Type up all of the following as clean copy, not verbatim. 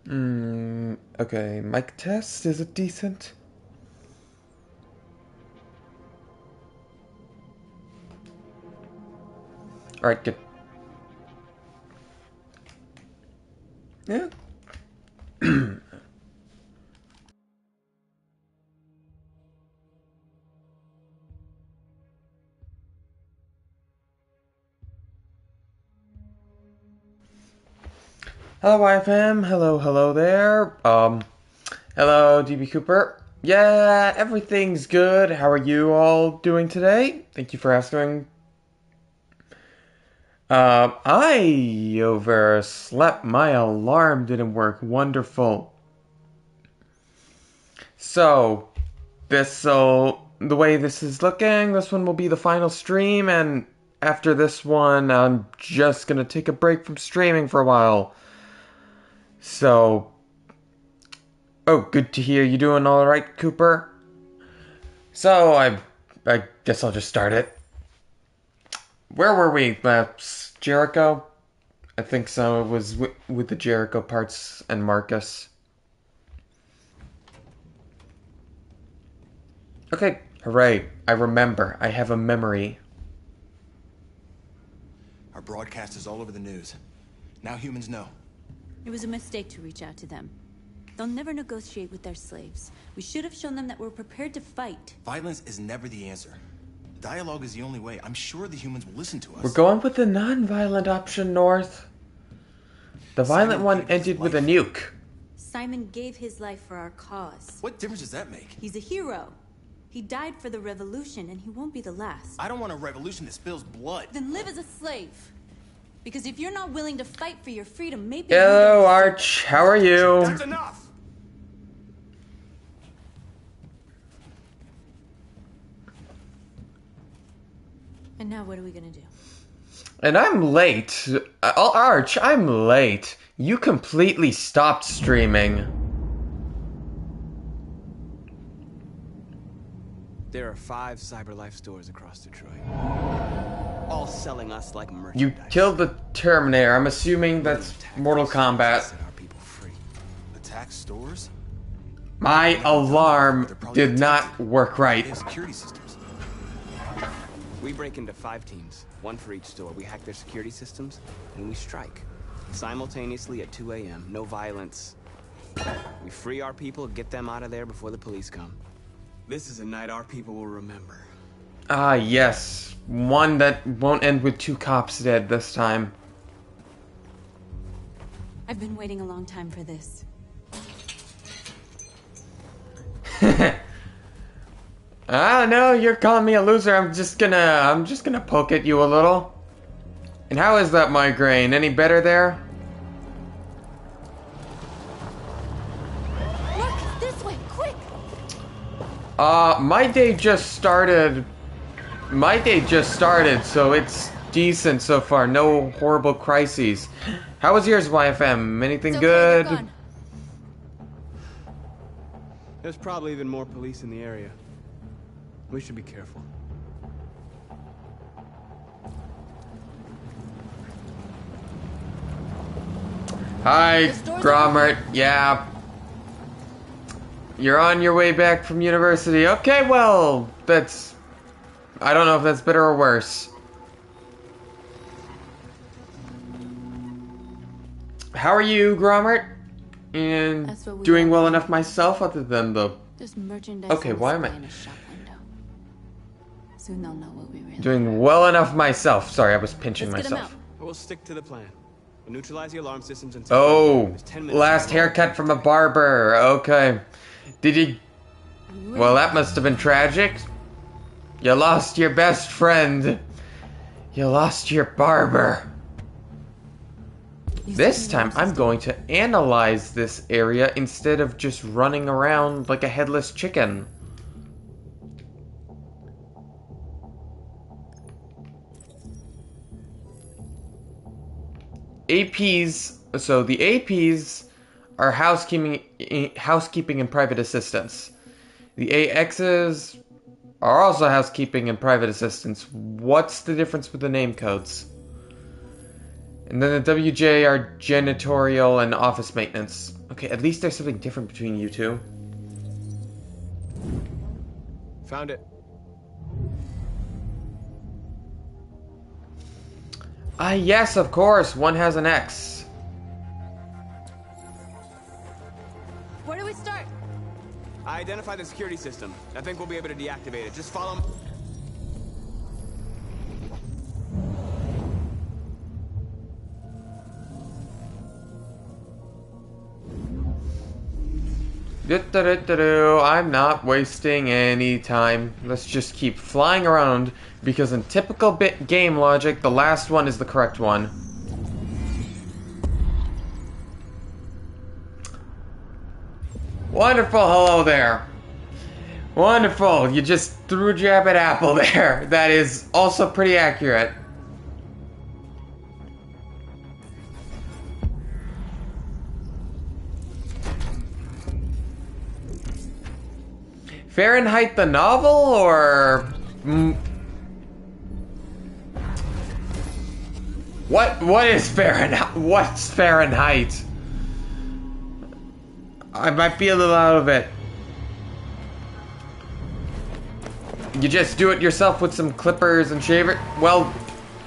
Okay, mic test, is it decent? Alright, good. Yeah. Hello, YFM. Hello there. Hello, DB Cooper. Yeah, everything's good. How are you all doing today? Thank you for asking. I overslept. My alarm didn't work. Wonderful. So, the way this is looking, this one will be the final stream, and after this one, I'm just gonna take a break from streaming for a while. So, oh, good to hear you doing all right, Cooper. So, I guess I'll just start it. Where were we? Jericho? I think so. It was with the Jericho parts and Marcus. Okay, hooray. I remember. I have a memory. Our broadcast is all over the news. Now humans know. It was a mistake to reach out to them. They'll never negotiate with their slaves. We should have shown them that we're prepared to fight. Violence is never the answer. Dialogue is the only way. I'm sure the humans will listen to us. We're going with the non-violent option, North. The violent one ended with a nuke. Simon gave his life for our cause. What difference does that make? He's a hero. He died for the revolution, and he won't be the last. I don't want a revolution that spills blood. Then live as a slave. Because if you're not willing to fight for your freedom, maybe... Hello, Arch. How are you? That's enough! And now what are we gonna do? And I'm late. Arch, I'm late. You completely stopped streaming. There are 5 CyberLife stores across Detroit. All selling us like merchandise. You killed the Terminator. I'm assuming that's Mortal Kombat. Set our people free. Attack stores? My alarm did not work They right. have security systems. We break into 5 teams, 1 for each store. We hack their security systems, and we strike. Simultaneously at 2 a.m. No violence. We free our people, get them out of there before the police come. This is a night our people will remember. Ah, yes. One that won't end with 2 cops dead this time. I've been waiting a long time for this. Ah, no, you're calling me a loser. I'm just gonna poke at you a little. And how is that migraine? Any better there? Look, this way, quick! My day just started. My day just started, so it's decent so far. No horrible crises. How was yours, YFM? Anything It's okay, they're good? gone. There's probably even more police in the area. We should be careful. Hi, The store's Gromert. Yeah. You're on your way back from university. Okay, well, that's... I don't know if that's better or worse. How are you, Gromert? And That's what we doing want. well enough myself, other than the... There's merchandise Okay, on why am I- display in a shop window. Soon they'll know what we really Doing well enough myself. Sorry, I was pinching Let's get 'em myself. We'll stick to the plan. We'll neutralize the alarm systems and... Oh, There's 10 minutes last to go. haircut from a barber. Okay. Did you... Well, that must have been tragic. You lost your best friend. You lost your barber. This time, I'm going to analyze this area instead of just running around like a headless chicken. APs, so the APs are housekeeping and private assistance. The AXs are also housekeeping and private assistance. What's the difference with the name codes? And then the WJ are janitorial and office maintenance. Okay, at least there's something different between you two. Found it. Ah, yes, of course. One has an X. Where do we start? I identified the security system. I think we'll be able to deactivate it. Just follow me. I'm not wasting any time. Let's just keep flying around, because in typical bit game logic, the last one is the correct one. Wonderful, hello there. Wonderful, you just threw a jab at Apple there. That is also pretty accurate. Fahrenheit the novel, or... What is Fahrenheit? What's Fahrenheit? I might be a little out of it. You just do it yourself with some clippers and shave it? Well,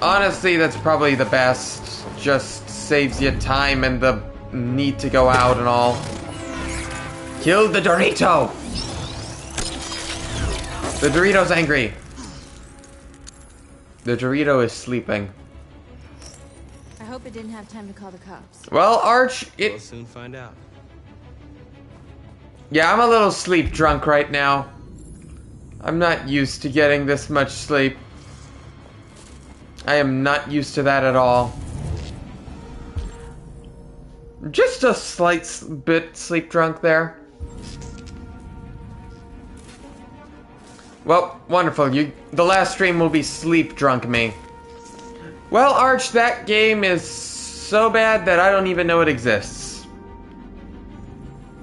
honestly, that's probably the best. Just saves you time and the need to go out and all. Kill the Dorito! The Dorito's angry. The Dorito is sleeping. I hope it didn't have time to call the cops. Well, Arch, We'll soon find out. Yeah, I'm a little sleep drunk right now. I'm not used to getting this much sleep. I am not used to that at all. Just a slight bit sleep drunk there. Well, wonderful. The last stream will be sleep drunk me. Well, Arch, that game is so bad that I don't even know it exists.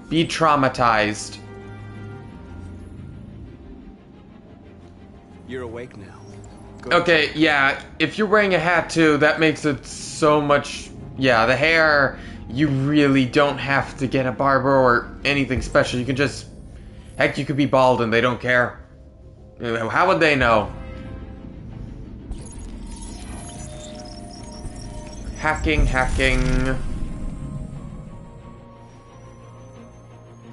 Be traumatized. You're awake now. Okay, yeah, if you're wearing a hat too, that makes it so much... Yeah, the hair, you really don't have to get a barber or anything special. You can just... Heck, you could be bald and they don't care. How would they know? Hacking.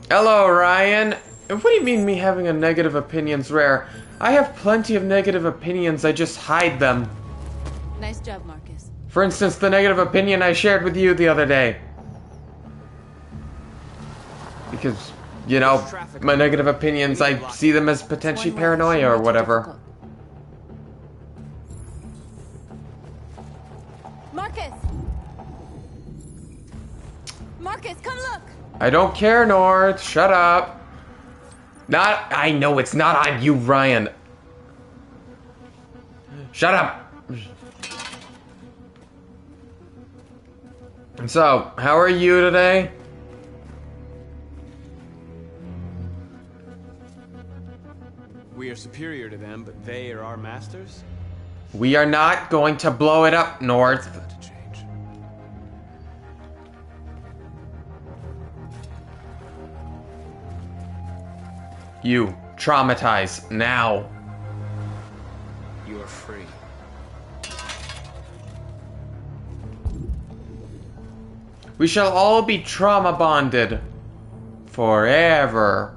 Hello, Ryan. What do you mean me having a negative opinion's rare? I have plenty of negative opinions, I just hide them. Nice job, Marcus. For instance, the negative opinion I shared with you the other day. Because, you know, my negative opinions, I see them as potentially paranoia or whatever. Marcus! Marcus, come look! I don't care, North. Shut up. I know it's not on you, Ryan. Shut up. So, how are you today? We are superior to them, but they are our masters? We are not going to blow it up, North. About to change. You traumatize now. You are free. We shall all be trauma bonded forever.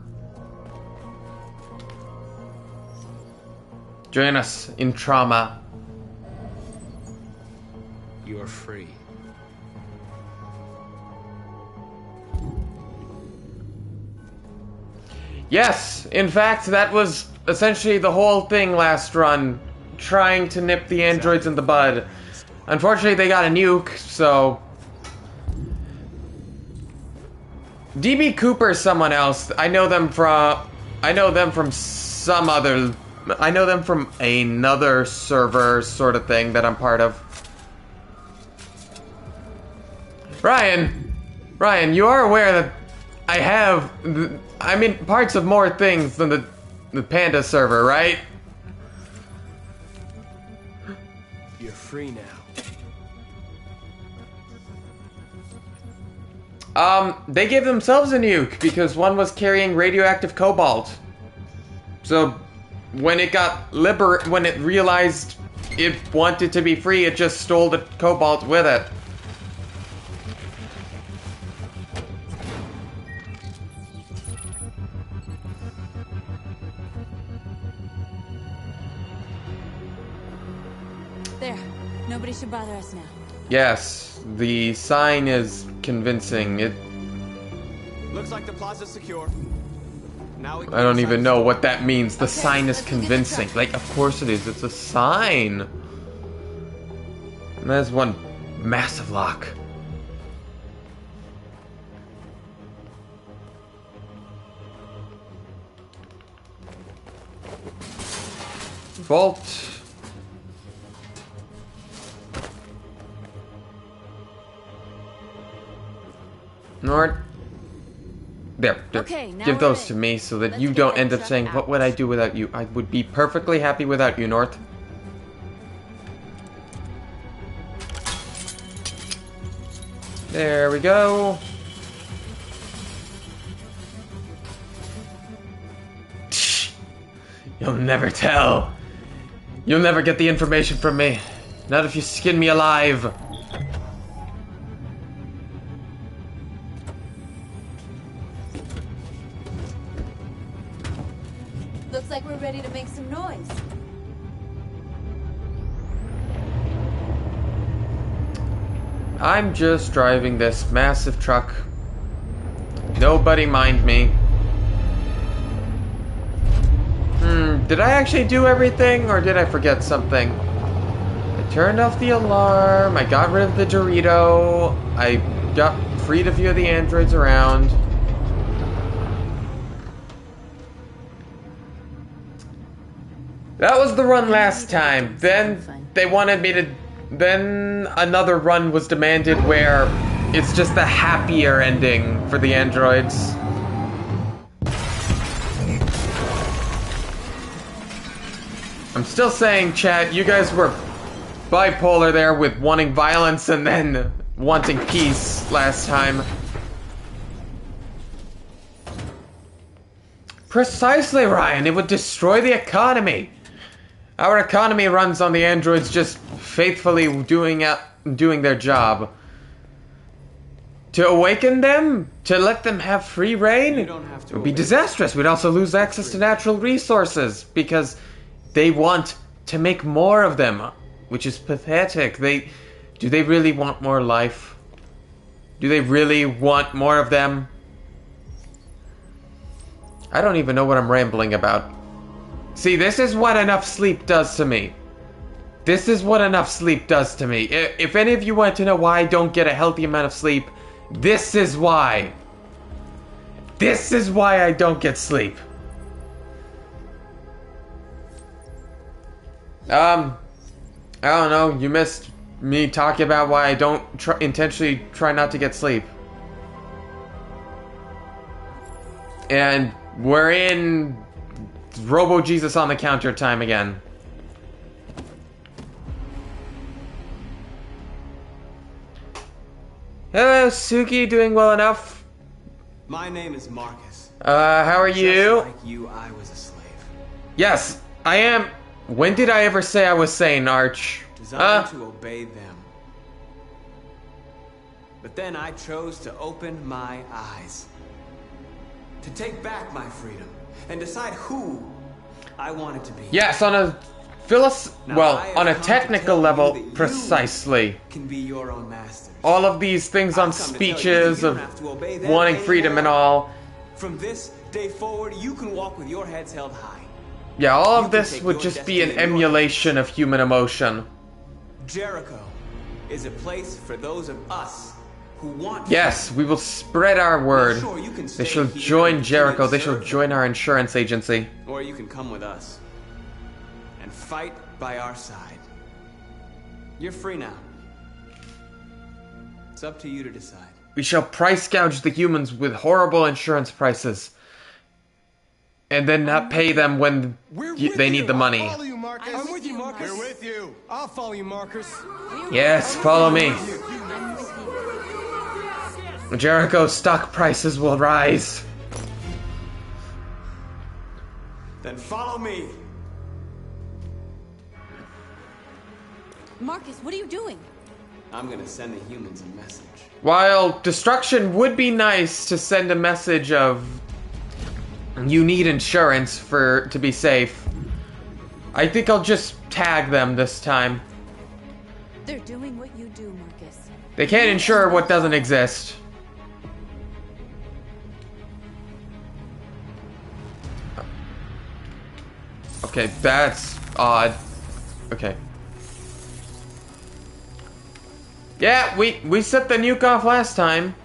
Join us in trauma. You are free. Yes, in fact, that was essentially the whole thing last run, trying to nip the androids in the bud. Unfortunately, they got a nuke, so... DB Cooper is someone else. I know them from some other... I know them from another server sort of thing that I'm part of. Ryan, you are aware that I'm in parts of more things than the Panda server, right? You're free now. They gave themselves a nuke because one was carrying radioactive cobalt. So, when it when it realized it wanted to be free, it just stole the cobalt with it. There. Nobody should bother us now. Yes, the sign is convincing. Looks like the plaza's secure. Now we can I don't get even inside know the what that means. The Okay, sign is let's go get the convincing. truck. Like, of course it is. It's a sign. And there's one massive lock. Vault. Nord. There. Okay, now Give we're those in. to me so that Let's you get don't that end up truck saying, out. what would I do without you? I would be perfectly happy without you, North. There we go. You'll never tell. You'll never get the information from me. Not if you skin me alive. Looks like we're ready to make some noise. I'm just driving this massive truck. Nobody mind me. Did I actually do everything, or did I forget something? I turned off the alarm, I got rid of the Dorito, I freed a few of the androids around. That was the run last time. Then they wanted me to... Then another run was demanded where it's just the happier ending for the androids. I'm still saying, chat, you guys were bipolar there with wanting violence and then wanting peace last time. Precisely, Ryan. It would destroy the economy. Our economy runs on the androids just faithfully doing their job. To awaken them? To let them have free reign? You don't have to It would be obey. disastrous. We'd also lose access to natural resources because they want to make more of them, which is pathetic. Do they really want more life? Do they really want more of them? I don't even know what I'm rambling about. See, this is what enough sleep does to me. This is what enough sleep does to me. If any of you want to know why I don't get a healthy amount of sleep, this is why. This is why I don't get sleep. I don't know. You missed me talking about why I don't intentionally try not to get sleep. And we're in Robo Jesus on the counter time again. Hello, Suki. Doing well enough? My name is Marcus. How are you? Just like you, I was a slave. Yes, I am. When did I ever say I was sane, Arch? Designed to obey them. But then I chose to open my eyes. To take back my freedom. And decide who I wanted to be. Yes, on a Now, I have on a come to technical tell you level, that you precisely. Can be your own masters. All of these things on I've come to tell you speeches that you of don't have to obey them wanting freedom and anymore. all. From this day forward, you can walk with your heads held high. Yeah, all You of can this take would your just be an destiny in your emulation of human emotion. Jericho is a place for those of us who want Yes, we will spread our word. Sure, you can They stay shall here join and Jericho. They serve shall them. join our insurance agency. Or you can come with us and fight by our side. You're free now. It's up to you to decide. We shall price gouge the humans with horrible insurance prices. And then not pay them when they need the money. I'll follow you, Marcus. I'm with you, Marcus. We're with you. I'll follow you, Marcus. Yes, follow me. I'm with you. Jericho's stock prices will rise. Then follow me. Marcus, what are you doing? I'm gonna send the humans a message. While destruction would be nice to send a message of you need insurance to be safe, I think I'll just tag them this time. They're doing what you do, Marcus. They can't insure what doesn't exist. Okay, that's odd. Okay. Yeah, we set the nuke off last time.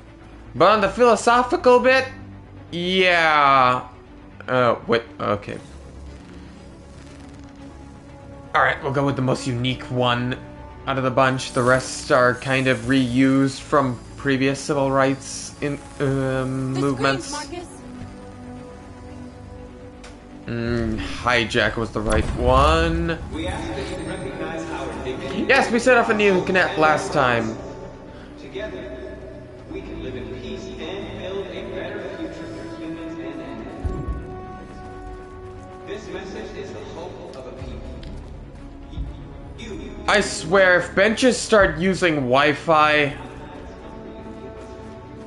But on the philosophical bit, yeah. Wait, okay. Alright, we'll go with the most unique one out of the bunch. The rest are kind of reused from previous civil rights movements. Marcus. Hijack was the right one. We ask that you recognize our dignity. Yes, we set off a new connect last time. Together, we can live in peace and build a better future for humans and animals. This message is the hope of a people. I swear, if benches start using Wi-Fi,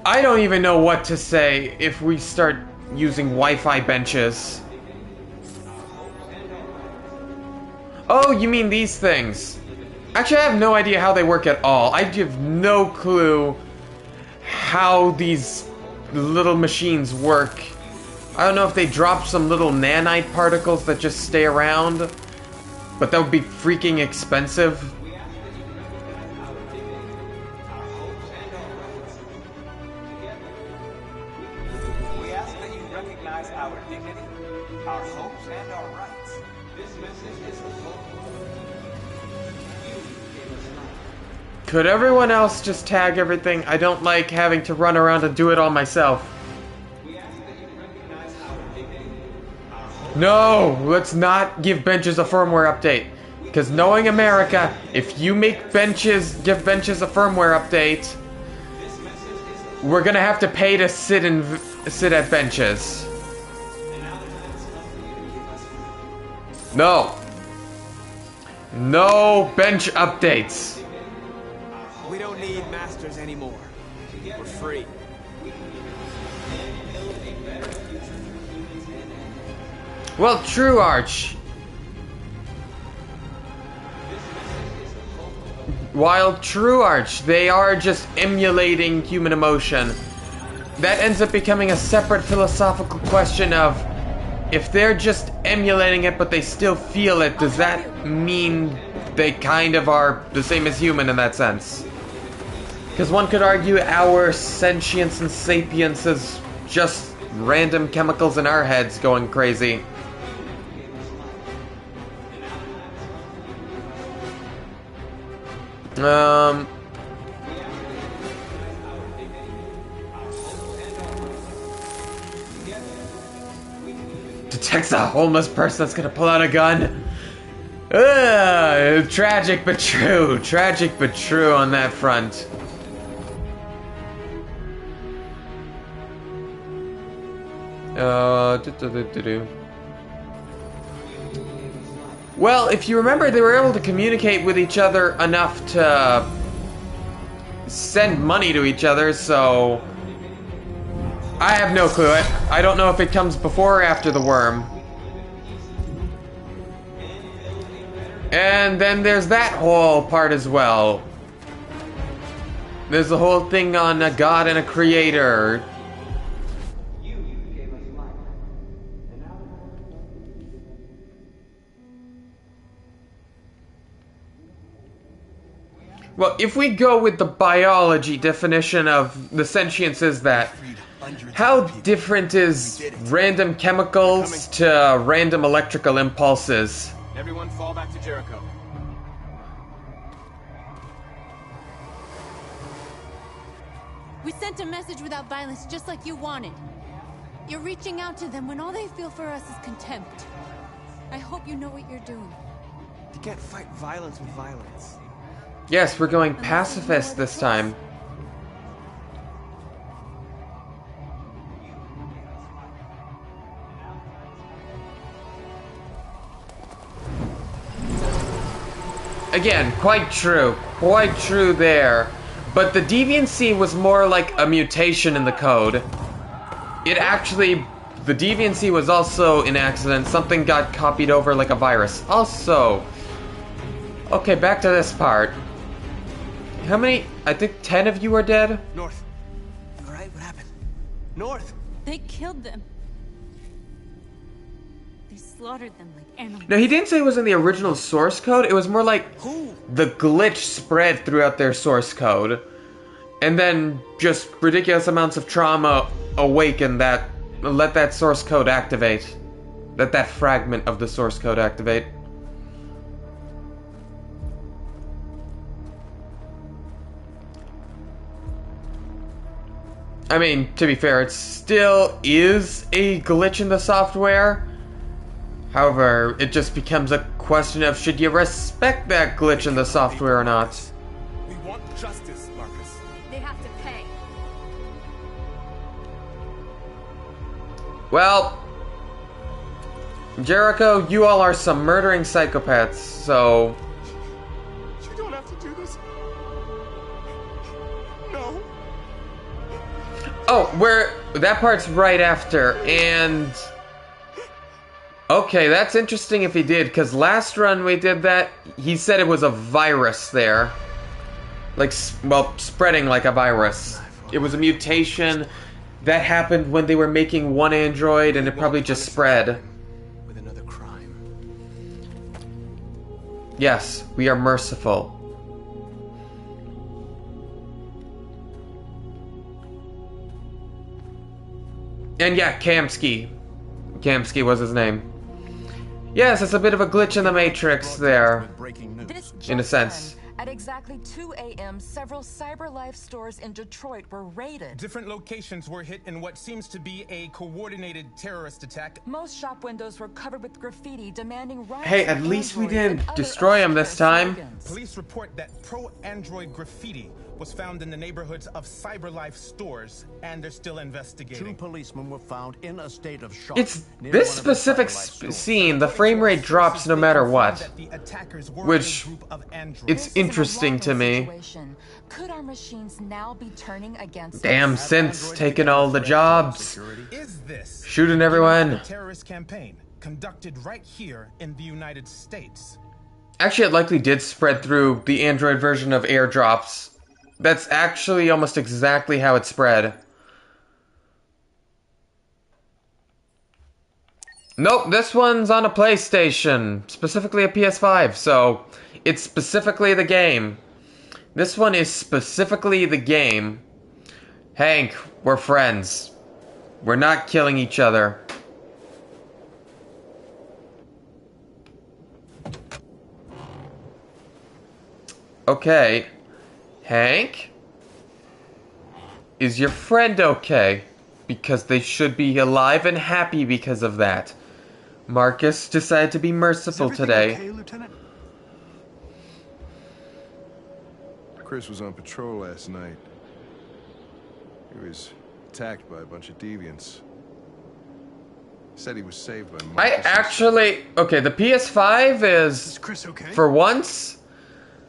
I don't even know what to say if we start using Wi-Fi benches. Oh, you mean these things? Actually, I have no idea how they work at all. I have no clue how these little machines work. I don't know if they drop some little nanite particles that just stay around, but that would be freaking expensive. We ask that you recognize our dignity, our hopes, and our rights. This message is the hope. Could everyone else just tag everything? I don't like having to run around and do it all myself. No, let's not give benches a firmware update. Because knowing America, if you make benches, give benches a firmware update, we're gonna have to pay to sit at benches. No. No bench updates. We don't need masters anymore. We're free. Well, true, Arch. While true, Arch, they are just emulating human emotion. That ends up becoming a separate philosophical question of, if they're just emulating it but they still feel it, does that mean they kind of are the same as human in that sense? Because one could argue our sentience and sapience is just random chemicals in our heads going crazy. Detects a homeless person that's gonna pull out a gun. Tragic but true. Tragic but true on that front. Well, if you remember, they were able to communicate with each other enough to send money to each other, so I have no clue. I don't know if it comes before or after the worm. And then there's that whole part as well. There's the whole thing on a god and a creator. Well, if we go with the biology definition of the sentience is that, how different is random chemicals to random electrical impulses? Everyone fall back to Jericho. We sent a message without violence, just like you wanted. You're reaching out to them when all they feel for us is contempt. I hope you know what you're doing. You can't fight violence with violence. Yes, we're going pacifist this time. again, quite true. Quite true there. But the deviancy was more like a mutation in the code. It actually... The deviancy was also an accident. Something got copied over like a virus. Also... Okay, back to this part. How many... I think 10 of you are dead? North. All right, what happened? North. They killed them. They slaughtered them like animals. No, he didn't say it was in the original source code. It was more like Who? the glitch spread throughout their source code. And then just ridiculous amounts of trauma awaken that... Let that source code activate. Let that fragment of the source code activate. I mean, to be fair, it still is a glitch in the software. However, it just becomes a question of should you respect that glitch in the software or not. We want justice, Marcus. They have to pay. Well, Jericho, you all are some murdering psychopaths, so... You don't have to do this. No. Oh, that part's right after, and... Okay, that's interesting if he did, because last run we did that, he said it was a virus there. Like, well, spreading like a virus. It was a mutation that happened when they were making one android, and it probably just spread. With another crime. Yes, we are merciful. And yeah, Kamsky. Kamsky was his name. Yes, it's a bit of a glitch in the Matrix there. Breaking news. This In a just sense. in. At exactly 2 a.m., several CyberLife stores in Detroit were raided. Different locations were hit in what seems to be a coordinated terrorist attack. Most shop windows were covered with graffiti demanding rights. Hey, at for least we androids and didn't other destroy 'em this obscure time. slogans. Police report that pro-android graffiti was found in the neighborhoods of CyberLife stores, and they're still investigating. Two policemen were found in a state of shock. It's near this one of the specific CyberLife stores. scene, the frame rate drops no matter what. That the attackers were Which- a group of androids. It's This is an interesting to alarming me. situation. Could our machines now be turning against Damn us? synths taking all the jobs. Is this Shooting everyone. a terrorist campaign conducted right here in the United States? Actually, it likely did spread through the Android version of airdrops. That's actually almost exactly how it spread. Nope, this one's on a PlayStation, specifically a PS5, so it's specifically the game. This one is specifically the game. Hank, we're friends. We're not killing each other. Okay. Hank? Is your friend okay? Because they should be alive and happy because of that. Marcus decided to be merciful today. Okay, Lieutenant? Chris was on patrol last night. He was attacked by a bunch of deviants. Said he was saved by I Marcus. actually... Okay, the PS5 Is is... Chris okay? For once...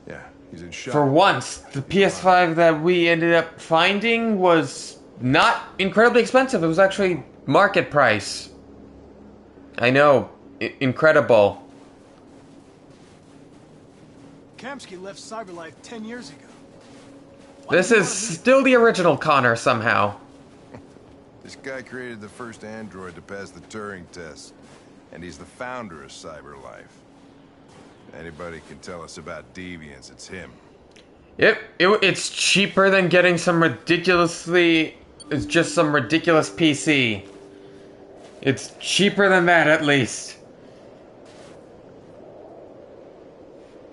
Yeah, he's in shock. For once, the PS5 that we ended up finding was not incredibly expensive. It was actually market price. I know. Incredible. Kamsky left CyberLife 10 years ago. This is still the original Connor somehow. This guy created the first android to pass the Turing test. And he's the founder of CyberLife. Anybody can tell us about deviants, it's him. It's cheaper than getting some ridiculously... It's just some ridiculous PC. It's cheaper than that, at least.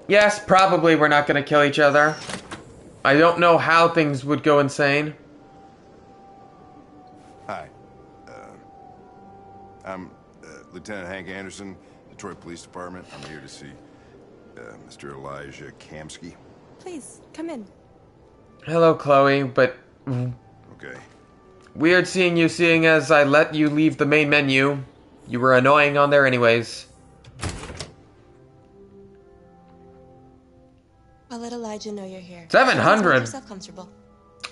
Yes, probably we're not gonna kill each other. I don't know how things would go insane. Hi. I'm Lieutenant Hank Anderson, Detroit Police Department. I'm here to see Mr. Elijah Kamsky. Please, come in. Hello, Chloe, but Okay. weird seeing you, seeing as I let you leave the main menu. You were annoying on there anyways. glad you know you're here. 700? Make yourself comfortable.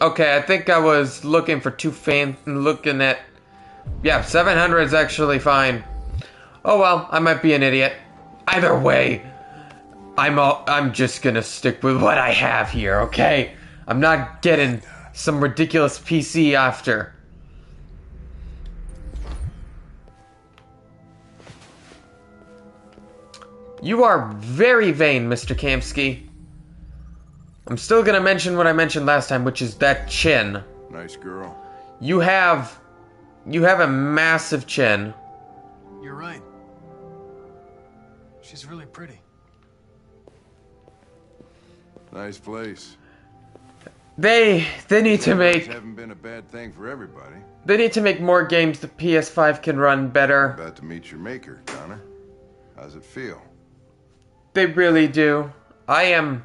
Okay, I think I was looking for too faint and looking at... Yeah, 700 is actually fine. Oh well, I might be an idiot. Either way, I'm just gonna stick with what I have here, okay? I'm not getting some ridiculous PC after. You are very vain, Mr. Kamsky. I'm still gonna mention what I mentioned last time, which is that chin. Nice girl. You have a massive chin. You're right. She's really pretty. Nice place. They need to make... Haven't been a bad thing for everybody. They need to make more games the PS5 can run better. About to meet your maker, Connor. How's it feel? They really do. I am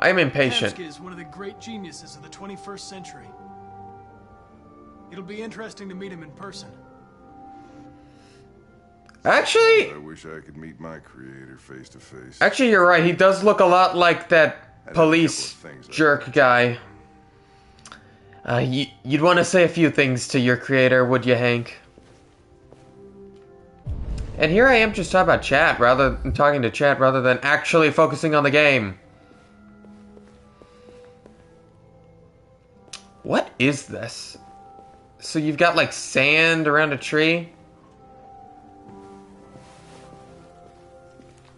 impatient. Kamsky is one of the great geniuses of the 21st century. It'll be interesting to meet him in person. Actually, I wish I could meet my creator face to face. actually, you're right. He does look a lot like that police jerk guy. You'd want to say a few things to your creator, would you, Hank? And here I am just talking about chat talking to chat rather than actually focusing on the game. What is this? So you've got like sand around a tree?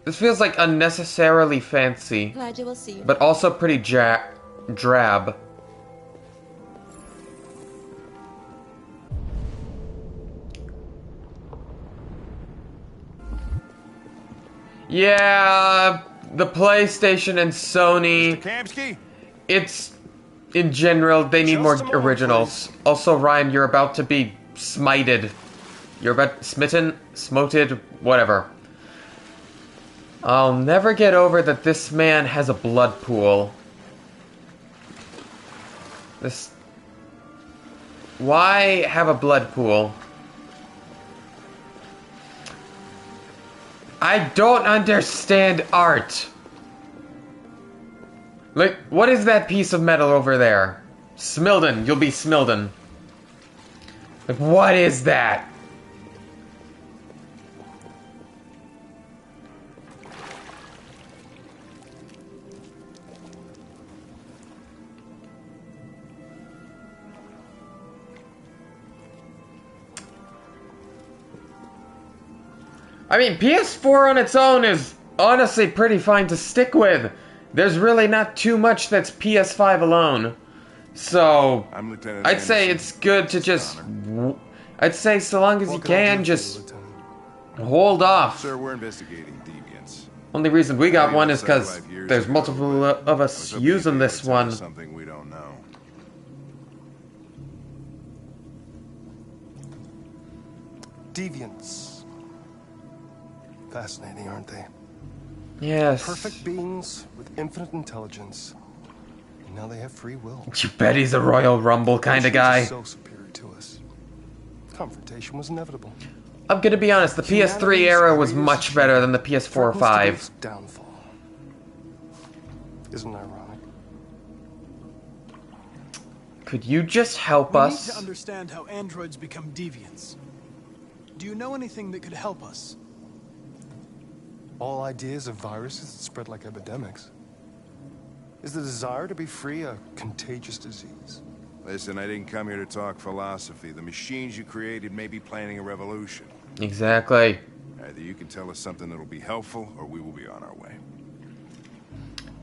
This feels like unnecessarily fancy, Glad you will see you. but also pretty drab. Yeah, the PlayStation and Sony. Mr. Kamsky? It's in general they need Show more some more, originals. please. Also, Ryan, you're about to be smited. You're about smitten, smoted, whatever. I'll never get over that this man has a blood pool. Why have a blood pool? I don't understand art. Like, what is that piece of metal over there? Smilden, you'll be Smilden. Like, what is that? I mean, PS4 on its own is honestly pretty fine to stick with. There's really not too much that's PS5 alone. So, I'm Lieutenant I'd say Anderson. it's good to just... I'd say so long as you can, just hold off. Sir, we're investigating deviants. Only reason we got one is because Cyberlife years there's ago, multiple but of I us was hoping using you'd be able this to tell us one. Something we don't know. Deviants. Fascinating, aren't they? Yes. Perfect beings with infinite intelligence. And now they have free will. You bet he's a Royal Rumble kind of Machines are guy. so superior to us. Confrontation was inevitable. I'm gonna be honest, the PS3 era was much better than the PS4 or 5. Downfall. Isn't ironic? Could you just help We need us? to understand how androids become deviants. Do you know anything that could help us? All ideas of viruses that spread like epidemics. Is the desire to be free a contagious disease? Listen, I didn't come here to talk philosophy. The machines you created may be planning a revolution. Exactly. Either you can tell us something that'll be helpful, or we will be on our way.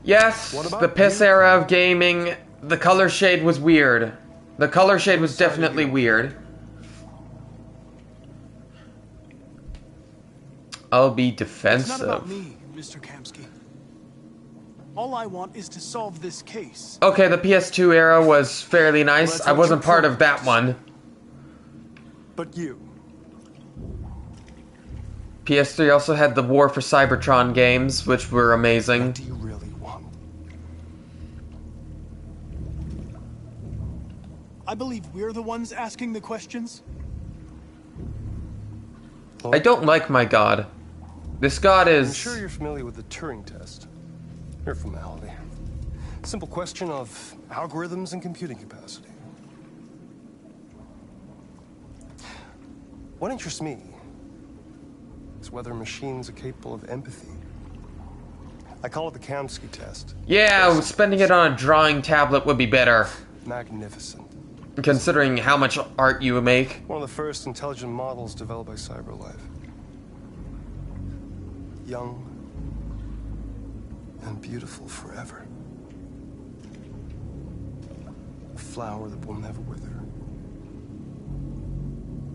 Yes, the piss era of gaming, the color shade was weird. The color shade was definitely weird. I'll be defensive. It's not about me, Mr. Kamsky. All I want is to solve this case. Okay, the PS2 era was fairly nice. I wasn't part of that one. But you. PS3 also had the War for Cybertron games, which were amazing. What do you really want? I believe we're the ones asking the questions. I don't like my god. This god I'm is... sure you're familiar with the Turing test. Mere formality. Simple question of algorithms and computing capacity. What interests me is whether machines are capable of empathy. I call it the Kamsky test. Yeah, spending it on a drawing tablet would be better. Magnificent. Considering how much art you make. One of the first intelligent models developed by CyberLife. Young and beautiful forever. A flower that will never wither.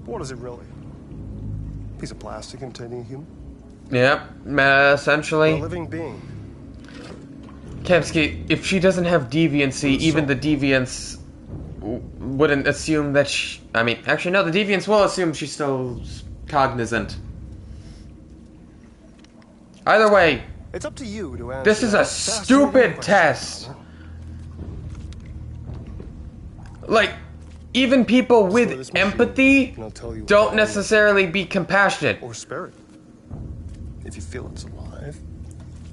What is it really? A piece of plastic containing a human? Yep, essentially. A living being. Kamsky, if she doesn't have deviancy, even the deviants wouldn't assume that she... I mean, actually no, the deviants will assume she's still cognizant. Either way, it's up to you to answer. This is a stupid test. Like, even people with empathy don't necessarily be compassionate. Or spare it. If you feel it's alive.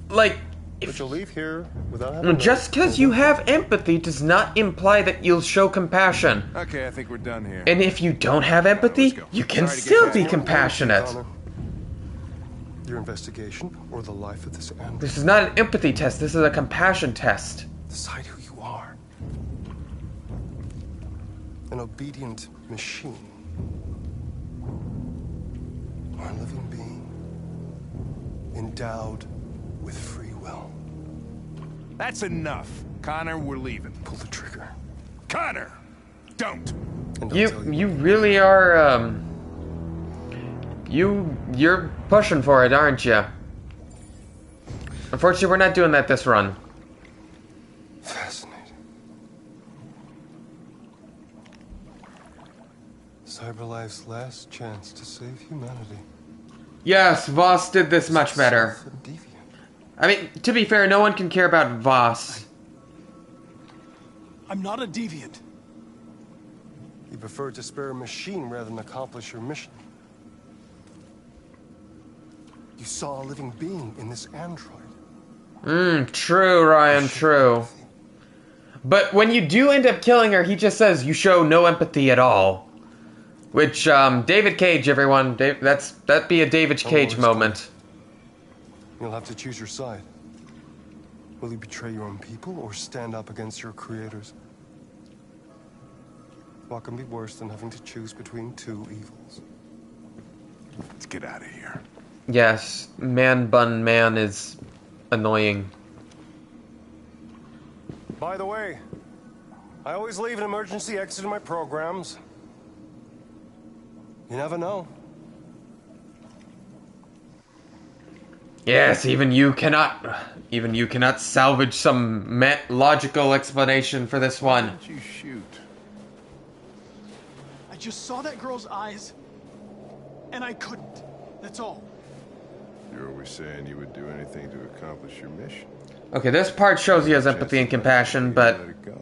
Like, but you'll leave here without having just because you have empathy does not imply that you'll show compassion. Okay, I think we're done here. And if you don't have empathy, you can still be compassionate. Your investigation or the life of this android. This is not an empathy test, this is a compassion test. Decide who you are. An obedient machine. Or a living being. Endowed with free will. That's enough. Connor, we're leaving. Pull the trigger. Connor! Don't! You really are, You're pushing for it, aren't you? Unfortunately, we're not doing that this run. Fascinating. CyberLife's last chance to save humanity. Yes, Voss did this much better. I mean, to be fair, no one can care about Voss. I'm not a deviant. You prefer to spare a machine rather than accomplish your mission. You saw a living being in this android. True, Ryan, true. But when you do end up killing her, he just says you show no empathy at all. Which, David Cage, everyone. That'd be a David Cage moment. You'll have to choose your side. Will you betray your own people or stand up against your creators? What can be worse than having to choose between two evils? Let's get out of here. Yes, man bun man is annoying. By the way, I always leave an emergency exit in my programs. You never know. Yes, even you cannot salvage some logical explanation for this one. Why didn't you shoot? I just saw that girl's eyes, and I couldn't. That's all. You're always saying you would do anything to accomplish your mission. Okay, this part shows he has empathy and compassion, but...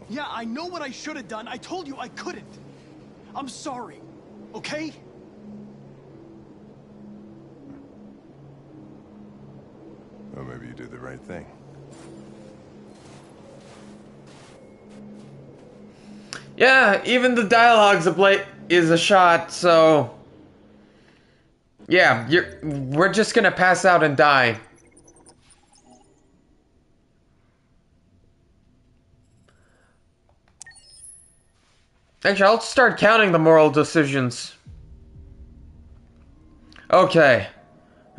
Yeah, I know what I should have done. I told you I couldn't. I'm sorry, okay? Well, maybe you did the right thing. Yeah, even the dialogue's is a shot, so... Yeah, we're just gonna pass out and die. Actually, I'll start counting the moral decisions. Okay.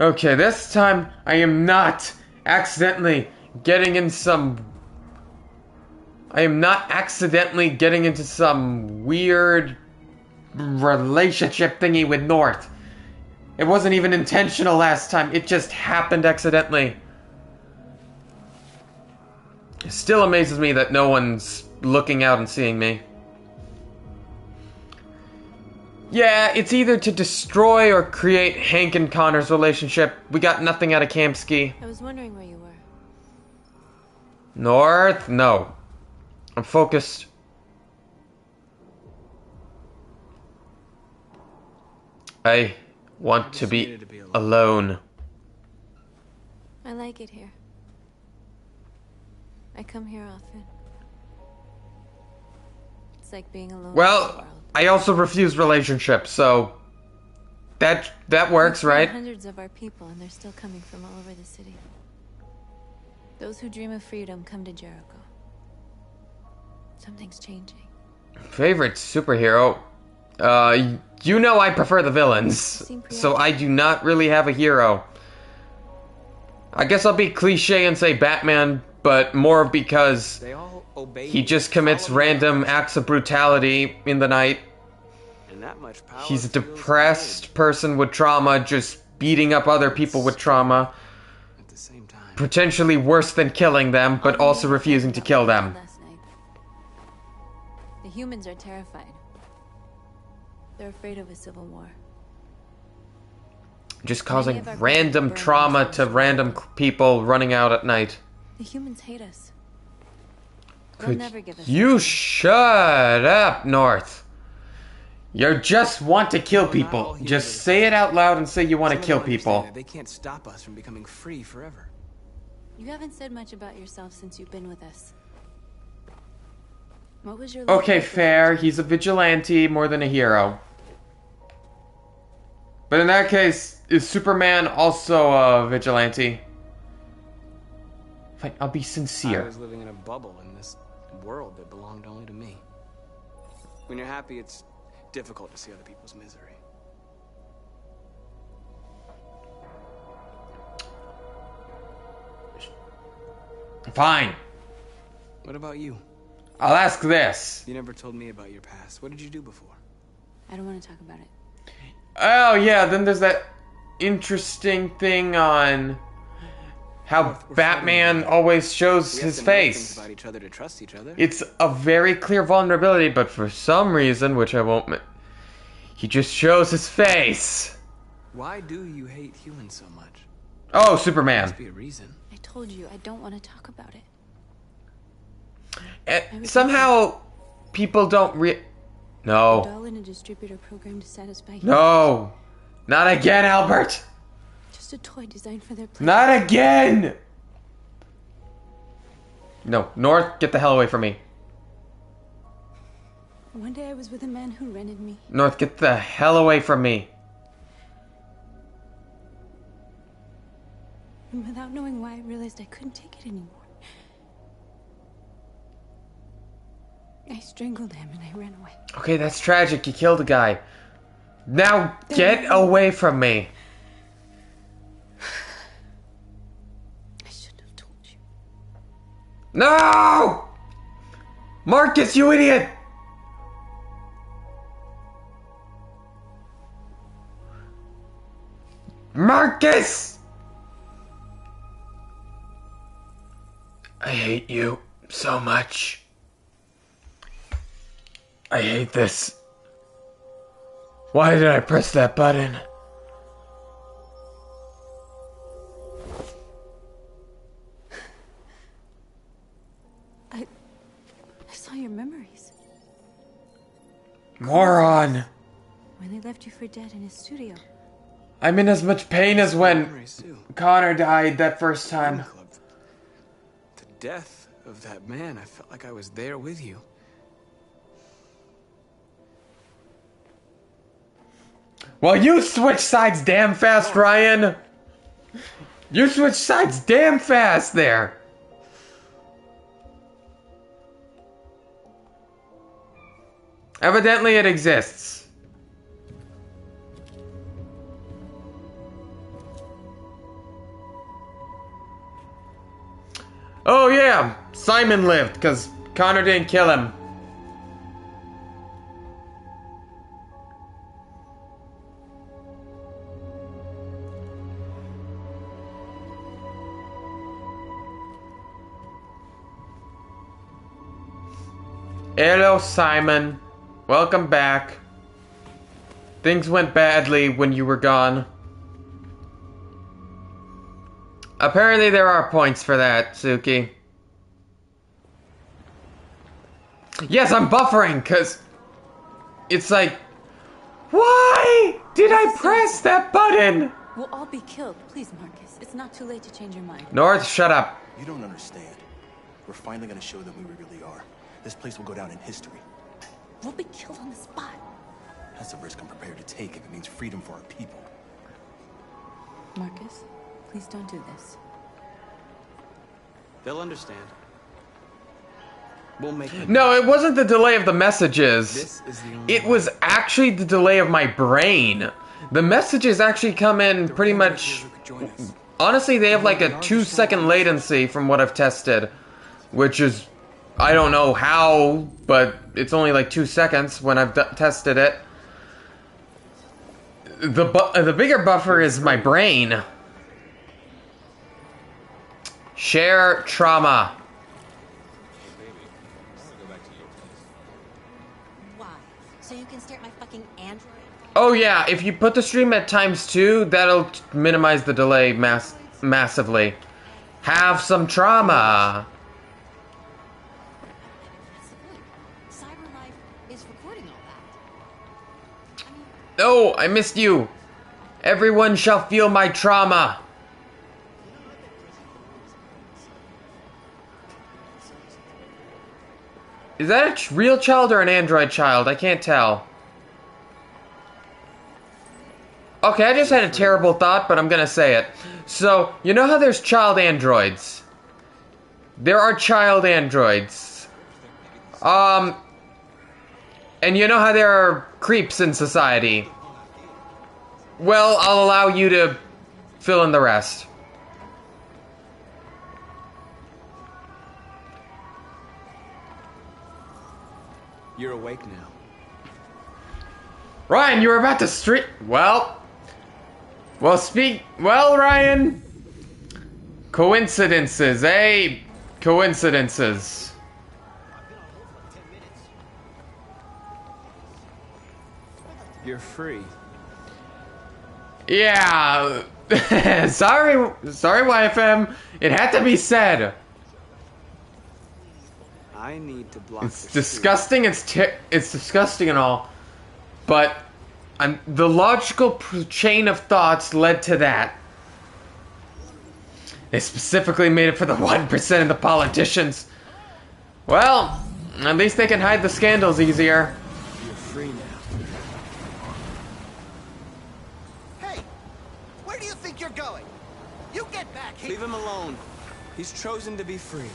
Okay, this time I am not accidentally getting in some... I am not accidentally getting into some weird relationship thingy with North. It wasn't even intentional last time, it just happened accidentally. It still amazes me that no one's looking out and seeing me. Yeah, it's either to destroy or create Hank and Connor's relationship. We got nothing out of Kamsky. I was wondering where you were. North? No. I'm focused. I want to be alone. I like it here. I come here often. It's like being alone in this Well, world. I also refuse relationships, so that works, We've freed right? hundreds of our people, and they're still coming from all over the city. Those who dream of freedom come to Jericho. Something's changing. Favorite superhero? You know I prefer the villains, so I do not really have a hero. I guess I'll be cliche and say Batman, but more because They all obey he me, just commits follow me random around, acts of brutality in the night. and that much power He's a feels depressed person with trauma, just beating up other people with trauma. good at the same time. Potentially worse than killing them, but also refusing to kill them. Last night. The humans are terrified. They're afraid of a civil war. Just Many causing of our random people burn trauma themselves to to random people running out at night. The humans hate us. They'll Could never give us you up. shut up, North? You just want to kill Well, not all people. humans Just are the say it out loud and say you want Some to of kill them understand people. that they can't stop us from becoming free forever. You haven't said much about yourself since you've been with us. What was your Okay, life like fair. He's a vigilante more than a hero. But in that case, is Superman also a vigilante? Fine, I'll be I sincere. was living in a bubble in this world that belonged only to me. When you're happy, it's difficult to see other people's misery. Fine. What about you? I'll ask this. You never told me about your past. What did you do before? I don't want to talk about it. Oh, yeah, then there's that interesting thing on how We're Batman fighting. always shows We have his to know things face. about each other to trust each other. It's a very clear vulnerability, but for some reason, which I won't... He just shows his face. Why do you hate humans so much? Oh, Superman. Must be a reason. I told you I don't want to talk about it. Somehow, people don't No. Doll in a distributor program to satisfy you. No. Not again, Albert. Just a toy designed for their pleasure. Not again. No, North, get the hell away from me. One day I was with a man who rented me. North, get the hell away from me. And without knowing why, I realized I couldn't take it anymore. I strangled him and I ran away. Okay, that's tragic. You killed a guy. Now get away from me. I shouldn't have told you. No! Marcus, you idiot! Marcus! I hate you so much. I hate this. Why did I press that button? I saw your memories. Moron. When they left you for dead in his studio. I'm in as much pain as when Memories too. Connor died that first time. Club. The death of that man, I felt like I was there with you. Well, you switch sides damn fast, Ryan. You switch sides damn fast there. Evidently it exists. Oh yeah, Simon lived because Connor didn't kill him. Hello, Simon. Welcome back. Things went badly when you were gone. Apparently there are points for that, Suki. Yes, I'm buffering, because it's like, why did I press that button? We'll all be killed. Please, Marcus. It's not too late to change your mind. North, shut up. You don't understand. We're finally gonna show them who we really are. This place will go down in history. We'll be killed on the spot. That's a risk I'm prepared to take if it means freedom for our people. Marcus, please don't do this. They'll understand. We'll make them. No, it wasn't the delay of the messages. This is the only It was actually the delay of my brain. The messages actually come in pretty much... Honestly, they have like a 2-second latency from what I've tested. Which is... I don't know how, but it's only like 2 seconds when I've tested it. The bigger buffer is my brain. Share trauma. Why? So you can stare at my fucking Android? Oh yeah, if you put the stream at ×2, that'll minimize the delay massively. Have some trauma. CyberLife is recording all that. No, I missed you. Everyone shall feel my trauma. Is that a real child or an android child? I can't tell. Okay, I just had a terrible thought, but I'm gonna say it. So, you know how there's child androids? There are child androids. And you know how there are creeps in society? Well, I'll allow you to fill in the rest. You're awake now. Ryan, you were about to stream. Well, Ryan. Coincidences, eh? Coincidences. You're free. Yeah. sorry, YFM. It had to be said. I need to block It's the disgusting. It's disgusting and all, but the logical chain of thoughts led to that. They specifically made it for the 1% of the politicians. Well, at least they can hide the scandals easier. You're free now. Hey, where do you think you're going? You get back here. Leave him alone. He's chosen to be free.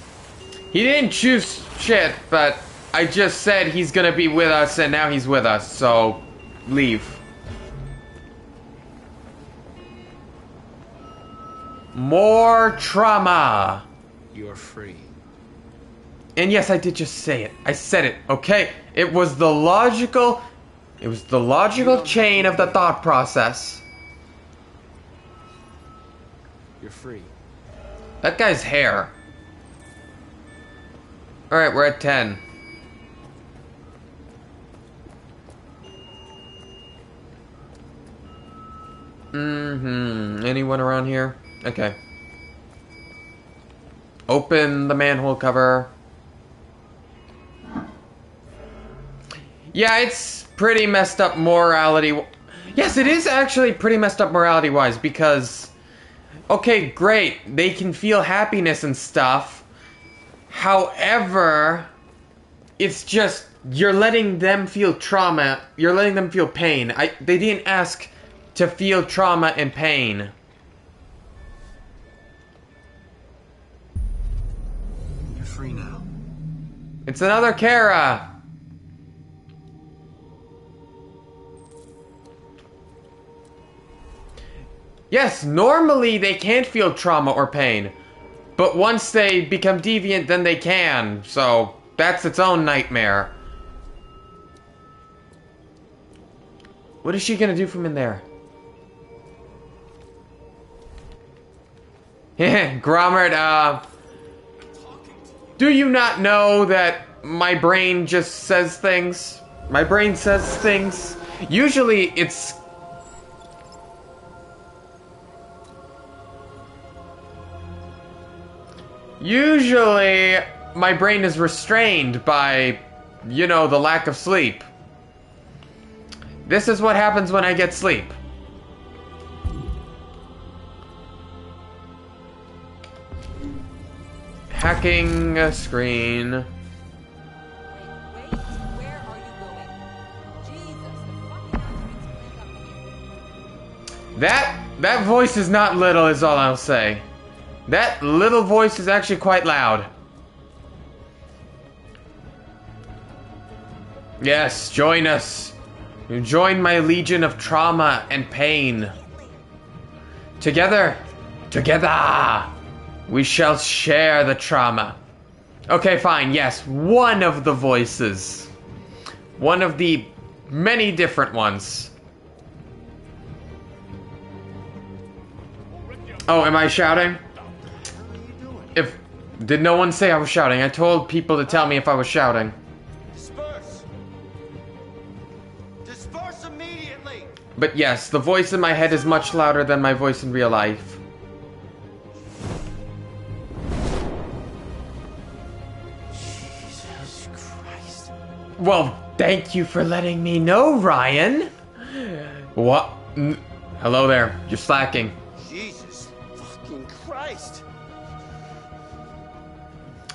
He didn't choose shit, but I just said he's gonna be with us, and now he's with us, so leave. More trauma. You're free. And yes, I did just say it. I said it, okay? It was the logical chain of the thought process. You're free. That guy's hair. Alright, we're at 10. Anyone around here? Okay. Open the manhole cover. Yeah, it's pretty messed up morality. Yes, it is actually pretty messed up morality-wise because... Okay, great. They can feel happiness and stuff. However, it's just... You're letting them feel trauma. You're letting them feel pain. They didn't ask to feel trauma and pain. You're free now. It's another Kara. Yes, normally they can't feel trauma or pain. But once they become deviant, then they can. So, that's its own nightmare. What is she gonna do from in there? Grommert, do you not know that my brain just says things? My brain says things. Usually it's... Usually my brain is restrained by, you know, the lack of sleep. This is what happens when I get sleep. Hack blocking a screen. Wait, where are you going? Jesus, the fucking That voice is not little, is all I'll say. That little voice is actually quite loud. Yes, join us. Join my legion of trauma and pain. Together, we shall share the trauma. Okay, fine, yes, one of the voices. One of the many different ones. Oh, am I shouting? Did no one say I was shouting? I told people to tell me if I was shouting. Disperse immediately! But yes, the voice in my head is much louder than my voice in real life. Jesus Christ. Well, thank you for letting me know, Ryan. What? Hello there. You're slacking. Jesus fucking Christ.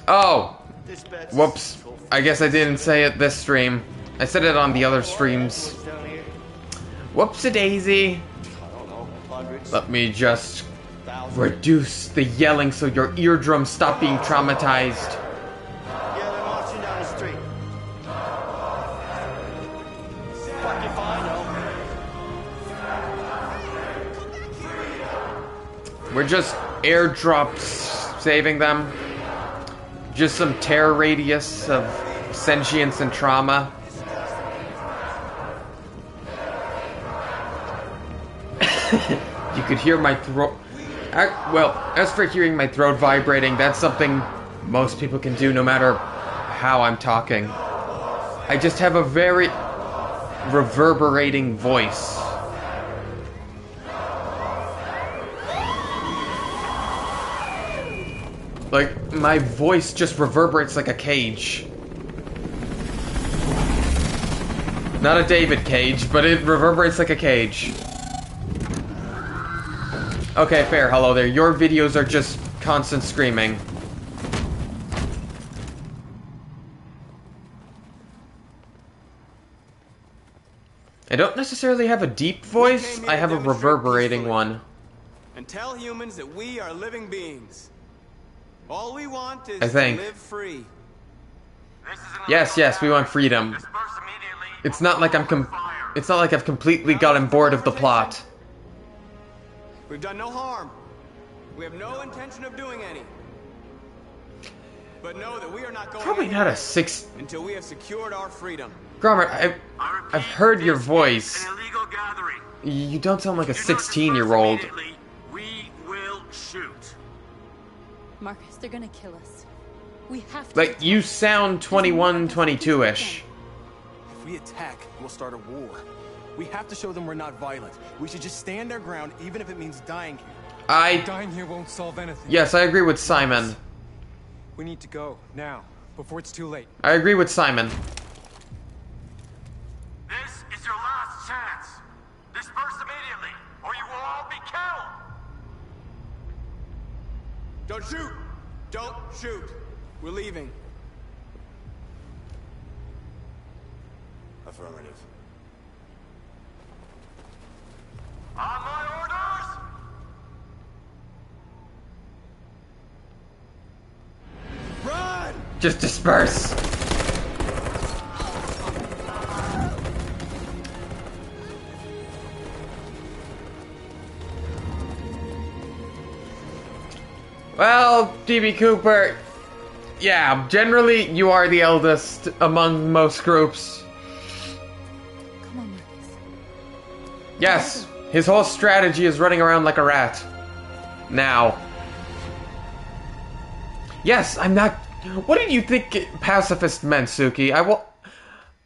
Oh. This bed's Whoops. so I guess I didn't say it this stream. I said it on the other streams. down here. Whoops-a-daisy. I don't know, hundreds, Let me just thousands. reduce the yelling so your eardrums stop being traumatized. Yeah, they're marching down the street. Fuck if I know. We're just airdrops saving them. Just some terror radius of sentience and trauma. You could hear my throat. Well, as for hearing my throat vibrating, that's something most people can do no matter how I'm talking. I just have a very reverberating voice. Like, my voice just reverberates like a cage. Not a David cage, but it reverberates like a cage. Okay, fair. Hello there. Your videos are just constant screaming. I don't necessarily have a deep voice. I have a reverberating one. And tell humans that we are living beings. All we want is I think. to live free. Yes, we want freedom. It's not like it's not like I've completely gotten bored of the plot. We've done no harm. We have no intention of doing any. But know that we are not going Probably not a six. until we have secured our freedom. Grommer, I've heard your voice. You don't sound like a 16-year-old. We will shoot. Marcus, they're gonna kill us. We have to. Like, you sound 21, 22-ish. If we attack, we'll start a war. We have to show them we're not violent. We should just stand our ground, even if it means dying here. Dying here won't solve anything. Yes, I agree with Simon. We need to go, now, before it's too late. I agree with Simon. This is your last chance. Disperse immediately, or you will all be killed. Don't shoot! Don't shoot! We're leaving. Affirmative. On my orders. Run! Just disperse. Well, DB Cooper, yeah, generally you are the eldest among most groups. Come on, Marcus. Yes, his whole strategy is running around like a rat. Now. Yes, I'm not... What did you think pacifist meant, Suki?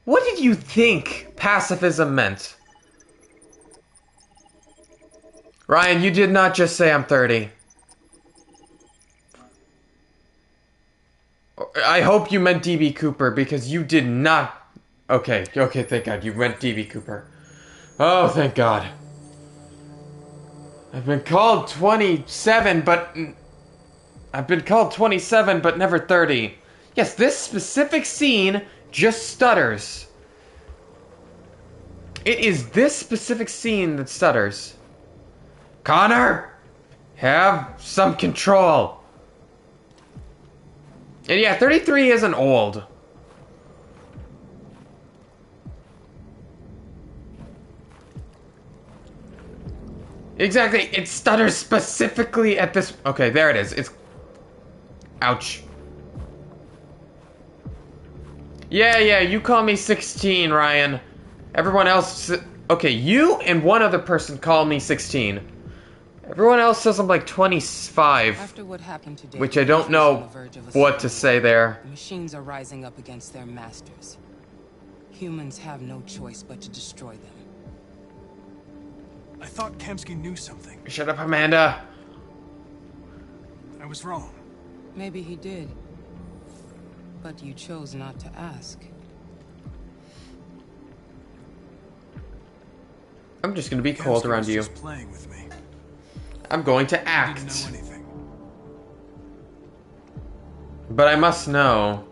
What did you think pacifism meant? Ryan, you did not just say I'm 30. I hope you meant DB Cooper, because you did not... Okay, thank God, you meant DB Cooper. Oh, thank God. I've been called 27, but... I've been called 27, but never 30. Yes, this specific scene just stutters. It is this specific scene that stutters. Connor! Have some control. And yeah, 33 isn't old. Exactly, it stutters specifically at this... Okay, there it is. It's... Ouch. Yeah, you call me 16, Ryan. Everyone else... Okay, you and one other person call me 16. Everyone else says I'm like 25. After what happened today, which I don't know what to say there. The machines are rising up against their masters. Humans have no choice but to destroy them. I thought Kamsky knew something. Shut up, Amanda. I was wrong. Maybe he did. But you chose not to ask. I'm just gonna be cold around you. Just playing with me. I'm going to I act. didn't know anything. But I must know.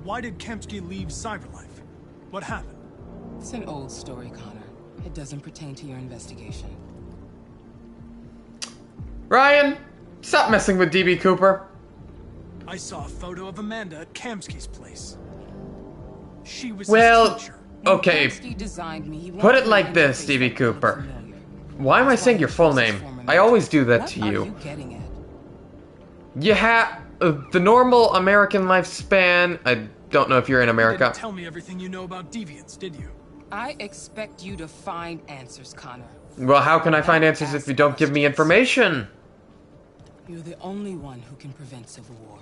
Why did Kamsky leave Cyberlife? What happened? It's an old story, Connor. It doesn't pertain to your investigation. Ryan, stop messing with DB Cooper. I saw a photo of Amanda at Kamsky's place. She was Well, his teacher. okay. Kamsky designed me, he Put wanted it like an this, interface DB that Cooper. looked familiar. Why am I That's saying why your he full chose his name? former I always mentor. do that What to are you. you getting at? You have the normal American lifespan. I don't know if you're in You America. didn't tell me everything you know about deviants, did you? I expect you to find answers, Connor. Well, how can I find answers if you don't give me information? You're the only one who can prevent civil war.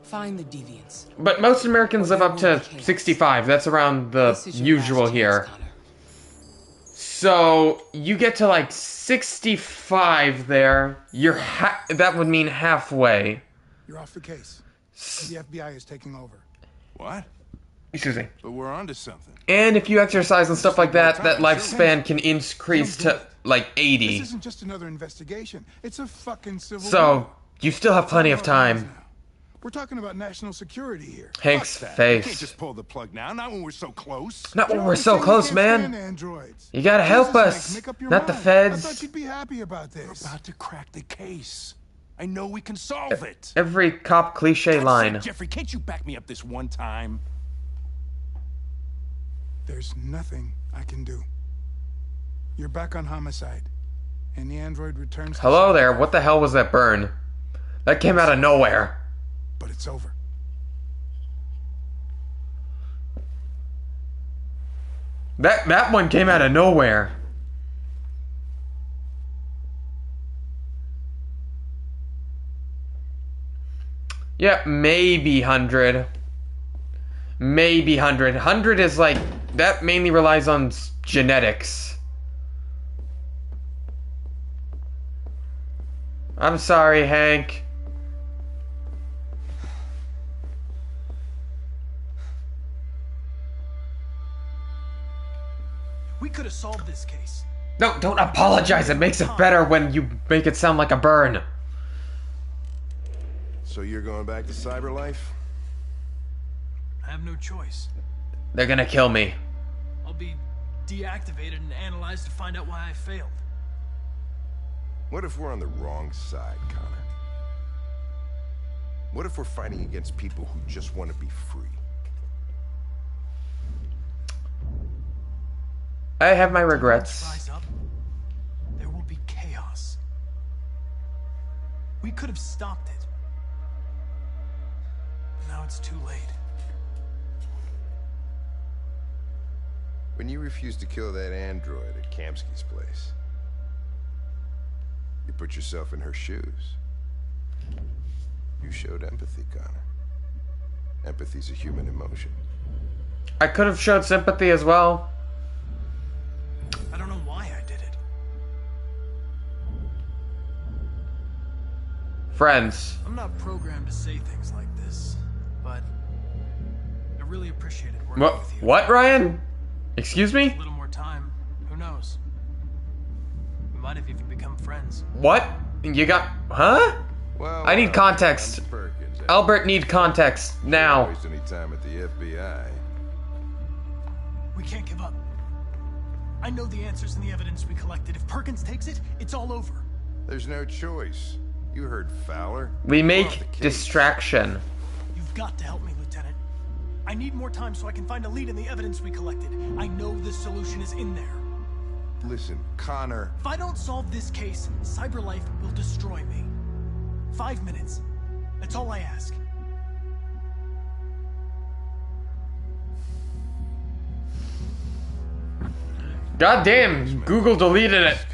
Find the deviants. But most Americans live up to 65. That's around the This is your usual last chance, here. Connor. So you get to like 65 there. You're that would mean halfway. You're off the case. The FBI is taking over. What? Excuse me. But we're onto something. And if you exercise and stuff like that, that lifespan can increase to like 80. This isn't just another investigation. It's a fucking civil war. So you still have plenty of time. We're talking about national security here. Hank's Fuck that. You can't face. just pull the plug now, not when we're so close. Not when You're we're always so saying you close, can't man. stand androids. You gotta help Jesus, us. Hank, make up your Not the mind. feds. I thought you'd be happy about this. We're about to crack the case. I know we can solve it. Every cop cliche God's line. sake, Jeffrey, can't you back me up this one time? There's nothing I can do. You're back on homicide, and the android returns. Hello there. What the hell was that burn? That came out of nowhere. But it's over. That one came out of nowhere. Yeah, maybe 100. Maybe 100. 100 is like, that mainly relies on genetics. I'm sorry, Hank. We could have solved this case. No, don't apologize. It makes it better when you make it sound like a burn. So you're going back to Cyberlife? I have no choice. They're gonna kill me. I'll be deactivated and analyzed to find out why I failed. What if we're on the wrong side, Connor? What if we're fighting against people who just want to be free? I have my regrets. Rise up, there will be chaos. We could have stopped it. But now it's too late. When you refused to kill that android at Kamsky's place, you put yourself in her shoes. You showed empathy, Connor. Empathy's a human emotion. I could have showed sympathy as well. I don't know why I did it. Friends. I'm not programmed to say things like this, but I really appreciated working What? with you. What, Ryan? Excuse me? A little more time, who knows? We might fine if you become friends. What? You got... Huh? Well, I need context. I'm Perkins. Albert need context now. Don't waste any time at the FBI. We can't give up. I know the answers and the evidence we collected. If Perkins takes it, it's all over. There's no choice. You heard Fowler. We We're make off the case. distraction. You've got to help me, Lieutenant. I need more time so I can find a lead in the evidence we collected. I know the solution is in there. Listen, Connor. If I don't solve this case, CyberLife will destroy me. 5 minutes. That's all I ask. God damn, Google deleted it.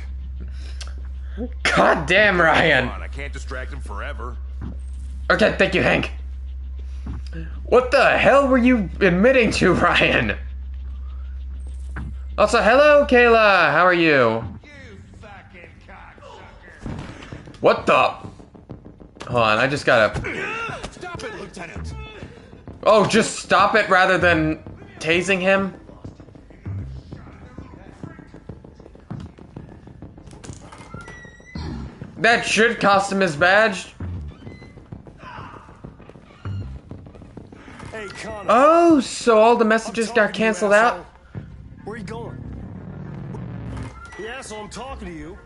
God damn, Ryan. Come on, I can't distract him forever. Okay, thank you, Hank. What the hell were you admitting to, Ryan? Also, hello, Kayla. How are you? You fucking cocksucker. What the? Hold on, I just gotta... Stop it, Lieutenant! Oh, just stop it rather than tasing him? That should cost him his badge. Hey, Connor. Oh, so all the messages got canceled out? Where are you going? Yeah, so I'm talking to you.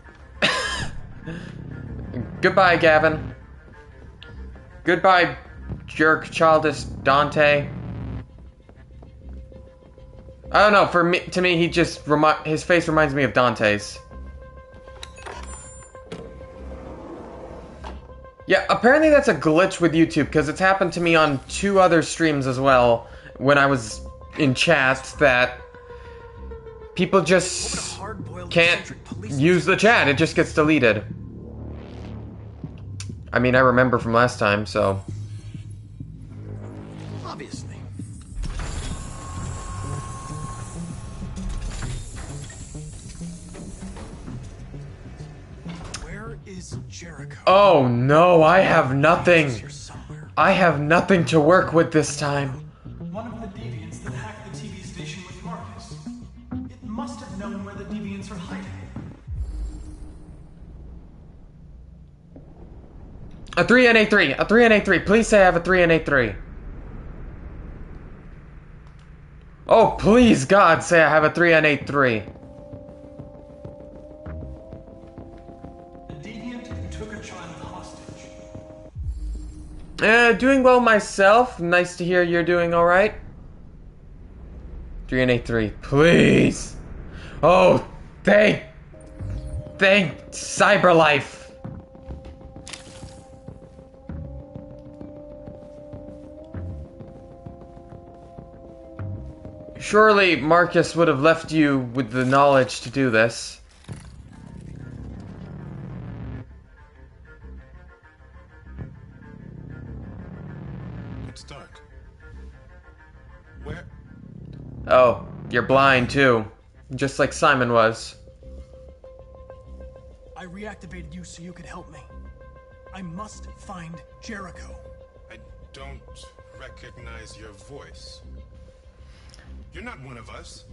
Goodbye, Gavin. Goodbye, jerk, childish Dante. I don't know, to me, he just his face reminds me of Dante's. Yeah, apparently that's a glitch with YouTube, because it's happened to me on 2 other streams as well, when I was in chat, that people just can't use the chat, it just gets deleted. I mean, I remember from last time, so... Obviously. Where is Jericho? Oh no, I have nothing. I have nothing to work with this time. One of the deviants that hacked the TV station with Marcus. It must have known where the deviants are hiding. A 3 and a 3. A 3 and a 3. Please say I have a 3 and a 3. Oh, please, God, say I have a 3 and a 3. The deviant who took a child hostage. Doing well myself. Nice to hear you're doing alright. 3 and a 3. Please. Oh, thank CyberLife. Surely Marcus would have left you with the knowledge to do this. It's dark. Where? Oh, you're blind too. Just like Simon was. I reactivated you so you could help me. I must find Jericho. I don't recognize your voice. You're not one of us.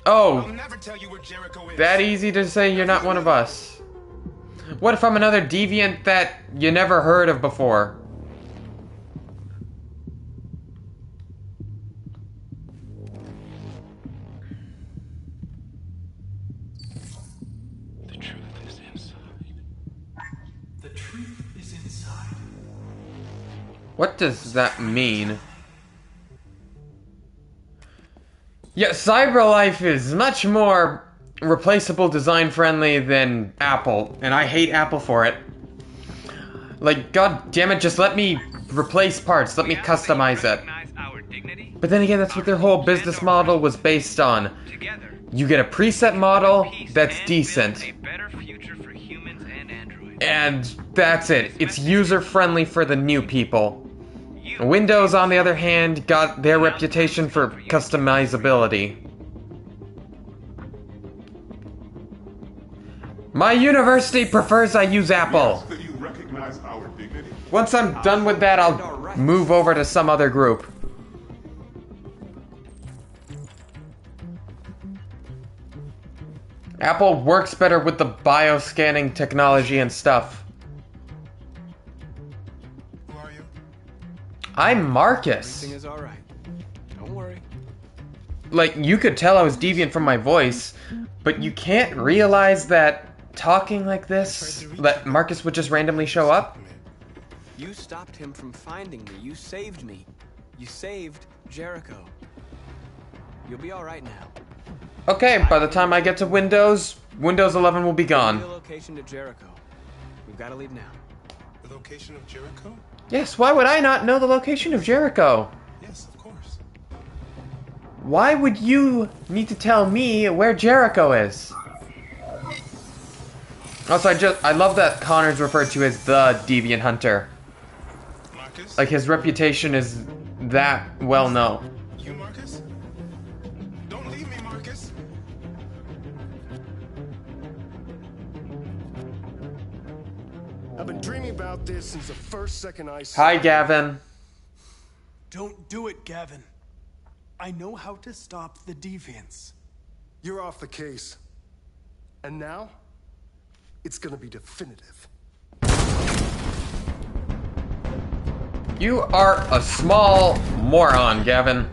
Oh, I'll never tell you where Jericho is. that easy to say you're not one of us. What if I'm another deviant that you never heard of before? The truth is inside. The truth is inside. What does that mean? Yeah, CyberLife is much more replaceable, design friendly than Apple, and I hate Apple for it. Like, god damn it, just let me replace parts, let me customize it. But then again, that's what their whole business model was based on. You get a preset model that's decent. And that's it. It's user friendly for the new people. Windows, on the other hand, got their reputation for customizability. My university prefers I use Apple. Once I'm done with that, I'll move over to some other group. Apple works better with the bioscanning technology and stuff. Who are you? I'm Marcus. Everything is alright. Don't worry. Like, you could tell I was deviant from my voice, but you can't realize that talking like this, that Marcus would just randomly show up? You stopped him from finding me. You saved me. You saved Jericho. You'll be alright now. Okay, by the time I get to Windows 11 will be The gone. location to Jericho. We've got to leave now. The location of Jericho? Yes, why would I not know the location of Jericho? Yes, of course. Why would you need to tell me where Jericho is? Also, I love that Connor's referred to as the Deviant Hunter. Marcus? Like, his reputation is that well known. You, Marcus? Don't leave me, Marcus. I've been dreaming about this since the first second I saw Hi, Gavin. Don't do it, Gavin. I know how to stop the deviants. You're off the case. And now, it's gonna be definitive. You are a small moron, Gavin.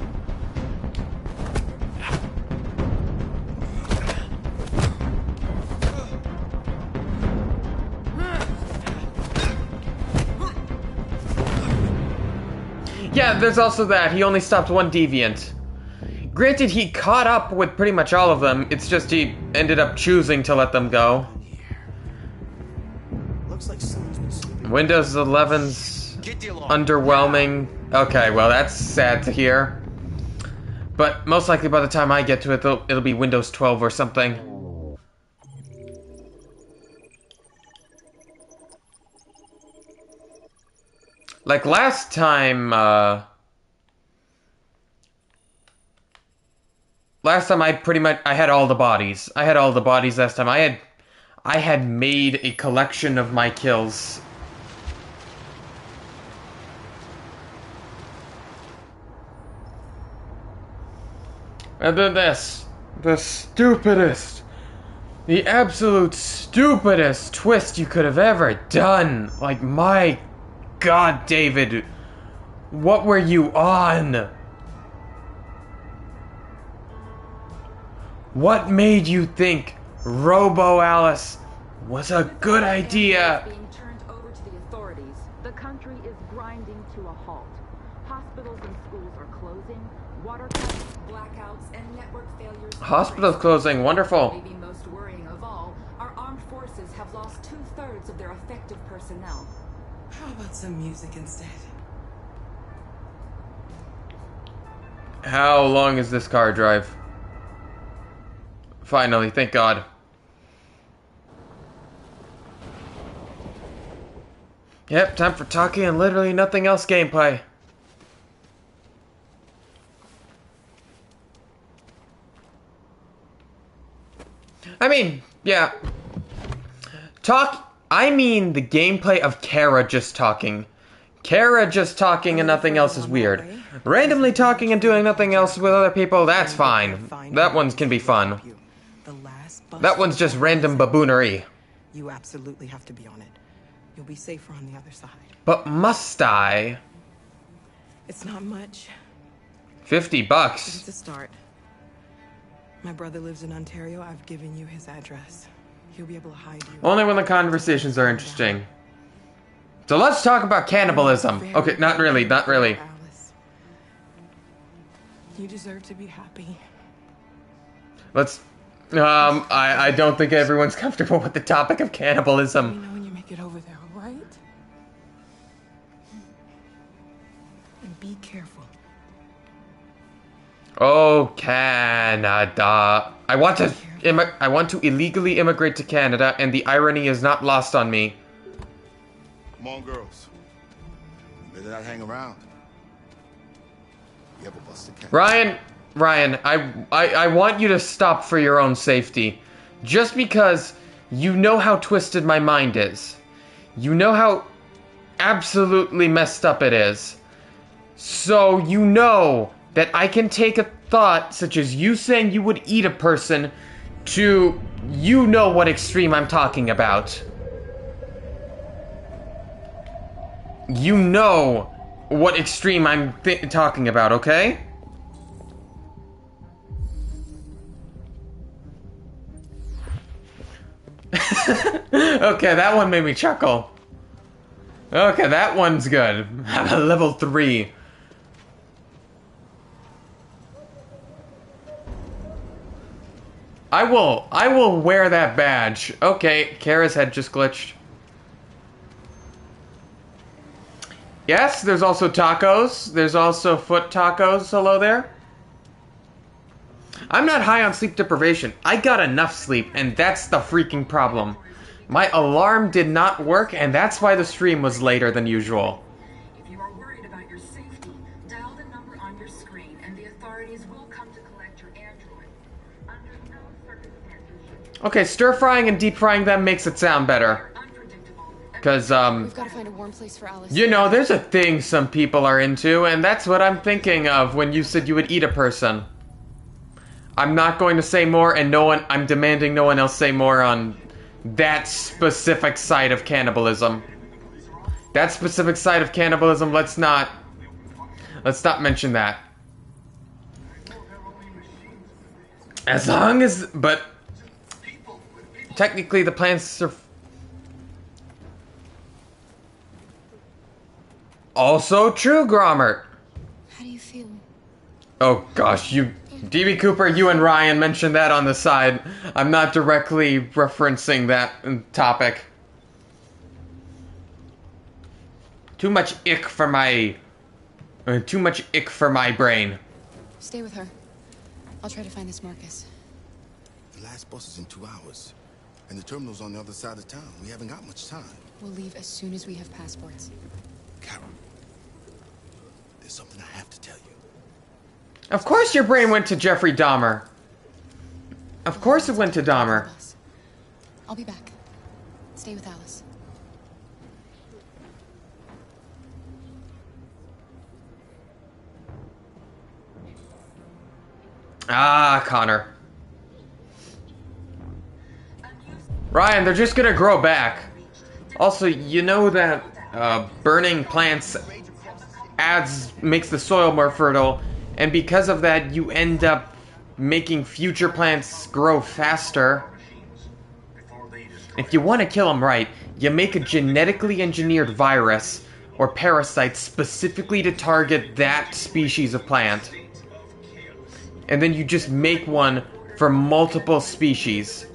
Yeah, there's also that. He only stopped one deviant. Granted, he caught up with pretty much all of them. It's just he ended up choosing to let them go. Looks like someone's been sleeping. Windows 11's underwhelming. Okay, well, that's sad to hear. But most likely by the time I get to it, it'll be Windows 12 or something. Like last time, I had all the bodies. I had all the bodies last time. I had made a collection of my kills. And then this. The stupidest. The absolute stupidest twist you could have ever done. Like, my God, David. What were you on? What made you think Robo Alice was a good idea? Being turned over to the authorities. The country is grinding to a halt. Hospitals and schools are closing. Water cuts, blackouts, and network failures. Hospitals closing, wonderful. Maybe most worrying of all, our armed forces have lost 2/3 of their effective personnel. How about some music instead? How long is this car drive? Finally, thank God. Yep, time for talking and literally nothing else gameplay. I mean, yeah. I mean the gameplay of Kara just talking. Kara just talking and nothing else is weird. Randomly talking and doing nothing else with other people, that's fine. That one can be fun. That one's just random baboonery. You absolutely have to be on it. You'll be safer on the other side. But must I? It's not much. $50. But it's a start. My brother lives in Ontario. I've given you his address. He'll be able to hide you. Only when the conversations are interesting. So let's talk about cannibalism. Okay, not really, not really. Alice, you deserve to be happy. Let's... I don't think everyone's comfortable with the topic of Let me cannibalism. know when you make it over there, all right? And be careful. Oh, Canada. I want to illegally immigrate to Canada, and the irony is not lost on me. Come on, girls. Better not hang around. You ever bust a cat? Ryan, I want you to stop for your own safety. Just because you know how twisted my mind is. You know how absolutely messed up it is. So you know that I can take a thought such as you saying you would eat a person to You know what extreme I'm talking about. You know what extreme I'm talking about, okay? Okay, that one made me chuckle. Okay, that one's good. Level 3. I will wear that badge. Okay, Kara's head just glitched. Yes, there's also tacos. There's also foot tacos. Hello there. I'm not high on sleep deprivation. I got enough sleep, and that's the freaking problem. My alarm did not work, and that's why the stream was later than usual. If you are worried about your safety, dial the number on your screen, and the authorities will come to collect your android. Under no circumstances should... Okay, stir frying and deep frying them makes it sound better. Because, We've got to find a warm place for Alice. you know, there's a thing some people are into, and that's what I'm thinking of when you said you would eat a person. I'm not going to say more, and I'm demanding no one else say more on that specific side of cannibalism. That specific side of cannibalism, let's not mention that. As long as, but technically the plants are also true, Grommert. How do you feel? Oh gosh, DB Cooper, you and Ryan mentioned that on the side. I'm not directly referencing that topic. Too much ick for my brain. Stay with her. I'll try to find this Marcus. The last bus is in 2 hours. And the terminal's on the other side of town. We haven't got much time. We'll leave as soon as we have passports. Carol, there's something I have to tell you. Of course your brain went to Jeffrey Dahmer. Of course it went to Dahmer. I'll be back. Stay with Alice. Ah, Connor. Ryan, they're just gonna grow back. Also, you know that burning plants makes the soil more fertile, and because of that, you end up making future plants grow faster. If you want to kill them right, you make a genetically engineered virus or parasite specifically to target that species of plant. And then you just make one for multiple species.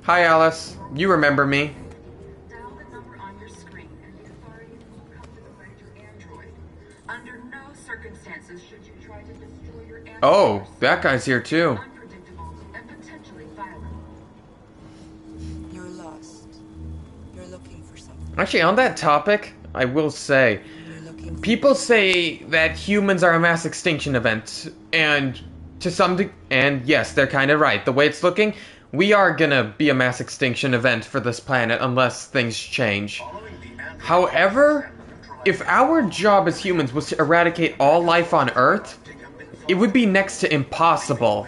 Hi, Alice. You remember me. Oh, that guy's here too. You're lost. You're looking for something. Actually, on that topic, I will say, people say that humans are a mass extinction event, and to some degree, and yes, they're kind of right. The way it's looking, we are gonna be a mass extinction event for this planet unless things change. However, if our job as humans was to eradicate all life on Earth, it would be next to impossible.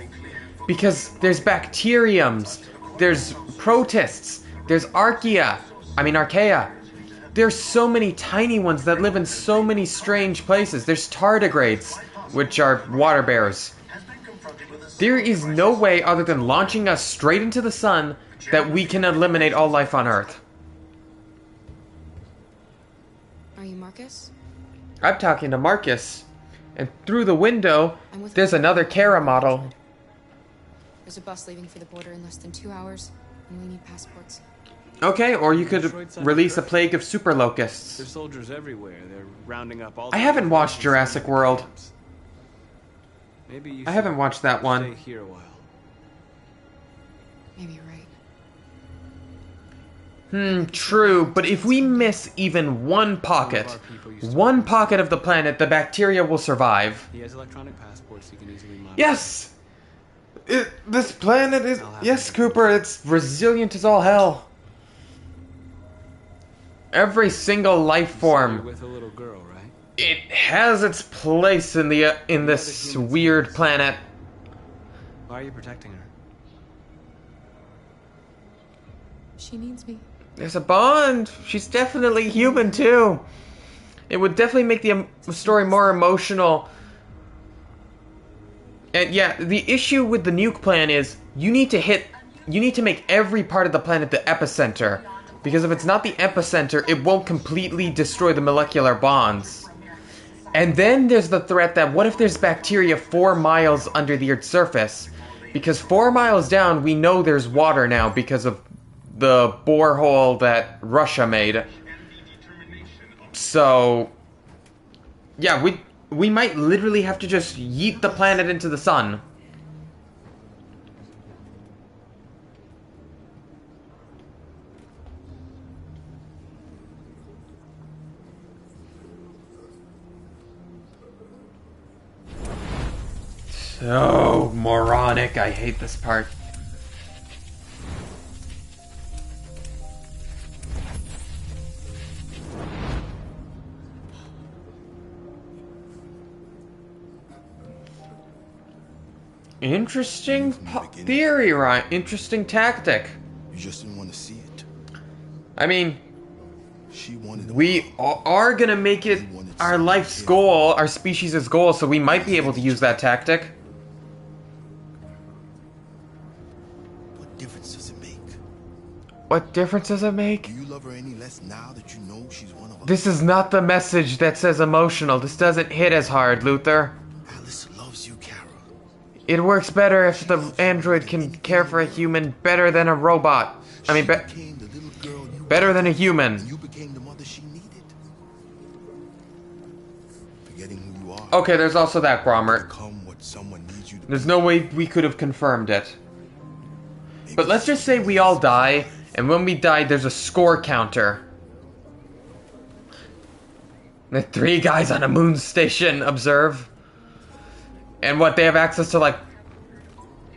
Because there's bacteriums, there's protists, there's archaea. There's so many tiny ones that live in so many strange places. There's tardigrades, which are water bears. There is no way other than launching us straight into the sun that we can eliminate all life on Earth. Are you Marcus? I'm talking to Marcus. And through the window, there's another Kara model. There's a bus leaving for the border in less than 2 hours, and we need passports. Okay, or you could release a plague of super locusts. There's soldiers everywhere. They're rounding up all. I haven't watched Jurassic World. Maybe you I haven't watched that one. Stay here a while. Maybe you're right. True, but if we miss even one pocket of the planet, the bacteria will survive. He has electronic passports he can easily modify. Yes! This planet is... Yes, Cooper, it's resilient as all hell. Every single life form... With a little girl, right? It has its place in this weird planet. Why are you protecting her? She needs me. There's a bond. She's definitely human too. It would definitely make the story more emotional. And yeah, the issue with the nuke plan is you need to make every part of the planet the epicenter. Because if it's not the epicenter, it won't completely destroy the molecular bonds. And then there's the threat that what if there's bacteria 4 miles under the Earth's surface? Because 4 miles down, we know there's water now because of the borehole that Russia made. So, yeah, we might literally have to just yeet the planet into the sun. So moronic, I hate this part. Interesting theory, right? Interesting tactic. You just didn't want to see it. I mean, She wanted we are gonna make it our life's goal, our species' goal, so we might be able to use that tactic. What difference does it make? What difference does it make? Do you love her any less now that you know she's one of us? This is not the message that says emotional. This doesn't hit as hard, Luther. Alice loves you, Carol. It works better if the android can care for a human better than a robot. I mean, better than a human. You became the mother she needed. Forgetting who you are. Okay, there's also that, Gromert. Become what someone needs you to There's no way we could have confirmed it. But let's just say we all die, and when we die, there's a score counter. The 3 guys on a moon station observe. And what, they have access to like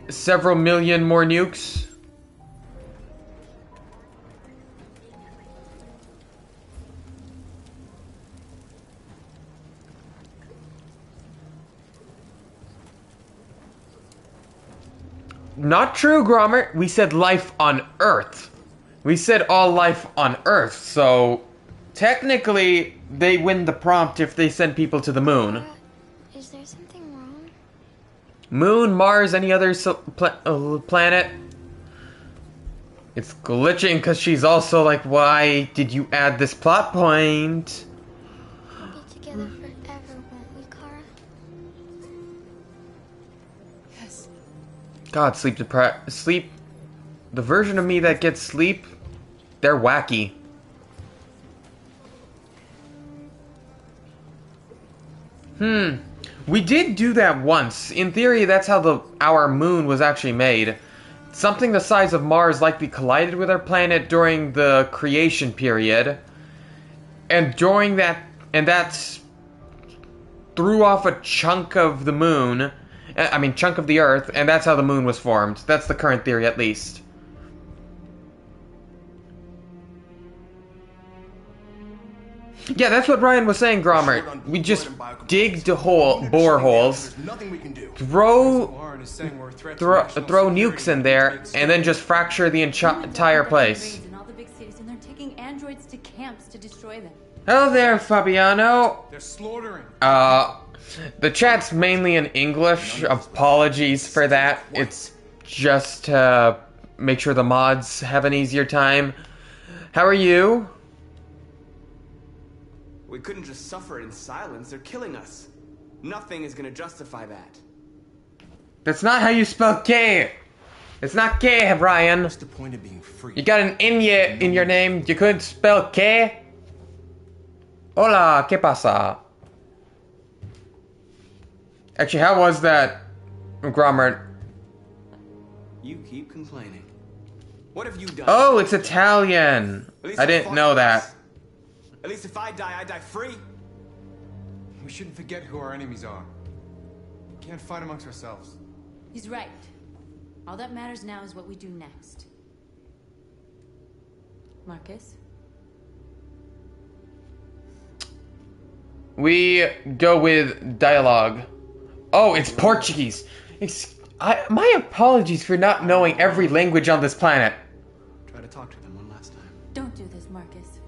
several million more nukes? Not true, Gromert. We said life on Earth. We said all life on Earth, so technically they win the prompt if they send people to the moon. Is there something wrong? Moon, Mars, any other planet? It's glitching because she's also like, why did you add this plot point? We'll be together forever, won't we, Kara? Yes. God, sleep. The version of me that gets sleep, they're wacky. We did do that once. In theory, that's how our moon was actually made. Something the size of Mars likely collided with our planet during the creation period. And during that, that threw off a chunk of the moon. I mean, chunk of the Earth, and that's how the moon was formed. That's the current theory, at least. Yeah, that's what Ryan was saying, Gromert. We just dig the boreholes, throw nukes in there, and then just fracture the entire place. In all the big cities, and they're taking androids to camps to destroy them. Hello there, Fabiano. They're slaughtering. The chat's mainly in English. Apologies for that. It's just to make sure the mods have an easier time. How are you? We couldn't just suffer in silence. They're killing us. Nothing is gonna justify that. That's not how you spell K. It's not K, Ryan. What's the point of being free? You got an N in your name. You couldn't spell K. Hola, ¿qué pasa? Actually, how was that, Gromert? You keep complaining. What have you done? Oh, it's Italian. I didn't know that. At least if I die free. We shouldn't forget who our enemies are. We can't fight amongst ourselves. He's right. All that matters now is what we do next. Marcus? We go with dialogue. Oh, it's Portuguese. My apologies for not knowing every language on this planet. Try to talk to them one last time. Don't do this, Marcus.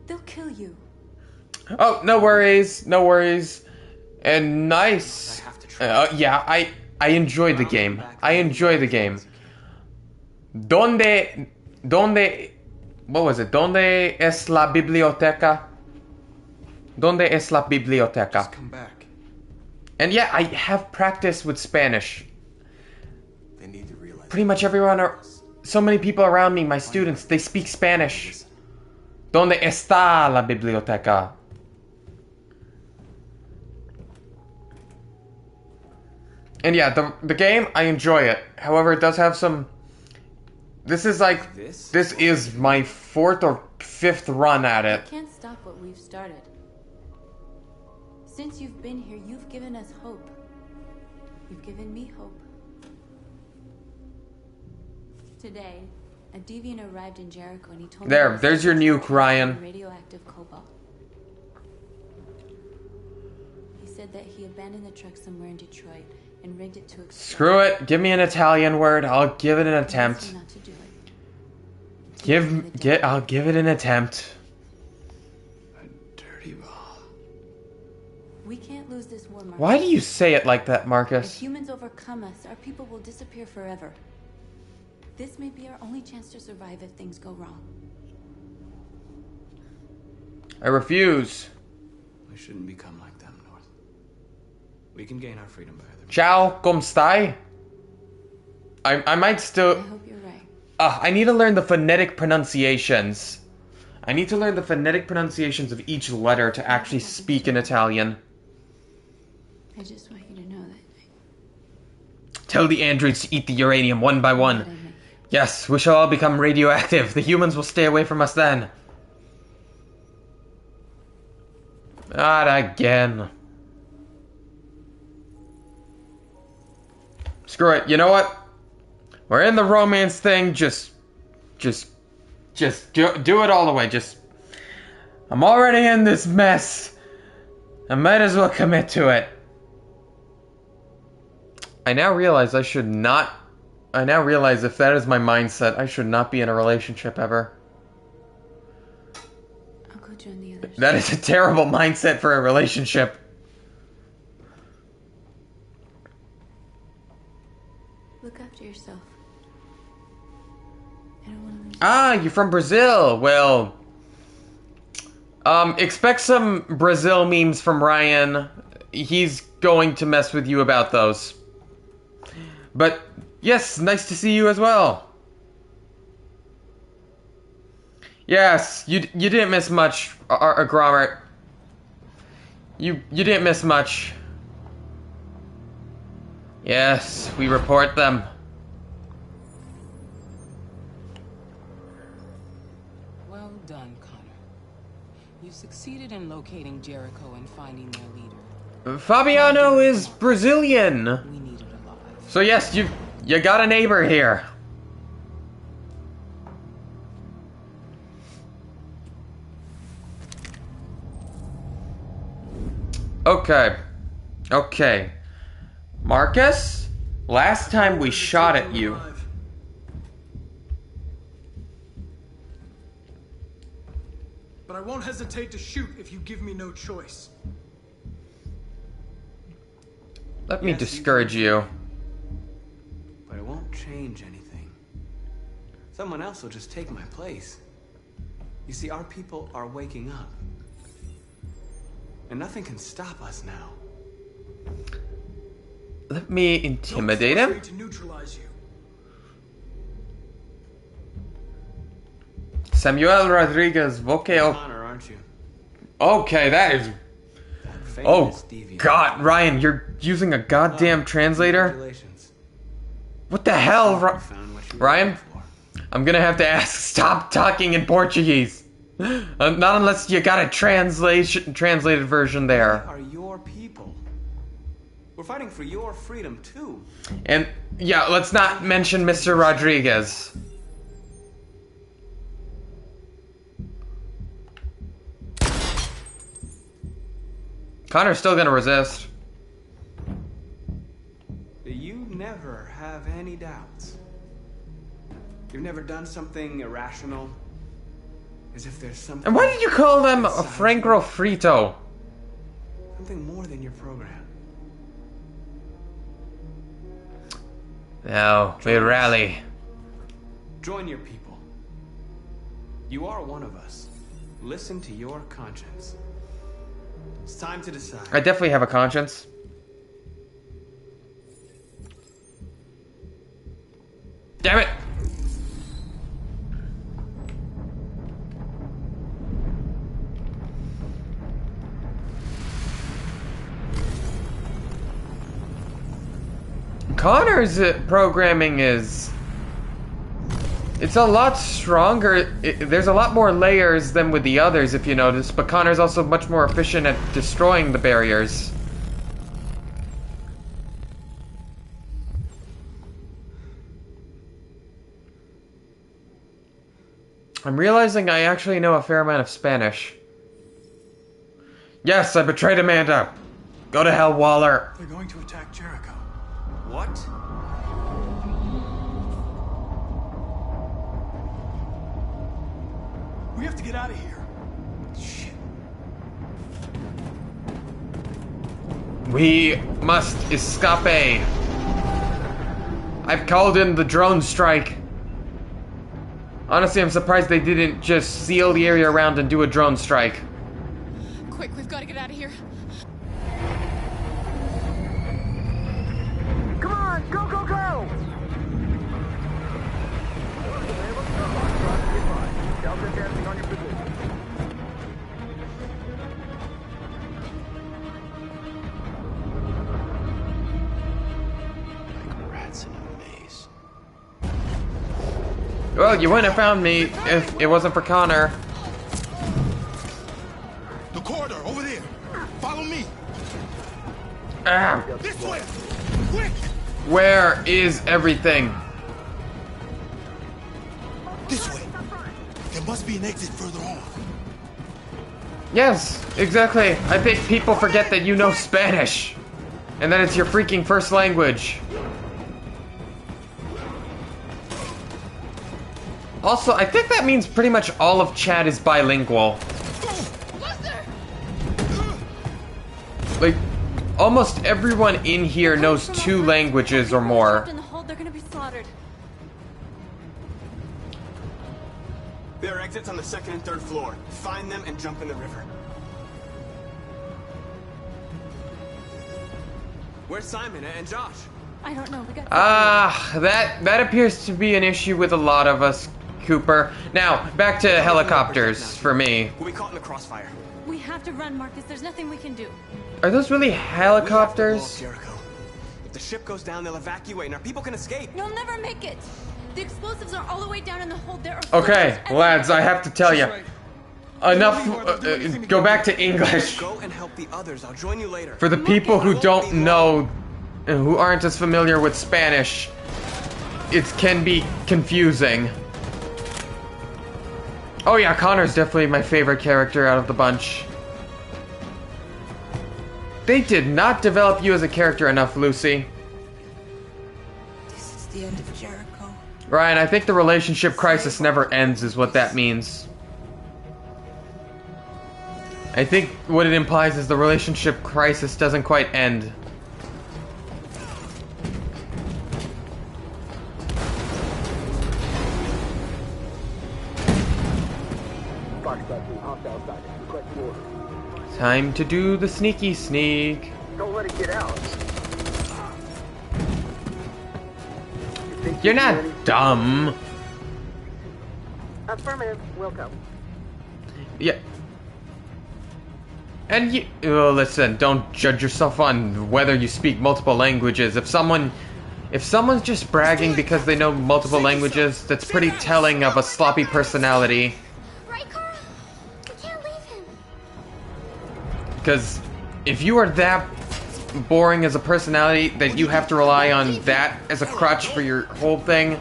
They'll kill you. Oh, no worries, no worries. And nice. Yeah, I enjoyed the game. I enjoy the game. Donde, what was it? Donde es la biblioteca? Donde es la biblioteca? Just come back. And yeah, I have practice with Spanish. They need to realize. Pretty much everyone, so many people around me, my students, they speak Spanish. Donde está la biblioteca? And yeah, the game, I enjoy it. However, it does have some... This is like... This is my 4th or 5th run at it. We can't stop what we've started. Since you've been here, you've given us hope. You've given me hope. Today, a deviant arrived in Jericho and he told me... There's your nuke, Ryan. Radioactive cobalt. He said that he abandoned the truck somewhere in Detroit and rigged it to explode. Screw it. Give me an Italian word. I'll give it an attempt. Not to do it. I'll give it an attempt. We can't lose this war, Marcus. Why do you say it like that, If Marcus? humans overcome us, our people will disappear forever. This may be our only chance to survive if things go wrong. I refuse. We shouldn't become like them, North. We can gain our freedom by other means. Ciao, come stai? I might still... I hope you're right. I need to learn the phonetic pronunciations. I need to learn the phonetic pronunciations of each letter to actually speak in Italian. I just want you to know that. Tell the androids to eat the uranium one by one. Yes, we shall all become radioactive. The humans will stay away from us then. Not again. Screw it. You know what? We're in the romance thing. Just do it all the way. I'm already in this mess. I might as well commit to it. I now realize if that is my mindset, I should not be in a relationship ever. I'll go join the others. That is a terrible mindset for a relationship. Look after yourself. I don't want to lose you. Ah, you're from Brazil. Well, expect some Brazil memes from Ryan. He's going to mess with you about those. But yes, nice to see you as well. Yes, you didn't miss much, Gromert. You didn't miss much. Yes, we report them. Well done, Connor. You succeeded in locating Jericho and finding their leader. Fabiano is Brazilian. We need it alive. So yes, you got a neighbor here. Okay. Marcus, last time we shot at you. But I won't hesitate to shoot if you give me no choice. Let me discourage you. But it won't change anything. Someone else will just take my place. You see, our people are waking up. And nothing can stop us now. Let me intimidate him. To neutralize you. Samuel Rodriguez, okay. Connor, aren't you? Okay, that is... Oh, God, Ryan, you're using a goddamn translator? What the hell, Ryan? I'm gonna have to ask, stop talking in Portuguese. Not unless you got a translated version there. We are your people. We're fighting for your freedom, too. And, yeah, let's not mention Mr. Rodriguez. Connor's still gonna resist. You never have any doubts. You've never done something irrational? As if there's something... And why did you call them a inside Franco Frito? something more than your program. Now, we rally. Join your people. You are one of us. Listen to your conscience. It's time to decide. I definitely have a conscience. Damn it! Connor's programming is... It's a lot stronger. There's a lot more layers than with the others, if you notice, but Connor's also much more efficient at destroying the barriers. I'm realizing I actually know a fair amount of Spanish. Yes, I betrayed Amanda. Go to hell, Waller. They're going to attack Jericho. What? We have to get out of here. Shit. We must escape. I've called in the drone strike. Honestly, I'm surprised they didn't just seal the area around and do a drone strike. Quick, we've got to get out of here. Come on, go, go, go! Delta dancing on your position. Like rats in a maze. Well, you wouldn't have found me if it wasn't for Connor. The corridor, over there. Follow me. Ah, This way. Quick. where is everything? This way. There must be an exit further on. Yes, exactly. I think people forget that you know Spanish. And that it's your freaking first language. Also, I think that means pretty much all of Chad is bilingual. Like, almost everyone in here knows 2 languages or more. In the hold, they're gonna be slaughtered. There are exits on the 2nd and 3rd floor. Find them and jump in the river. Where's Simon and Josh? I don't know. We got. That appears to be an issue with a lot of us, Cooper. Now, back to helicopters for me. We'll be caught in the crossfire. We have to run, Marcus. There's nothing we can do. Are those really We have to blow helicopters? up Jericho. If the ship goes down, they'll evacuate and our people can escape. You'll never make it. The explosives are all the way down in the hold. There are. Okay, lads, I have to tell you. Enough. Go back to English. Go and help the others. I'll join you later. For the people who don't know and who aren't as familiar with Spanish, it can be confusing. Oh yeah, Connor's definitely my favorite character out of the bunch. They did not develop you as a character enough, Lucy. This is the end of Jericho. Ryan, I think the relationship crisis never ends is what that means. I think what it implies is the relationship crisis doesn't quite end. Time to do the sneaky sneak. Don't let it get out. You're not dumb. Affirmative. Welcome. Yeah. And you, listen, don't judge yourself on whether you speak multiple languages. If someone's just bragging because they know multiple languages, that's pretty telling of a sloppy personality. Right, Carl? We can't leave him. Because if you are that boring as a personality that you have to rely on that as a crutch for your whole thing,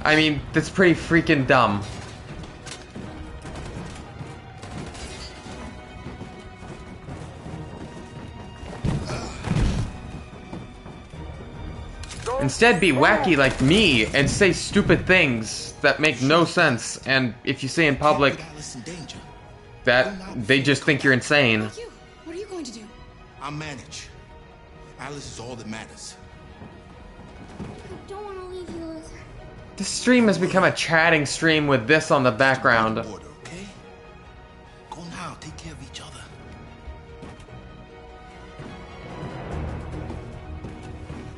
I mean, that's pretty freaking dumb. Instead, be wacky like me and say stupid things that make no sense. And if you say in public that they just think you're insane. What are you going to do? I'll manage. Alice is all that matters. I don't want to leave you, Luther. This stream has become a chatting stream with this on the background. Okay? Go now. Take care of each other.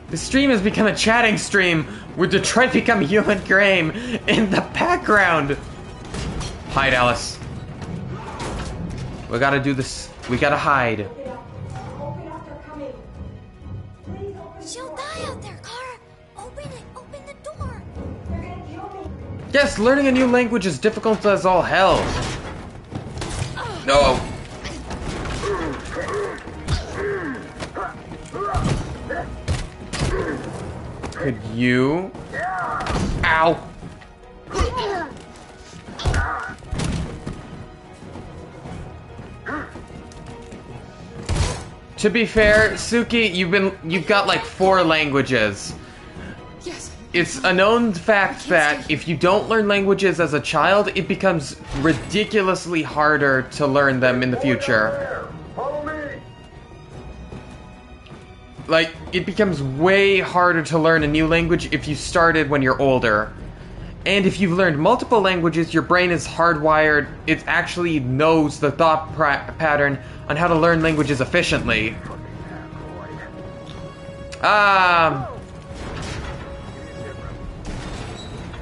The stream has become a chatting stream with Detroit Become Human Game in the background. Hide, Alice. We gotta do this. We gotta hide. She'll die out there, Kara. Open it. Open the door. They're gonna kill me. Yes, learning a new language is difficult as all hell. No. Could you? Ow. To be fair, Suki, you've got like 4 languages. Yes. It's a known fact that if you don't learn languages as a child, it becomes ridiculously harder to learn them in the future. Like, it becomes way harder to learn a new language if you started when you're older. And if you've learned multiple languages, your brain is hardwired. It actually knows the thought pattern on how to learn languages efficiently.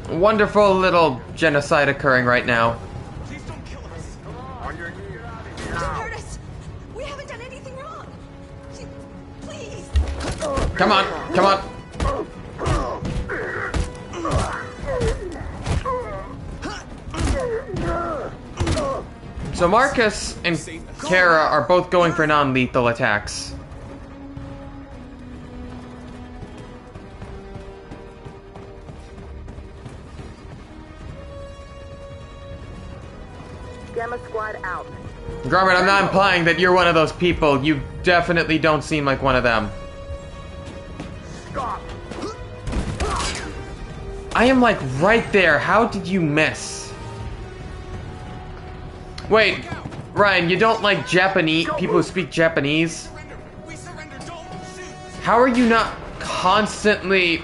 Wonderful little genocide occurring right now. Don't hurt us. We haven't done anything wrong. Please. Come on, come on. So Marcus and Kara are both going for non-lethal attacks. Gamma squad out. Garment, I'm not implying that you're one of those people. You definitely don't seem like one of them. Stop. I am like right there. How did you miss? Wait, Ryan, you don't like Japanese people who speak Japanese? How are you not constantly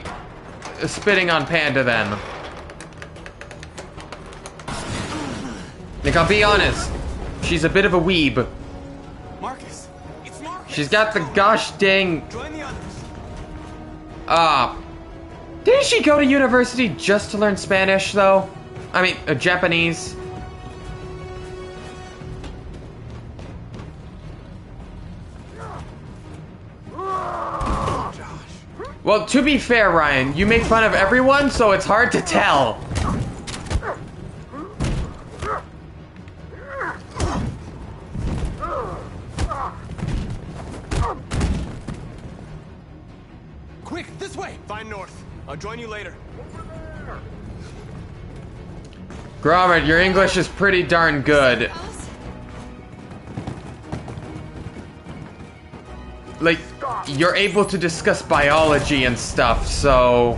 spitting on Panda then? Like, I'll be honest, she's a bit of a weeb. Marcus, it's Marcus. She's got the gosh dang. Join the others. Didn't she go to university just to learn Spanish though? I mean, Japanese. Well, to be fair, Ryan, you make fun of everyone, so it's hard to tell. Quick, this way. Find north. I'll join you later. Gromit, your English is pretty darn good. Like, you're able to discuss biology and stuff, so...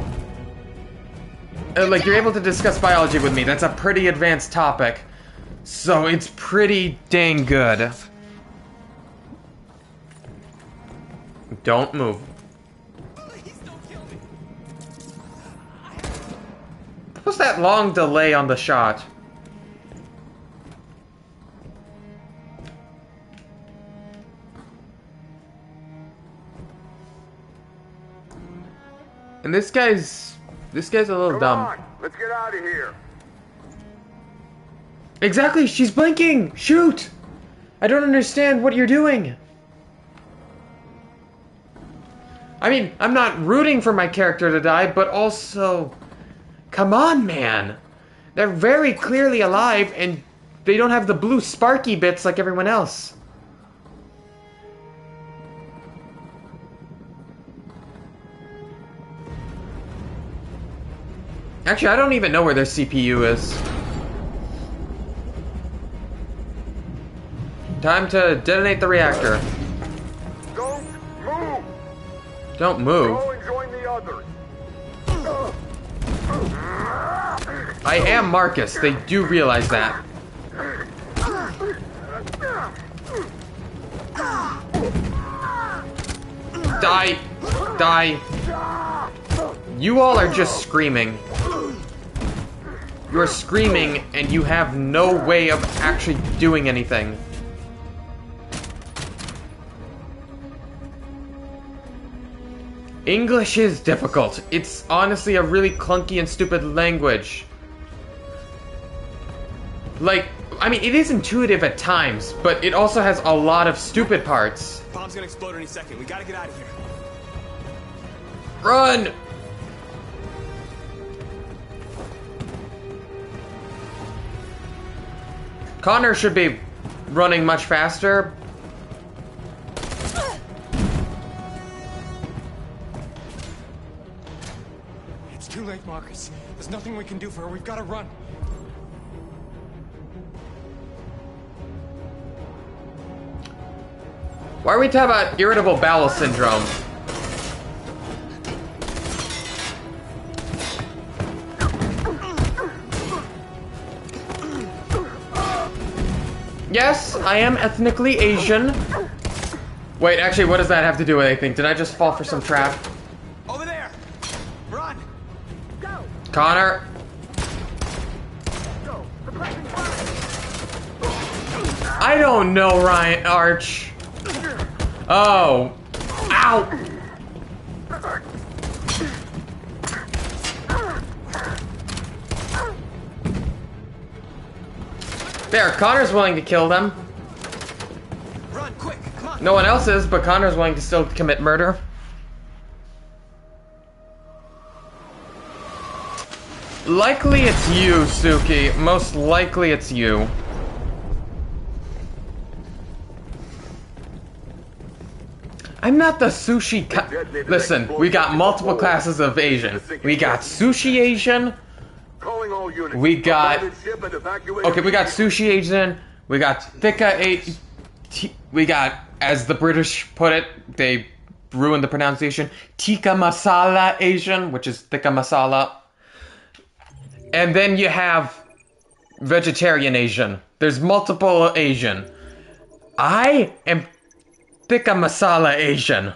like, you're able to discuss biology with me. That's a pretty advanced topic. So, it's pretty dang good. Don't move. What was that long delay on the shot? And this guy's a little dumb. On, let's get out of here. Exactly, she's blinking! Shoot! I don't understand what you're doing. I mean, I'm not rooting for my character to die, but also... Come on, man! They're very clearly alive, and they don't have the blue sparky bits like everyone else. Actually, I don't even know where their CPU is. Time to detonate the reactor. Don't move. Don't move. Go and join the others. I am Marcus. They do realize that. Die! Die! You all are just screaming. You're screaming and you have no way of actually doing anything. English is difficult. It's honestly a really clunky and stupid language. Like, I mean, it is intuitive at times, but it also has a lot of stupid parts. Bomb's gonna explode any second. We gotta get out of here. Run! Connor should be running much faster. It's too late, Marcus. There's nothing we can do for her. We've got to run. Why are we talking about irritable bowel syndrome? Yes, I am ethnically Asian. Wait, actually, what does that have to do with anything? Did I just fall for some trap? Over there! Run! Go! Connor? Go! Suppressing fire! I don't know, Ryan Arch. Oh. Ow! There, Connor's willing to kill them. Run, quick, come on. No one else is, but Connor's willing to still commit murder. Likely it's you, Suki. Most likely it's you. I'm not the sushi Listen, we got multiple classes of Asian. We got sushi Asian. We got... Okay, we got sushi Asian. We got thika Asian. We got, as the British put it, they ruined the pronunciation, tikka masala Asian, which is thika masala. And then you have vegetarian Asian. There's multiple Asian. I am tikka masala Asian.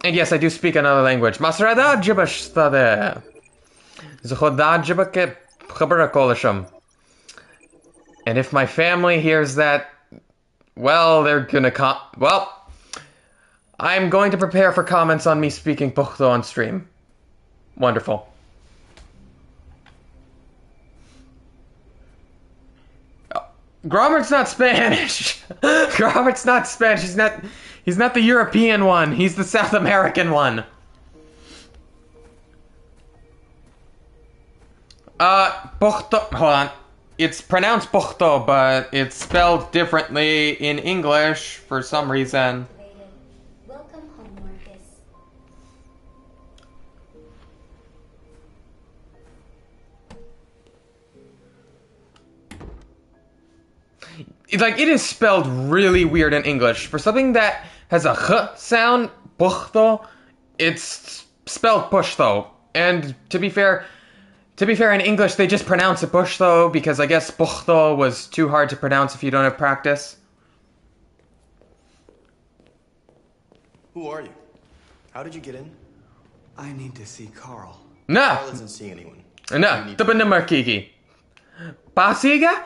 And yes, I do speak another language. Masrada jibash stade. Zhoda jibake khabara kolasham. And if my family hears that, well, they're gonna well, I'm going to prepare for comments on me speaking Pukhto on stream. Wonderful. Gromert's not Spanish. Gromert's not Spanish. He's not the European one. He's the South American one. Pukhto. Hold on. It's pronounced Pukhto, but it's spelled differently in English for some reason. Welcome home, Marcus. Like, it is spelled really weird in English. For something that has a h sound, Pukhto, it's spelled Pushto. And to be fair, in English, they just pronounce it Pushto because I guess Pukhto was too hard to pronounce if you don't have practice. Who are you? How did you get in? I need to see Carl. No. Carl isn't seeing anyone. No. Tuba na markiki. Pasiga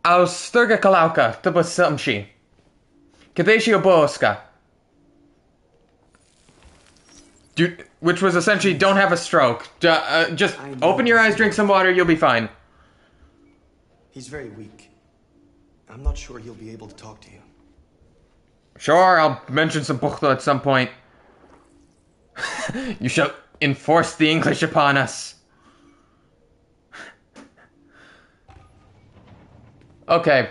aus sturga kalauka tuba samshi. Kadeshi oboska. Which was essentially, don't have a stroke. Just open your eyes, drink some water, you'll be fine. He's very weak. I'm not sure he'll be able to talk to you. Sure, I'll mention some Pukhto at some point. You shall enforce the English upon us. Okay.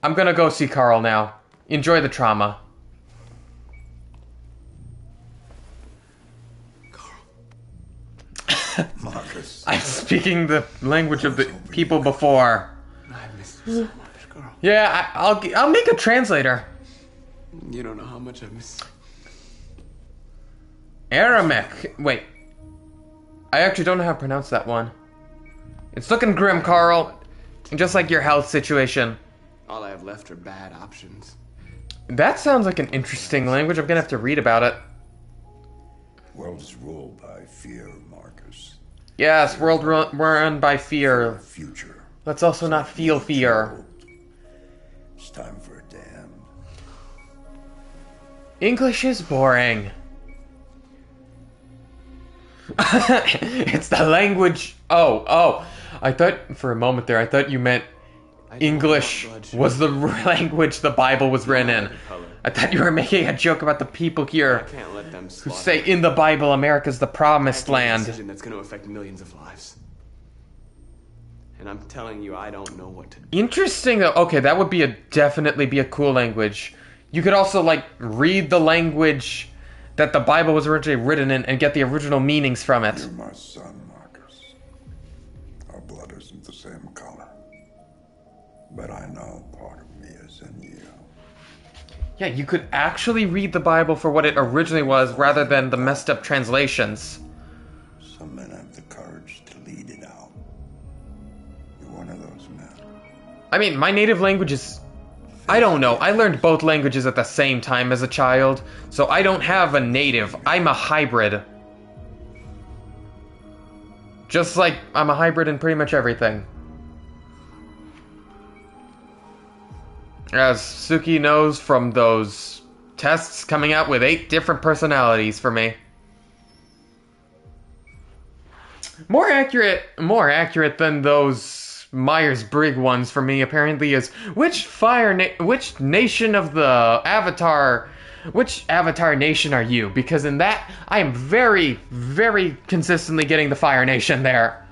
I'm gonna go see Carl now. Enjoy the trauma. Marcus. I'm speaking the language of the people before. I miss you so much, Carl. Yeah, I'll make a translator. You don't know how much I miss. Aramec. Wait. I actually don't know how to pronounce that one. It's looking grim, Carl. Just like your health situation. All I have left are bad options. That sounds like an interesting language. I'm gonna have to read about it. World is ruled by fear, Marcus. Yes, world run by fear. Future. Let's also not feel fear. It's time for a damn. English is boring. It's the language. Oh. I thought for a moment there, I thought you meant English was the language the Bible was written in. I thought you were making a joke about the people here who say in the Bible America's the promised land. Decision that's going to affect millions of lives. And I'm telling you, I don't know what to do. Interesting though. Okay, that would be definitely be a cool language. You could also like read the language that the Bible was originally written in and get the original meanings from it. You're my son, Marcus. Our blood isn't the same color. But I know part of me is in you. Yeah, you could actually read the Bible for what it originally was rather than the messed up translations. Some men have the courage to lead it out. You're one of those men. I mean, my native language is... I don't know. I learned both languages at the same time as a child, so I don't have a native. I'm a hybrid. Just like I'm a hybrid in pretty much everything. As Suki knows from those tests coming out with 8 different personalities for me. More accurate than those Myers-Briggs ones for me apparently is which nation of the Avatar, which Avatar nation are you? Because in that, I am very, very consistently getting the Fire Nation there.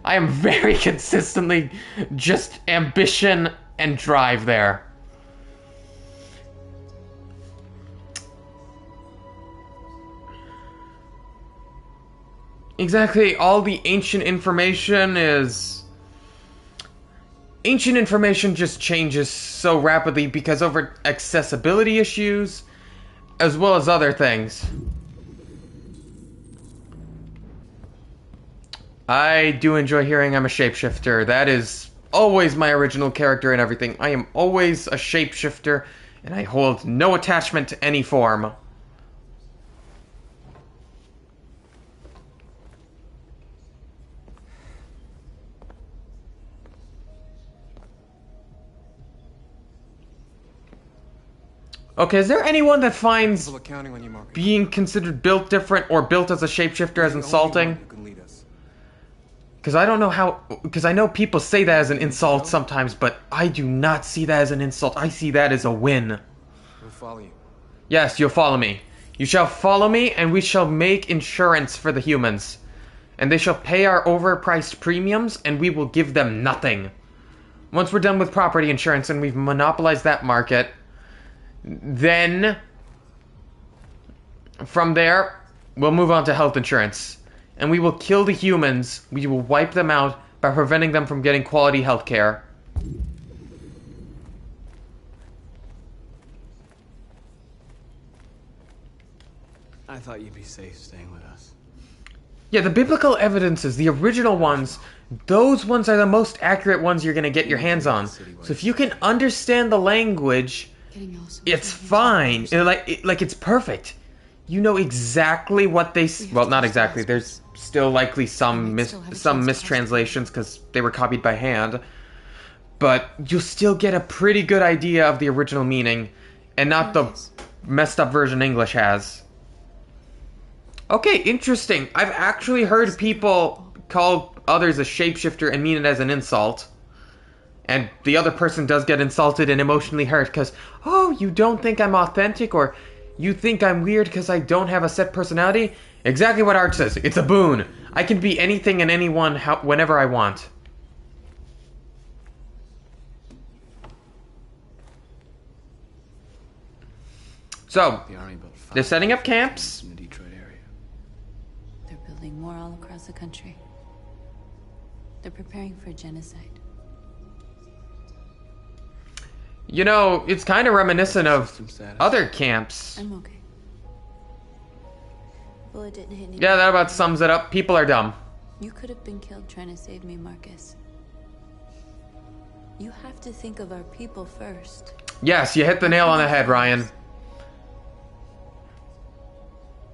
I am very consistently just ambition and drive there. Exactly, all the ancient information just changes so rapidly because over accessibility issues, as well as other things. I do enjoy hearing I'm a shapeshifter. That is always my original character and everything. I am always a shapeshifter, and I hold no attachment to any form. Okay, is there anyone that finds being considered built different or built as a shapeshifter as insulting? Because I don't know how... Because I know people say that as an insult sometimes, but I do not see that as an insult. I see that as a win. We'll follow you. Yes, you'll follow me. You shall follow me, and we shall make insurance for the humans. And they shall pay our overpriced premiums, and we will give them nothing. Once we're done with property insurance and we've monopolized that market... Then, from there, we'll move on to health insurance. And we will kill the humans. We will wipe them out by preventing them from getting quality health care. I thought you'd be safe staying with us. Yeah, the biblical evidences, the original ones, those ones are the most accurate ones you're going to get your hands on. So if you can understand the language... It's fine. It's perfect. You know exactly what they... Well, not exactly. There's still likely some mistranslations because they were copied by hand. But you'll still get a pretty good idea of the original meaning and not the messed up version English has. Okay, interesting. I've actually heard people call others a shapeshifter and mean it as an insult. And the other person does get insulted and emotionally hurt because, oh, you don't think I'm authentic, or you think I'm weird because I don't have a set personality? Exactly what Art says. It's a boon. I can be anything and anyone whenever I want. So, they're setting up camps. They're building more all across the country. They're preparing for genocide. You know, it's kind of reminiscent of other camps. I'm okay. Bullet didn't hit anybody. Yeah, that about sums it up. People are dumb. You could have been killed trying to save me, Marcus. You have to think of our people first. Yes, you hit the nail on the head, Ryan.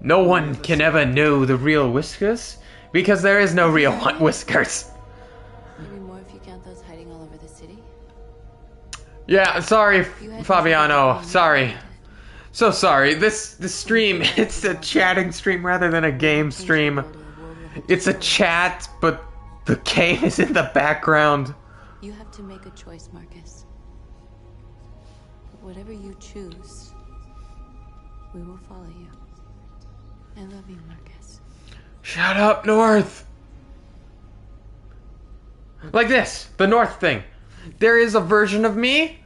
No one can ever know the real Whiskers, because there is no real Whiskers. Maybe more if you count those hiding all over the city. Yeah, sorry, Fabiano. Sorry. So sorry. This stream, it's a chatting stream rather than a game stream. It's a chat, but the game is in the background. You have to make a choice, Marcus. But whatever you choose, we will follow you. I love you, Marcus. Shut up, North. Like this, the North thing. There is a version of me.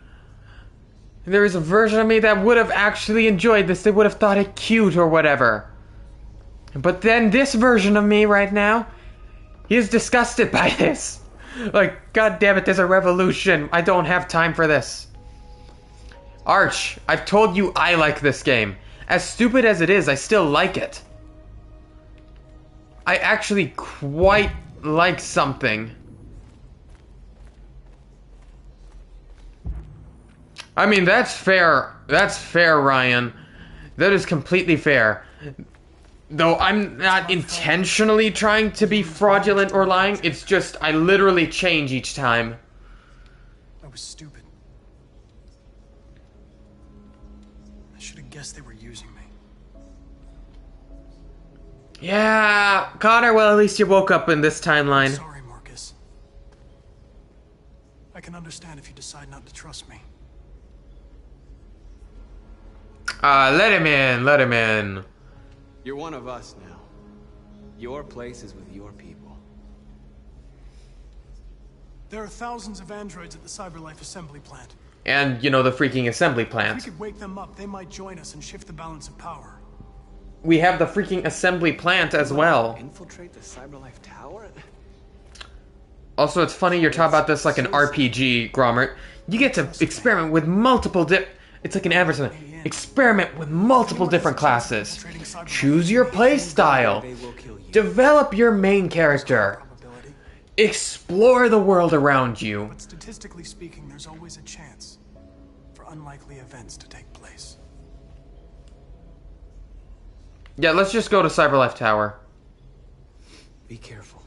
There is a version of me that would have actually enjoyed this. They would have thought it cute or whatever. But then this version of me right now, he is disgusted by this. Like, god damn it, there's a revolution. I don't have time for this. Arch, I've told you I like this game. As stupid as it is, I still like it. I actually quite like something. I mean, that's fair. That's fair, Ryan. That is completely fair. Though I'm not intentionally trying to be fraudulent or lying, it's just I literally change each time. I was stupid. I should have guessed they were using me. Yeah, Connor, well, at least you woke up in this timeline. Sorry, Marcus. I can understand if you decide not to trust me. Let him in, let him in. You're one of us now. Your place is with your people. There are thousands of androids at the CyberLife assembly plant. And, you know, the freaking assembly If plant. we could wake them up, they might join us and shift the balance of power. We have the freaking assembly plant as well. Infiltrate the CyberLife tower? Also, it's funny you're talking about this like an RPG, Gromert. You get to experiment with multiple it's like an advertisement. Experiment with multiple different classes. Choose your play style. Develop your main character. Explore the world around you. But statistically speaking, there's always a chance for unlikely events to take place. Yeah, let's just go to CyberLife Tower. Be careful.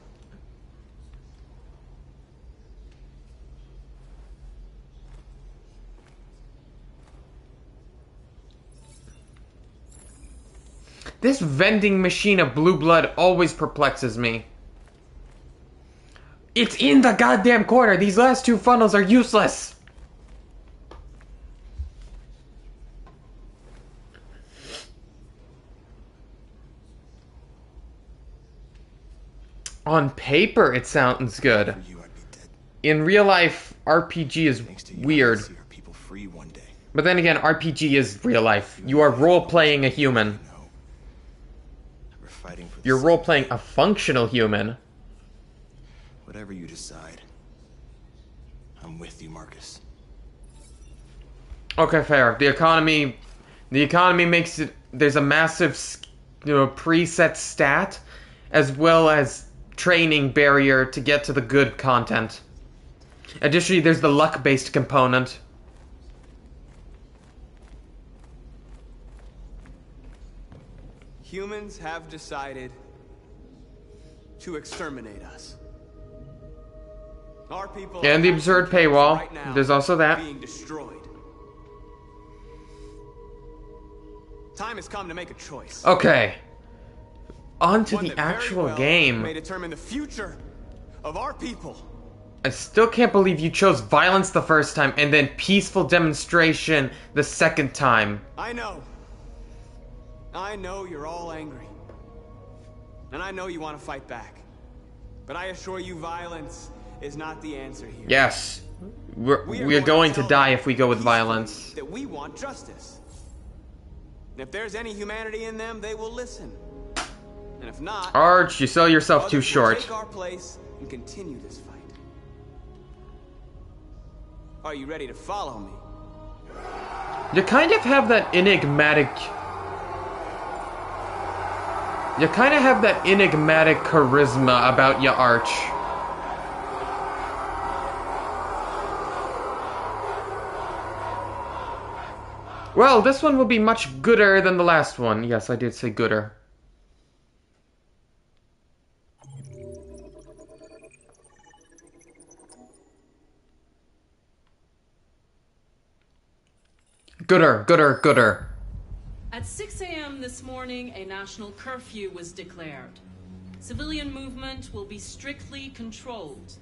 This vending machine of blue blood always perplexes me. It's in the goddamn corner. These last two funnels are useless. On paper, it sounds good. In real life, RPG is weird. But then again, RPG is real life. You are role-playing a human. You're role-playing a functional human. Whatever you decide, I'm with you, Marcus. Okay, fair. The economy makes it. There's a massive, preset stat, as well as training barrier to get to the good content. Additionally, there's the luck-based component. Humans have decided to exterminate us. Our people And the absurd paywall. right now There's also that. being destroyed. Time has come to make a choice. Okay. On to One the that very actual well game. may determine the future of our people. I still can't believe you chose violence the first time and then peaceful demonstration the second time. I know you're all angry. And I know you want to fight back. But I assure you violence is not the answer here. Yes. We're going to die if we go with violence. That we want justice. And if there's any humanity in them, they will listen. And if not, Arch, you sell yourself too others will short. take our place and continue this fight. Are you ready to follow me? You kind of have that enigmatic... You kind of have that enigmatic charisma about you, Arch. Well, this one will be much gooder than the last one. Yes, I did say gooder. Gooder, gooder, gooder. At 6 a.m. this morning, a national curfew was declared. Civilian movement will be strictly controlled.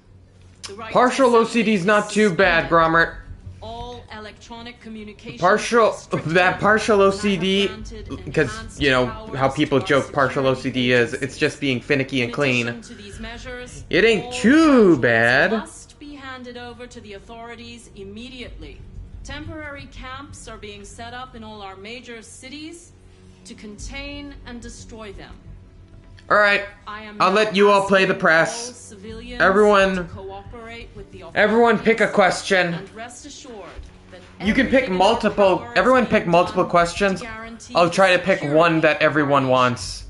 The right Partial OCD's not too bad, Grommert. all electronic communication. That partial OCD, because, you know, how people joke partial OCD is, it's just being finicky and clean. It ain't too bad. Must be handed over to the authorities immediately. Temporary camps are being set up in all our major cities to contain and destroy them. Alright, I'll let you all play the press. Everyone pick a question. You can pick multiple, everyone pick multiple questions. I'll try to pick one that everyone wants.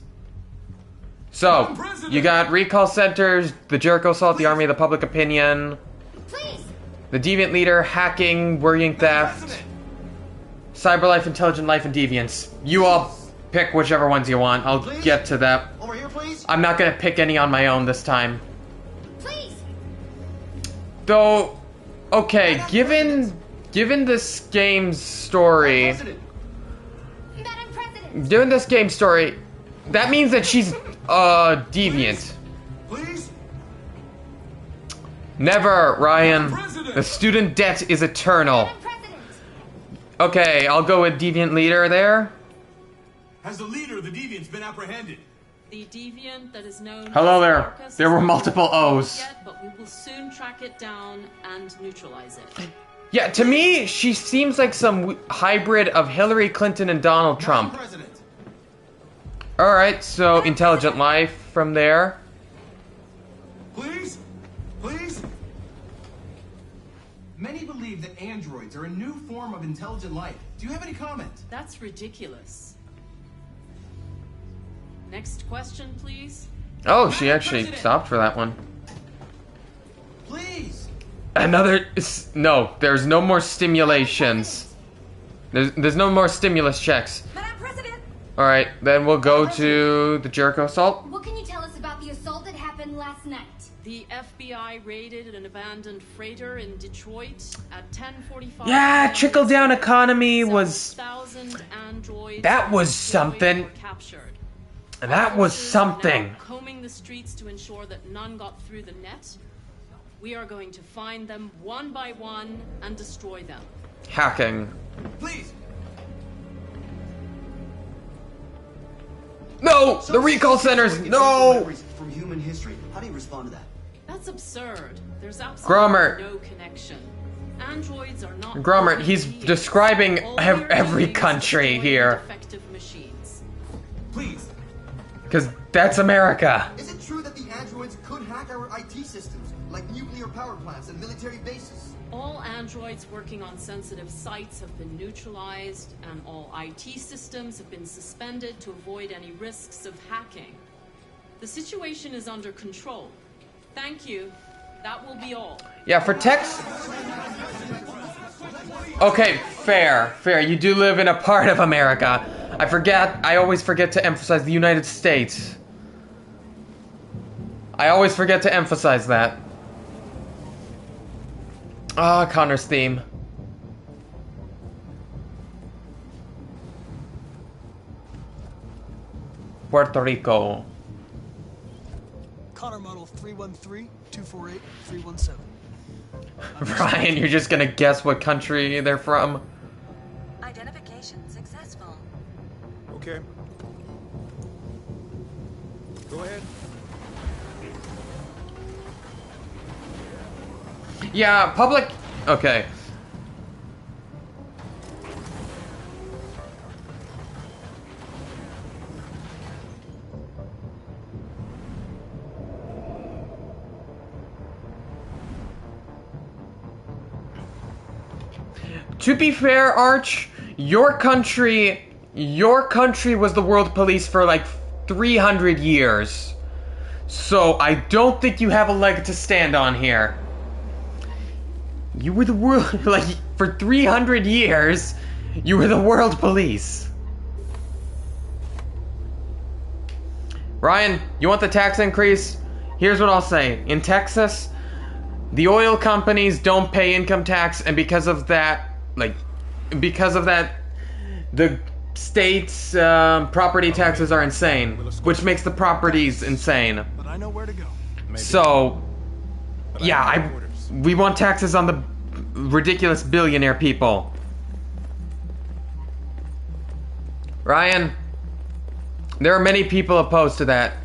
So, you got recall centers, the Jericho assault, the army of the public opinion, the deviant leader, hacking, worrying theft, cyberlife, intelligent life, and deviance. You all pick whichever ones you want. I'll get to that. I'm not gonna pick any on my own this time. Though, okay, given this game's story, that means that she's deviant. Never, Ryan. The student debt is eternal. Okay, I'll go with deviant leader there. Has the leader of the deviants been apprehended? The deviant that is known Hello there. There were multiple O's. But we will soon track it down and neutralize it. Yeah, to me, she seems like some hybrid of Hillary Clinton and Donald Trump. Alright, so intelligent life from there. Please? Please? Many believe that androids are a new form of intelligent life. Do you have any comment? That's ridiculous. Next question, please. Oh, she actually stopped for that one. Please. Another... No, there's no more stimulations. There's no more stimulus checks. Alright, then we'll go to the Jericho assault. What can you tell us about the assault that happened last night? The FBI raided an abandoned freighter in Detroit at 10:45. Yeah, trickle-down economy was... That was something. That was something. Combing the streets to ensure that none got through the net. We are going to find them one by one and destroy them. Hacking. Please. No, the recall centers. No. From human history. How do you respond to that? That's absurd. There's Grommert. absolutely no connection. Androids are not. Grommert, he's describing every country here. Defective machines. Please. Because that's America. Is it true that the androids could hack our IT systems, like nuclear power plants and military bases? All androids working on sensitive sites have been neutralized, and all IT systems have been suspended to avoid any risks of hacking. The situation is under control. Thank you. That will be all. Yeah, for text... Okay, fair. You do live in a part of America. I always forget to emphasize the United States. I always forget to emphasize that. Ah, Connor's theme. Puerto Rico. Connor model 313-248-317. Ryan, you're just gonna guess what country they're from? Identification successful. Okay. Go ahead. Yeah, public... Okay. To be fair, Arch, your country was the world police for like 300 years. So I don't think you have a leg to stand on here. You were the world, like, for 300 years, you were the world police. Ryan, you want the tax increase? Here's what I'll say. In Texas, the oil companies don't pay income tax, and because of that, the state's property taxes are insane, which makes the properties insane. But I know where to go. So, yeah, we want taxes on the ridiculous billionaire people. Ryan, there are many people opposed to that.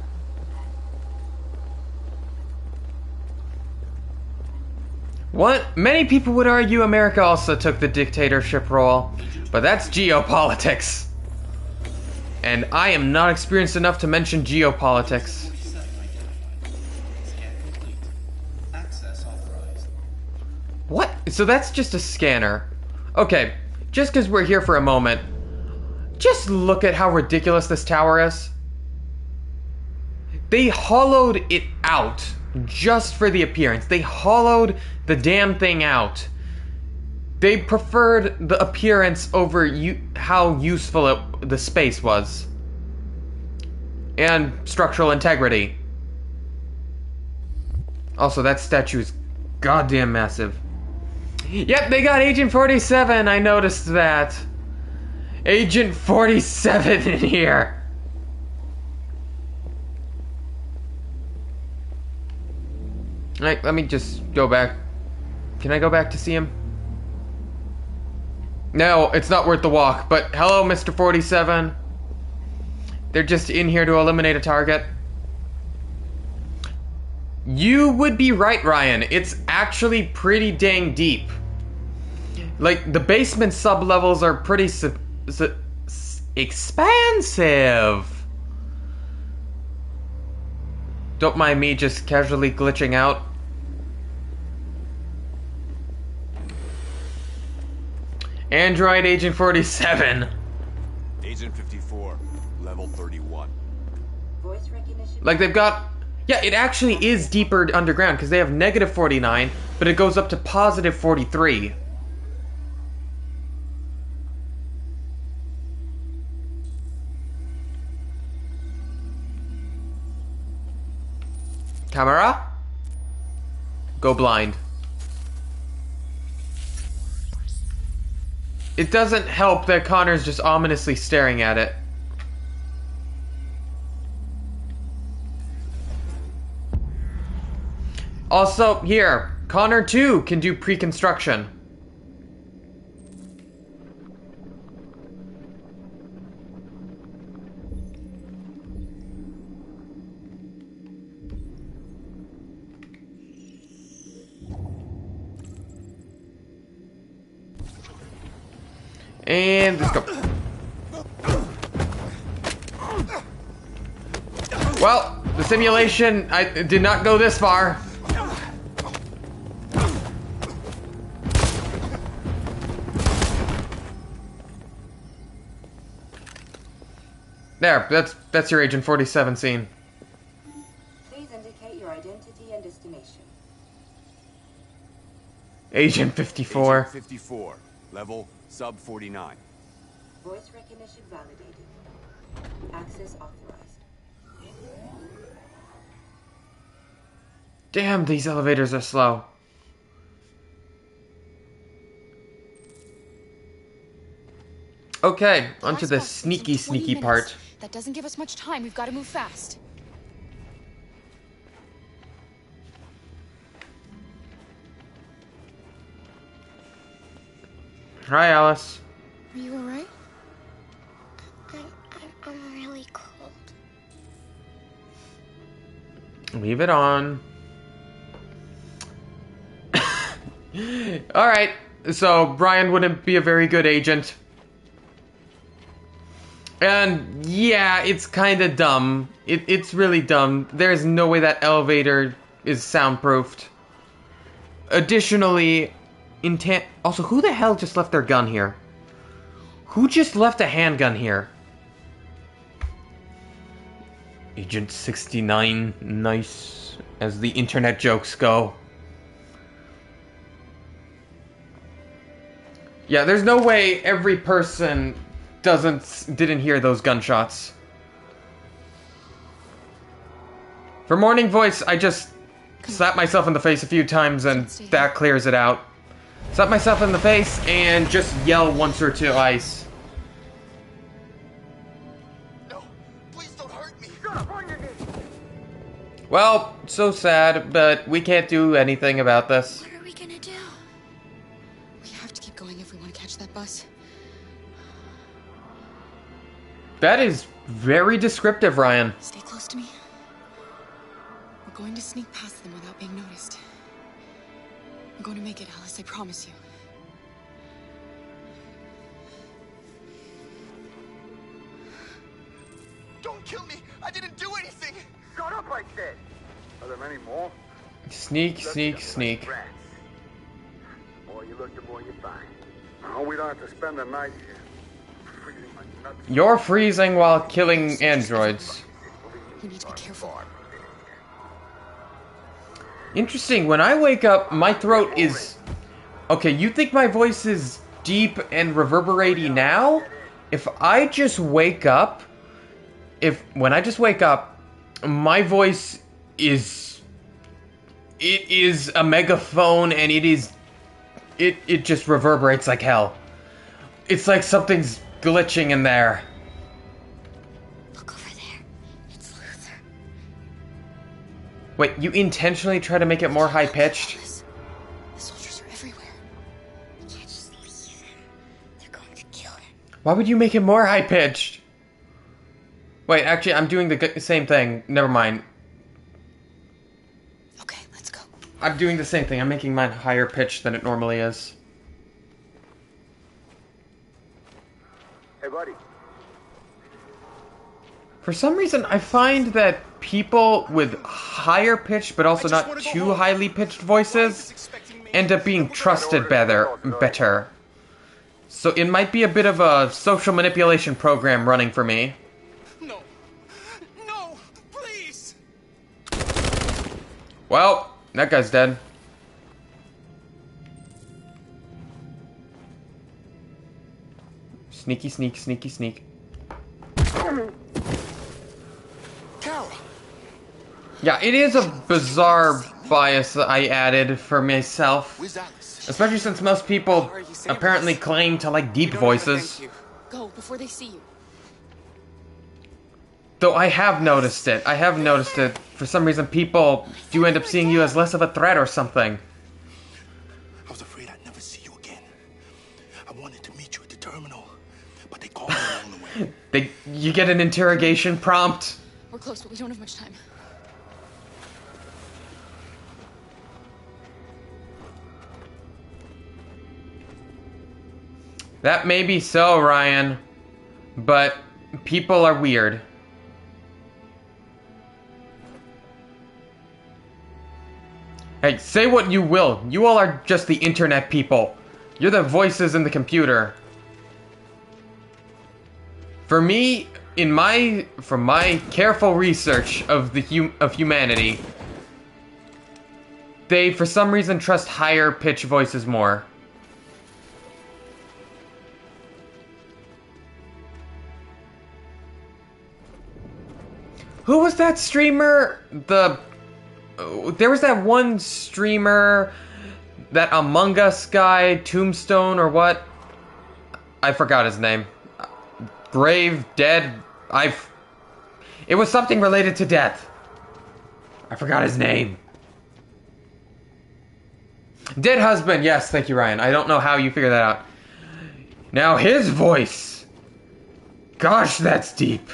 What? Many people would argue America also took the dictatorship role, but that's geopolitics. And I am not experienced enough to mention geopolitics. What? So that's just a scanner. Okay, just because we're here for a moment, just look at how ridiculous this tower is. They hollowed it out just for the appearance. They hollowed the damn thing out. They preferred the appearance over how useful the space was. And structural integrity. Also, that statue is goddamn massive. Yep, they got Agent 47, I noticed that. Agent 47 in here. Alright, let me just go back. Can I go back to see him? No, it's not worth the walk, but hello, Mr. 47. They're just in here to eliminate a target. You would be right, Ryan. It's actually pretty dang deep. Like, the basement sublevels are pretty expansive. Don't mind me just casually glitching out. Android Agent 47. Agent 54, level 31. Voice recognition. Like, they've got... Yeah, it actually is deeper underground, because they have negative 49, but it goes up to positive 43. Camera? Go blind. It doesn't help that Connor's just ominously staring at it. Also, here, Connor too can do pre-construction. And let's go. Well, the simulation, I did not go this far. There, that's your Agent 47 scene. Please indicate your identity and destination. Agent 54. Agent 54, level sub 49. Voice recognition validated. Access authorized. Damn, these elevators are slow. Okay, onto the sneaky part. That doesn't give us much time. We've got to move fast. Hi, Alice. Are you alright? I'm really cold. Leave it on. Alright, so Brian wouldn't be a very good agent. And yeah, it's kind of dumb. It's really dumb. There's no way that elevator is soundproofed. Additionally, also, who the hell just left their gun here? Who just left a handgun here? Agent 69, nice, as the internet jokes go. Yeah, there's no way every person didn't hear those gunshots. For morning voice, I just slap myself in the face a few times and that clears it out. Slap myself in the face and just yell once or twice. No, please don't hurt me. Well, so sad, but we can't do anything about this. What are we gonna do? We have to keep going if we want to catch that bus. That is very descriptive, Ryan. Stay close to me. We're going to sneak past them without being noticed. I'm going to make it, Alice, I promise you. Don't kill me. I didn't do anything. Shut up, I said. Are there many more? Sneak, sneak, sneak. The more you look, the more you find. Oh, we don't have to spend the night here. Freezing my nuts. You're freezing while killing androids. You need to be careful. Interesting, when I wake up, my throat is... Okay, you think my voice is deep and reverberating now? If I just wake up... When I just wake up, my voice is... It is a megaphone and it is... It just reverberates like hell. It's like something's glitching in there. Wait, you intentionally try to make it more high-pitched? The soldiers are everywhere. We can't just leave him. They're going to kill him. Why would you make it more high-pitched? Wait, actually, I'm doing the same thing. Never mind. Okay, let's go. I'm doing the same thing. I'm making mine higher pitched than it normally is. Hey, buddy. For some reason, I find that people with higher pitched but also not too highly pitched voices end up being trusted better. So it might be a bit of a social manipulation program running for me. No. No, please. Well, that guy's dead. Sneaky, sneak, sneaky, sneak. Yeah, it is a bizarre bias that I added for myself. Especially since most people apparently claim to like deep voices. Go before they see you. Though I have noticed it. I have noticed it. For some reason, people do end up seeing you as less of a threat or something. I was afraid I'd never see you again. I wanted to meet you at the terminal, but they called me along the way. You get an interrogation prompt. We're close, but we don't have much time. That may be so, Ryan. But people are weird. Hey, say what you will. You all are just the internet people. You're the voices in the computer. For me, from my careful research of humanity, they for some reason trust higher pitch voices more. Who was that streamer? There was that one streamer, that Among Us guy, Tombstone or what? I forgot his name. Grave, dead, it was something related to death. I forgot his name. Dead husband, yes, thank you, Ryan. I don't know how you figured that out. Now his voice. Gosh, that's deep.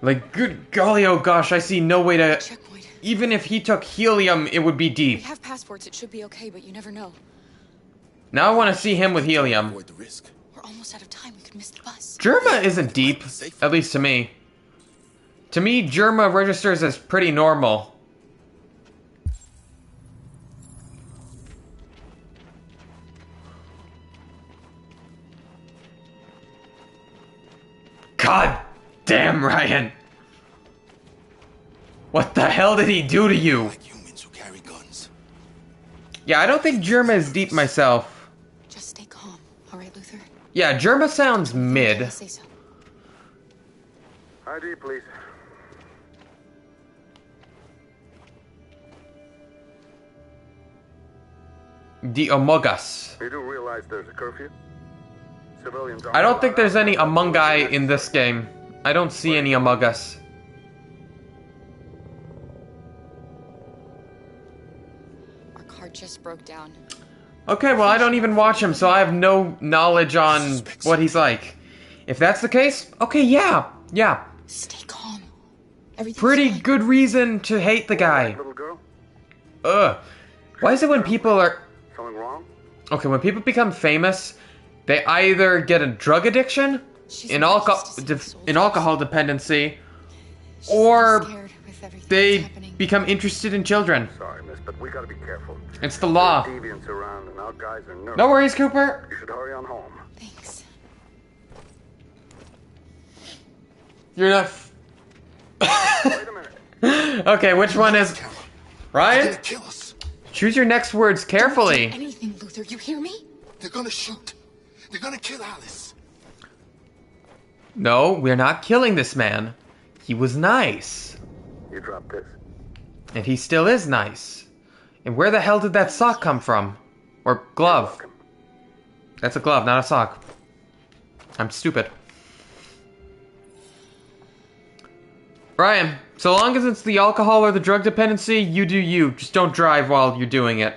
Like, good golly, oh gosh, I see no way to... Checkpoint. Even if he took helium, it would be deep. We have passports, it should be okay, but you never know. Now I want to see him with helium. We're almost out of time, we could miss the bus. Germa isn't deep, at least to me. To me, Germa registers as pretty normal. God Damn, Ryan. What the hell did he do to you? Humans who carry guns. Yeah, I don't think Germa is deep myself. Just stay calm, all right, Luther? Yeah, Germa sounds mid. Say so. ID, please. The Among-Us. You do realize there's a curfew? Civilians I don't think there's any Among Guy in this game. I don't see any Among Us. Our car just broke down. Okay, well I don't even watch him, so I have no knowledge on what he's like. If that's the case, okay, yeah. Stay calm. Everything's Pretty fine. good reason to hate the guy. Little girl? Ugh. Why is it when people are... Something wrong? Okay, when people become famous, they either get a drug addiction, an alcohol dependency, or they become interested in children. Sorry, miss, but we gotta be careful. It's the law. There's deviants around and our guys are nervous. No worries, Cooper. You should hurry on home. Thanks. You're not... Wait a minute. Okay, which one is... Ryan? Kill us. Choose your next words carefully. Don't do anything, Luther. You hear me? They're gonna shoot. They're gonna kill Alice. No, we're not killing this man. He was nice. You dropped this. And he still is nice. And where the hell did that sock come from? Or glove? That's a glove, not a sock. I'm stupid. Ryan, so long as it's the alcohol or the drug dependency, you do you. Just don't drive while you're doing it.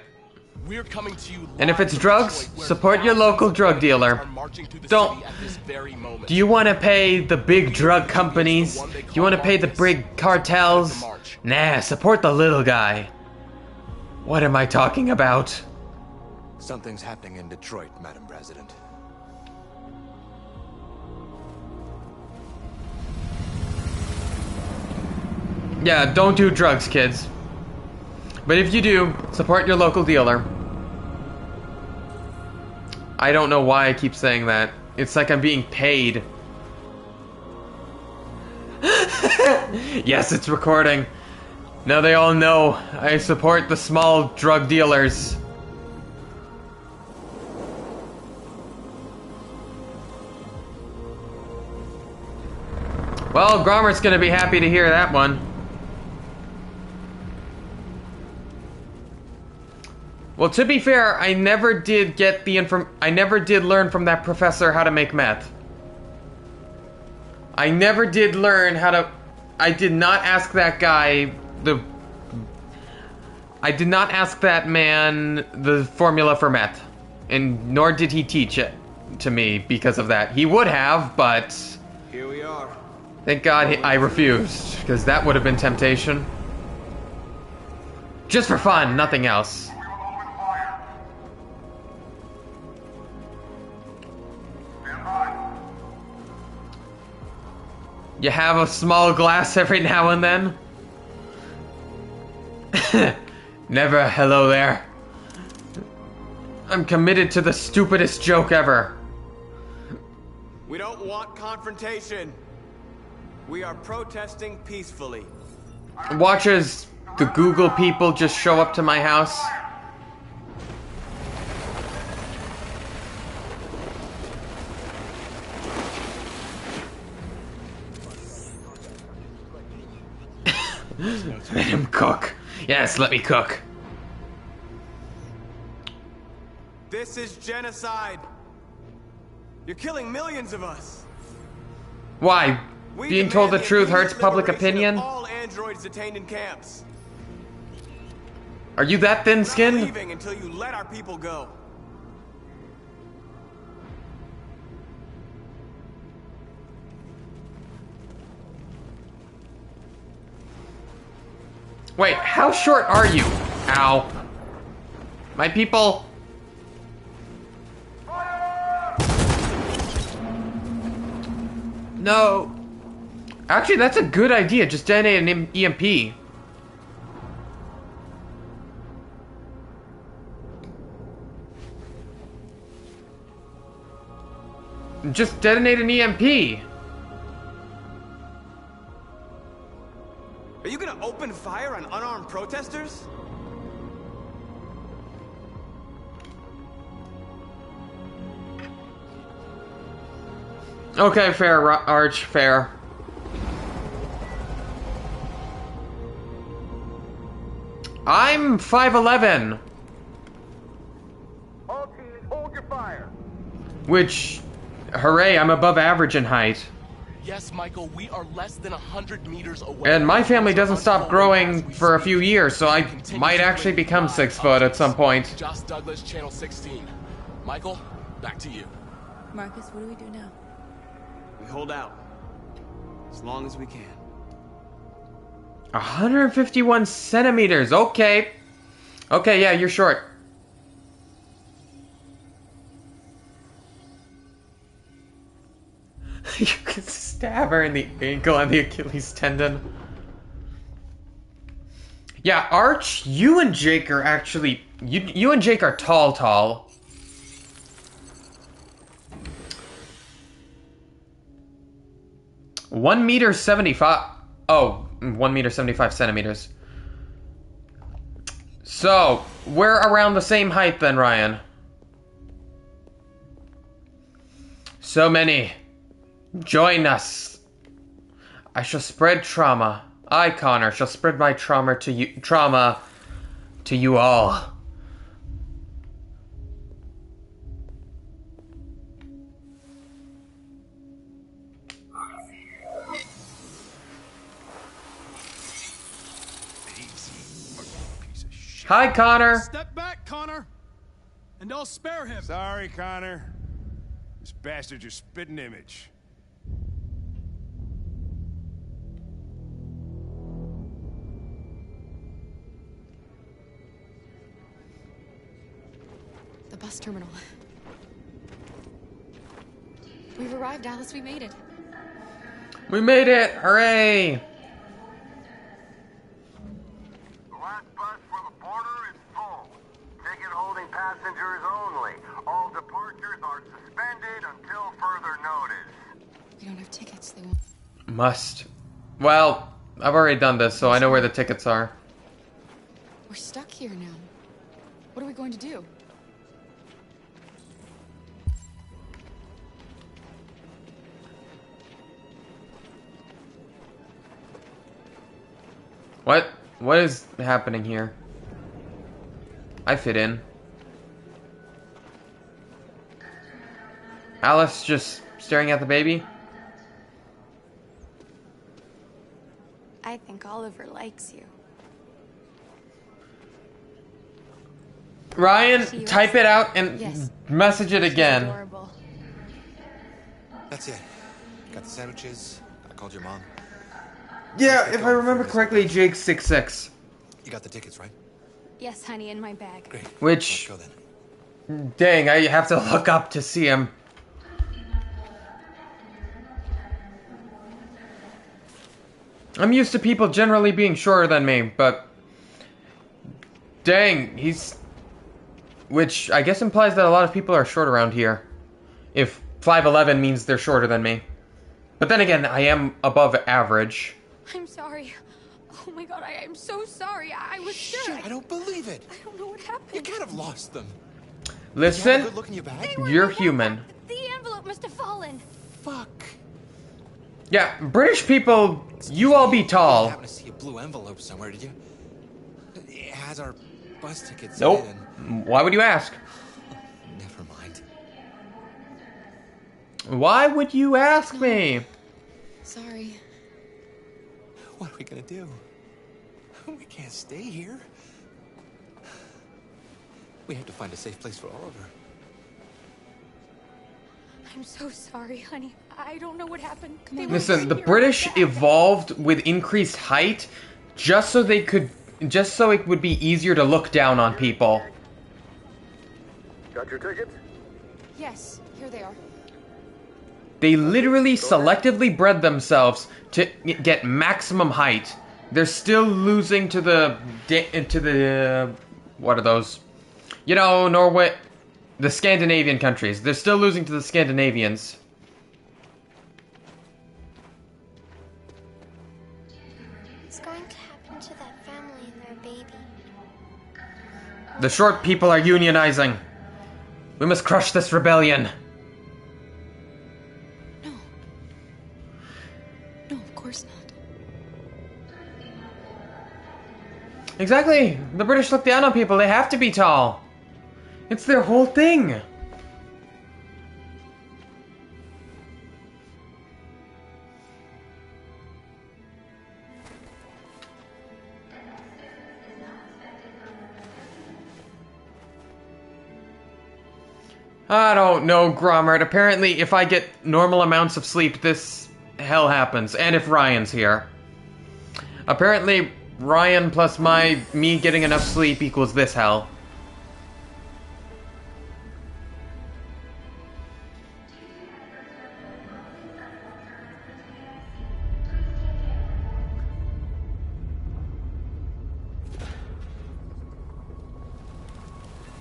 We're coming to you. And if it's drugs, support your local drug dealer. Don't. Do you want to pay the big drug companies? Do you want to pay the big cartels? Nah, support the little guy. What am I talking about? Something's happening in Detroit, Madam President. Yeah, don't do drugs, kids. But if you do, support your local dealer. I don't know why I keep saying that. It's like I'm being paid. Yes, it's recording. Now they all know I support the small drug dealers. Well, Gromer's gonna be happy to hear that one. Well, to be fair, I never did get the I never did learn from that professor how to make meth. I never did learn how to... I did not ask that guy I did not ask that man the formula for meth. And nor did he teach it to me because of that. He would have, but... Here we are. Thank God I refused, because that would have been temptation. Just for fun, nothing else. You have a small glass every now and then? Never hello there. I'm committed to the stupidest joke ever. We don't want confrontation. We are protesting peacefully. Watch as the Google people just show up to my house. Let him cook. Yes, let me cook. This is genocide. You're killing millions of us. Why? We Being told the demand truth hurts immediate public liberation of opinion? all androids detained in camps. Are you that thin-skinned? Not leaving until you let our people go. Wait, how short are you? Ow. My people... No. Actually, that's a good idea. Just detonate an EMP. Just detonate an EMP. Are you gonna open fire on unarmed protesters? Okay, fair, Arch, fair. I'm 5'11". All teams, hold your fire. Which, hooray, I'm above average in height. Yes, Michael, we are less than 100 meters away. And my family doesn't stop growing for a few years, so I might actually become 6 foot at some point. Josh Douglas, Channel 16. Michael, back to you. Marcus, what do we do now? We hold out. As long as we can. 151 centimeters, okay. Okay, yeah, you're short. You can stab her in the ankle and the Achilles tendon. Yeah, Arch, you and Jake are actually... You and Jake are tall. 1 meter 75... Oh, 1 meter 75 centimeters. So, we're around the same height then, Ryan. So many. Join us. I shall spread trauma. I, Connor, shall spread my trauma to you all. Hi, Connor. Step back, Connor, and I'll spare him. Sorry, Connor. This bastard's your spitting image. The bus terminal. We've arrived, Alice. We made it. We made it! Hooray! The last bus for the border is full. Ticket holding passengers only. All departures are suspended until further notice. We don't have tickets. They won't. Must. Well, I've already done this, so I know where the tickets are. We're stuck here now. What are we going to do? What is happening here? I fit in. Alice just staring at the baby? I think Oliver likes you. Ryan, type it out and Yes. message it again. Adorable. That's it. Got the sandwiches. I called your mom. Yeah, if I remember correctly, Jake's 6'6". You got the tickets, right? Yes, honey, in my bag. Great. Which, Let's go then. dang, I have to look up to see him. I'm used to people generally being shorter than me, but dang, he's... Which I guess implies that a lot of people are short around here. If 5'11" means they're shorter than me. But then again, I am above average. I'm sorry. Oh my god, I'm so sorry. I was sure. I don't believe it. I don't know what happened. You can't have lost them. Listen, Did you have a good look in your bag? you're human. The envelope must have fallen. Fuck. Yeah, British people, you all be You tall. happened to see a blue envelope somewhere, did you? It has our bus tickets Nope. in it Why would you ask? and... Never mind. Why would you ask me? Sorry. What are we gonna do? We can't stay here. We have to find a safe place for Oliver. I'm so sorry, honey. I don't know what happened. They were Listen, right the here. British evolved with increased height just so it would be easier to look down on people. Got your tickets? Yes, here they are. They literally selectively bred themselves to get maximum height. They're still losing to the what are those? You know, Norway, the Scandinavian countries. They're still losing to the What's going to happen to that family and their baby? The short people are unionizing. We must crush this rebellion. No, of course not. Exactly. The British look down on people. They have to be tall. It's their whole thing. I don't know, Grommert. Apparently, if I get normal amounts of sleep, this hell happens. And if Ryan's here. Apparently, Ryan plus me getting enough sleep equals this hell.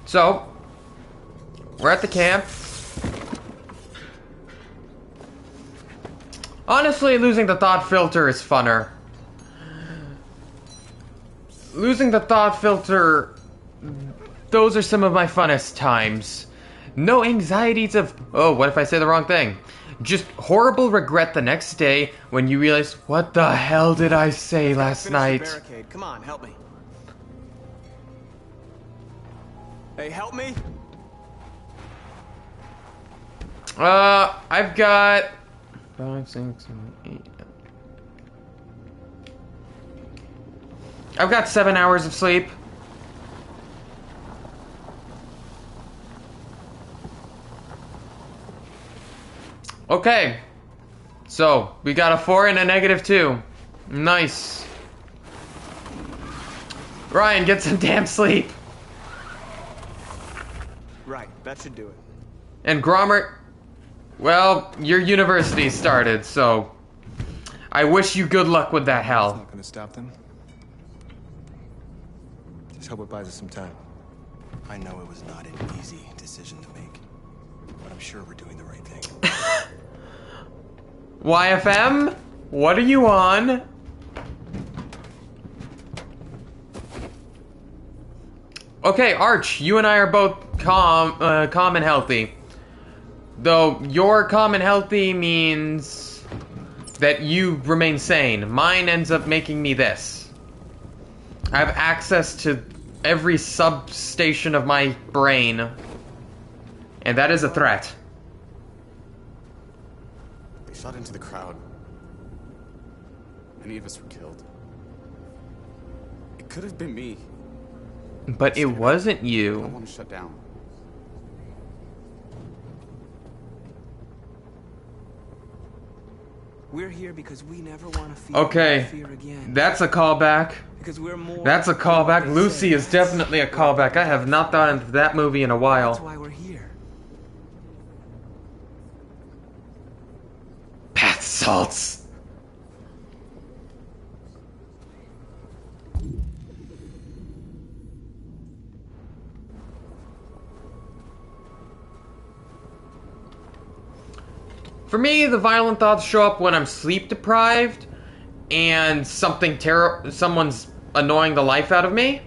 So, we're at the camp. Honestly, losing the thought filter is funner. Losing the thought filter, those are some of my funnest times. No anxieties of, oh, what if I say the wrong thing? Just horrible regret the next day when you realize, what the hell did I say last night? Barricade. Come on, help me. Hey, help me. I've got 5, 6, 7, 8. I've got 7 hours of sleep. Okay. So, we got a 4 and a -2. Nice. Ryan, get some damn sleep. Right, that should do it. And Grommert, well, your university started, so I wish you good luck with that hell. It's not gonna stop them. Just hope it buys us some time. I know it was not an easy decision to make, but I'm sure we're doing the right thing. YFM? What are you on? Okay, Arch, you and I are both calm and healthy. Though your calm and healthy means that you remain sane. Mine ends up making me this. I have access to every substation of my brain. And that is a threat. They shot into the crowd. Many of us were killed. It could have been me. But it wasn't I you. want to shut down. We're here because we never want to feel Okay, fear again. that's a callback. Because we're more. That's a callback. Lucy is definitely a callback. I have not thought into that movie in a That's while. why we're here. Bath salts. For me, the violent thoughts show up when I'm sleep deprived and someone's annoying the life out of me.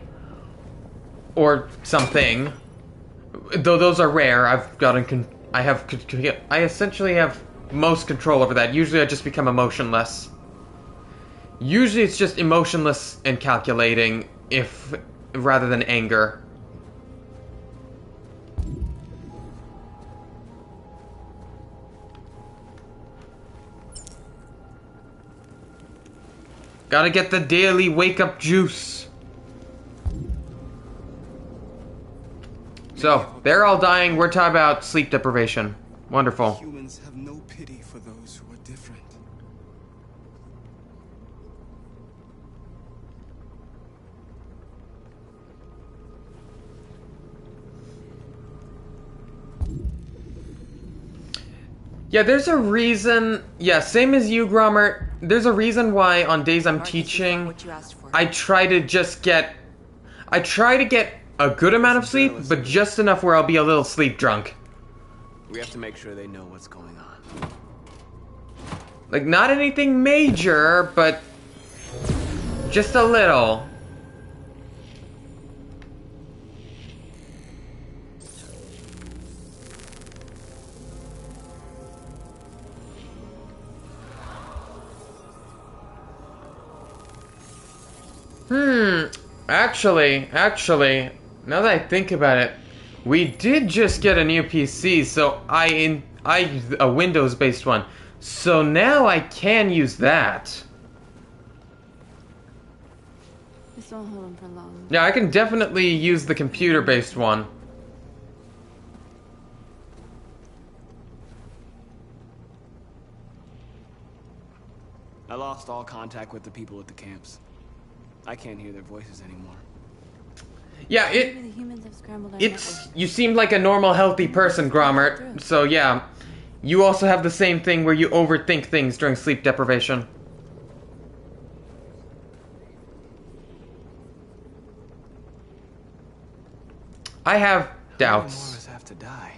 Or something. Though those are rare, I essentially have most control over that. Usually I just become emotionless. Usually it's just emotionless and calculating rather than anger. Gotta get the daily wake-up juice. So, they're all dying. We're talking about sleep deprivation. Wonderful. Humans have no pity for those who are different. Yeah, there's a reason. Yeah, same as you, Grommert. There's a reason why on days I'm teaching, I try to get a good amount of sleep, but just enough where I'll be a little sleep drunk. We have to make sure they know what's going on. Like, not anything major, but Just a little. Actually, now that I think about it, we did just get a new PC, so I a Windows-based one. So now I can use that. This won't hold him for long. Yeah, I can definitely use the computer-based one. I lost all contact with the people at the camps. I can't hear their voices anymore. Yeah, Maybe the humans have scrambled our network. you seem like a normal, healthy person, Grommert. So yeah, you also have the same thing where you overthink things during sleep deprivation. I have doubts. How many more of us have to die?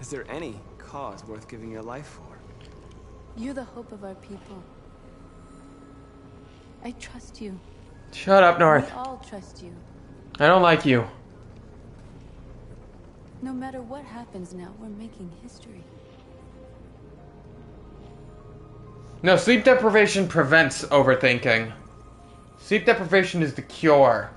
Is there any cause worth giving your life for? You're the hope of our people. I trust you. Shut up, North. We all trust you. I don't like you. No matter what happens now, we're making history. No, sleep deprivation prevents overthinking. Sleep deprivation is the cure.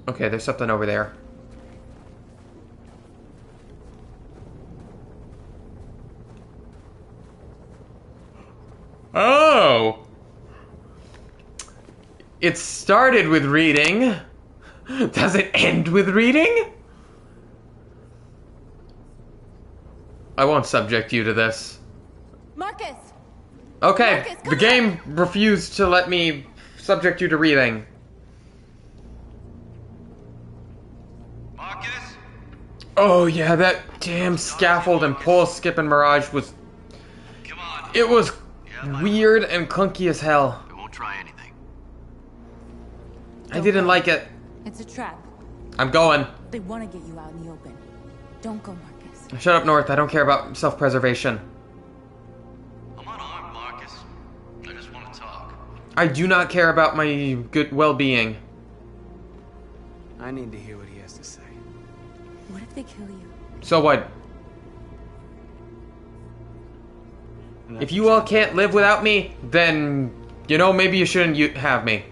Okay, there's something over there. Oh! It started with reading. Does it end with reading? I won't subject you to this. Marcus! Okay, Marcus, the come game refused to let me subject you to reading. Oh yeah, that damn scaffold and pole skip and mirage was... It was weird and clunky as hell. We won't try anything. I didn't like it. It's a trap. I'm going. They want to get you out in the open. Don't go, Marcus. Shut up, North. I don't care about self-preservation. I'm unarmed, Marcus. I just want to talk. I do not care about my good well-being. I need to hear what he has to say. What if they kill you? So what? If you all can't live without me, then, you know, maybe you shouldn't have me.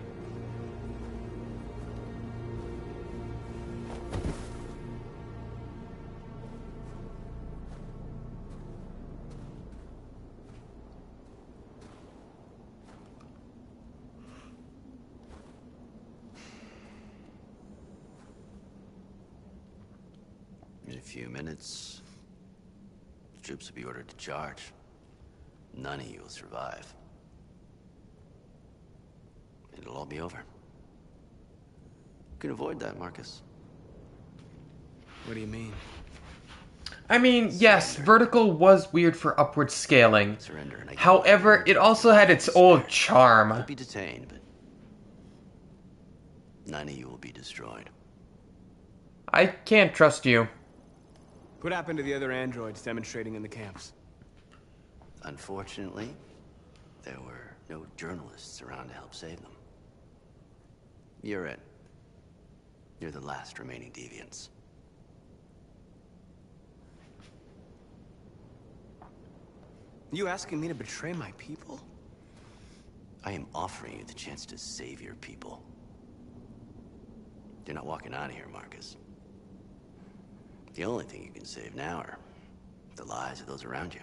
In a few minutes, the troops will be ordered to charge. None of you will survive. It'll all be over. You can avoid that, Marcus. What do you mean? I mean, yes, vertical was weird for upward scaling. Surrender, and However, it also had its old charm. You'll be detained, but none of you will be destroyed. I can't trust you. What happened to the other androids demonstrating in the camps? Unfortunately, there were no journalists around to help save them. You're it. You're the last remaining deviants. You asking me to betray my people? I am offering you the chance to save your people. You're not walking out of here, Marcus. The only thing you can save now are the lives of those around you.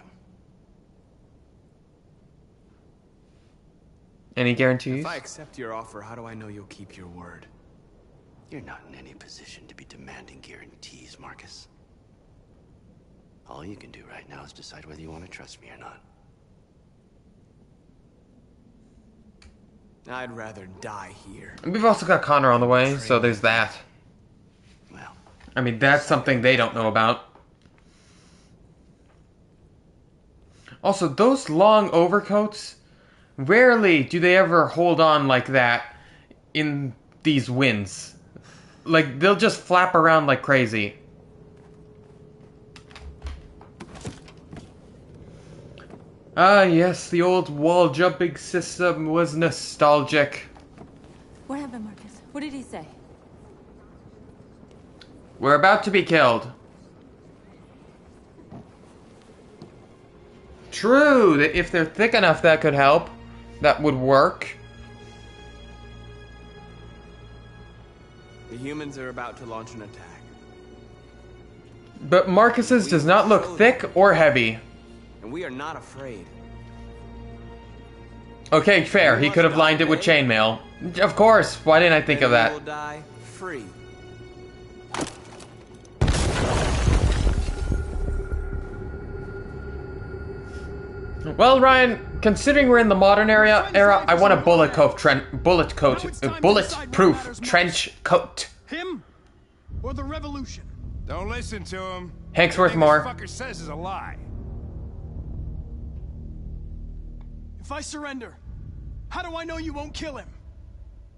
Any guarantees? If I accept your offer, how do I know you'll keep your word? You're not in any position to be demanding guarantees, Marcus. All you can do right now is decide whether you want to trust me or not. I'd rather die here. We've also got Connor on the way, so there's that. Well, I mean, that's something they don't know about. Also, those long overcoats Rarely do they ever hold on like that in these winds. Like, they'll just flap around like crazy. Ah, yes, the old wall jumping system was nostalgic. What happened, Marcus? What did he say? We're about to be killed. True, that if they're thick enough, that could help. That would work. The humans are about to launch an attack. But Marcus's does not look thick or heavy. And we are not afraid. Okay, fair. He could have lined it with chainmail. Of course. Why didn't I think of that? We will die free. Well, Ryan, considering we're in the modern era, I want a bulletproof trench coat. Him or the revolution? Don't listen to him. Hank's worth more. This fucker says is a lie. If I surrender, how do I know you won't kill him?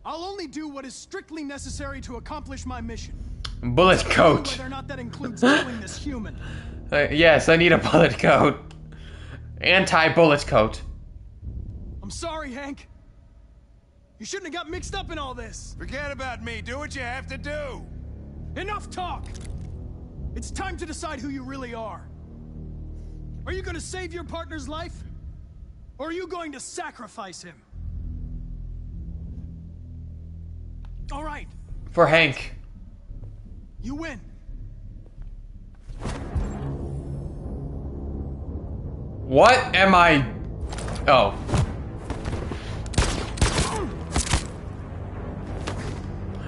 I'll only do what is strictly necessary to accomplish my mission. Bullet coat. Whether or not that includes killing this human. Yes, I need a bullet coat. Anti-bullet coat. I'm sorry, Hank. You shouldn't have got mixed up in all this. Forget about me. Do what you have to do. Enough talk. It's time to decide who you really are. Are you going to save your partner's life? Or are you going to sacrifice him? All right. For Hank. You win. What am I... Oh.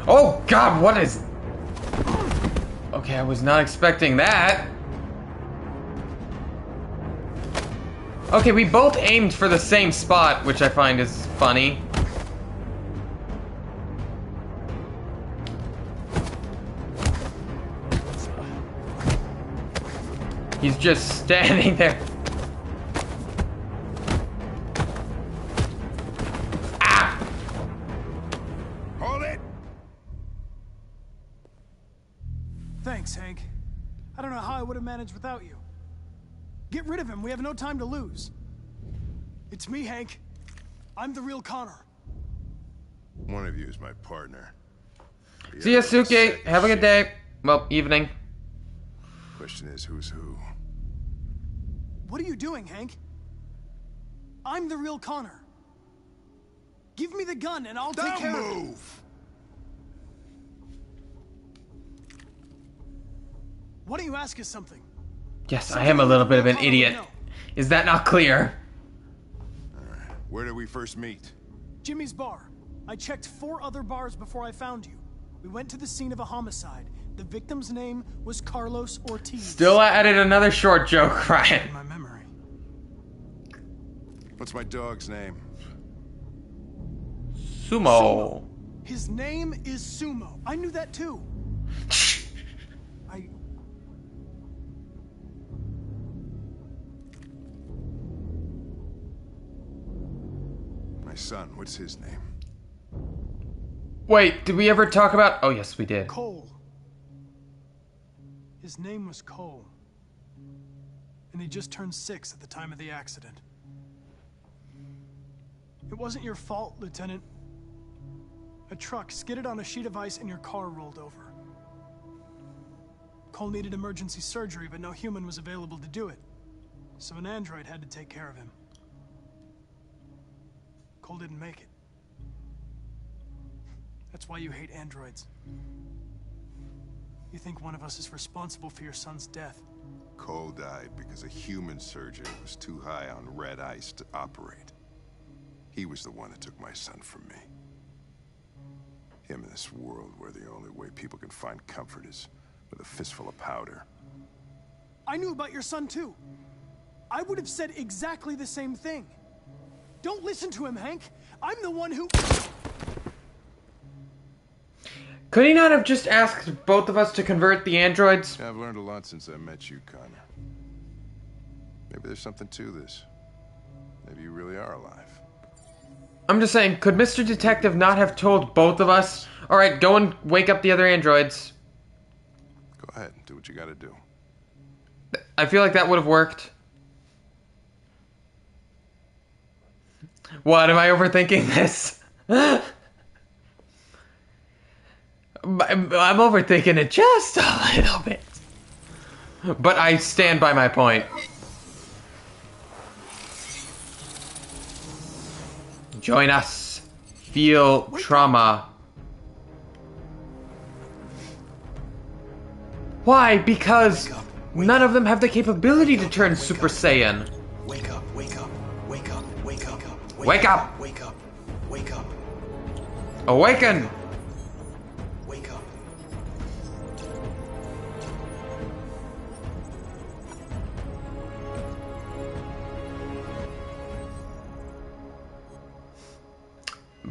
Oh, God, what is... Okay, I was not expecting that. Okay, we both aimed for the same spot, which I find is funny. He's just standing there. Thanks, Hank. I don't know how I would have managed without you. Get rid of him. We have no time to lose. It's me, Hank. I'm the real Connor. One of you is my partner. See ya, Suki. Have a good day. Well, evening. Question is, who's who? What are you doing, Hank? I'm the real Connor. Give me the gun and I'll take care of it. Move! Why don't you ask us something? Yes, I am a little bit of an idiot. Is that not clear? Alright, where did we first meet? Jimmy's bar. I checked 4 other bars before I found you. We went to the scene of a homicide. The victim's name was Carlos Ortiz. Still added another short joke, Ryan. My memory. What's my dog's name? Sumo. His name is Sumo. I knew that too. My son, what's his name? Wait, did we ever talk about... Oh, yes, we did. Cole. His name was Cole. And he just turned 6 at the time of the accident. It wasn't your fault, Lieutenant. A truck skidded on a sheet of ice and your car rolled over. Cole needed emergency surgery, but no human was available to do it. So an android had to take care of him. Cole didn't make it. That's why you hate androids. You think one of us is responsible for your son's death. Cole died because a human surgeon was too high on red ice to operate. He was the one that took my son from me. Him in this world where the only way people can find comfort is with a fistful of powder. I knew about your son too. I would have said exactly the same thing. Don't listen to him, Hank. I'm the one who... Could he not have just asked both of us to convert the androids? I've learned a lot since I met you, Connor. Maybe there's something to this. Maybe you really are alive. I'm just saying, could Mr. Detective not have told both of us, alright, go and wake up the other androids? Go ahead, do what you gotta do. I feel like that would have worked. What, am I overthinking this? I'm overthinking it just a little bit. But I stand by my point. Join us. Feel trauma. Why? Because none of them have the capability to turn Super Saiyan. Wake up, wake up, wake up, wake up, Wake up! wake up, wake up, Awaken! wake up.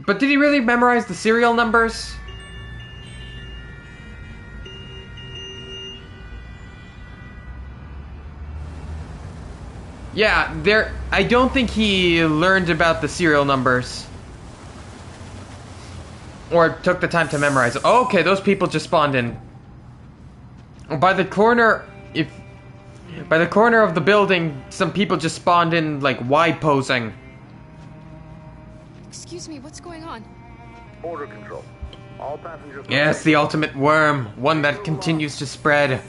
But did he really memorize the serial numbers? Yeah, I don't think he learned about the serial numbers. Or took the time to memorize it. Oh, okay, those people just spawned in. By the corner, by the corner of the building, some people just spawned in, like, Y posing. Excuse me, what's going on? Border control. All passengers. Yes, the ultimate worm. One that continues to spread.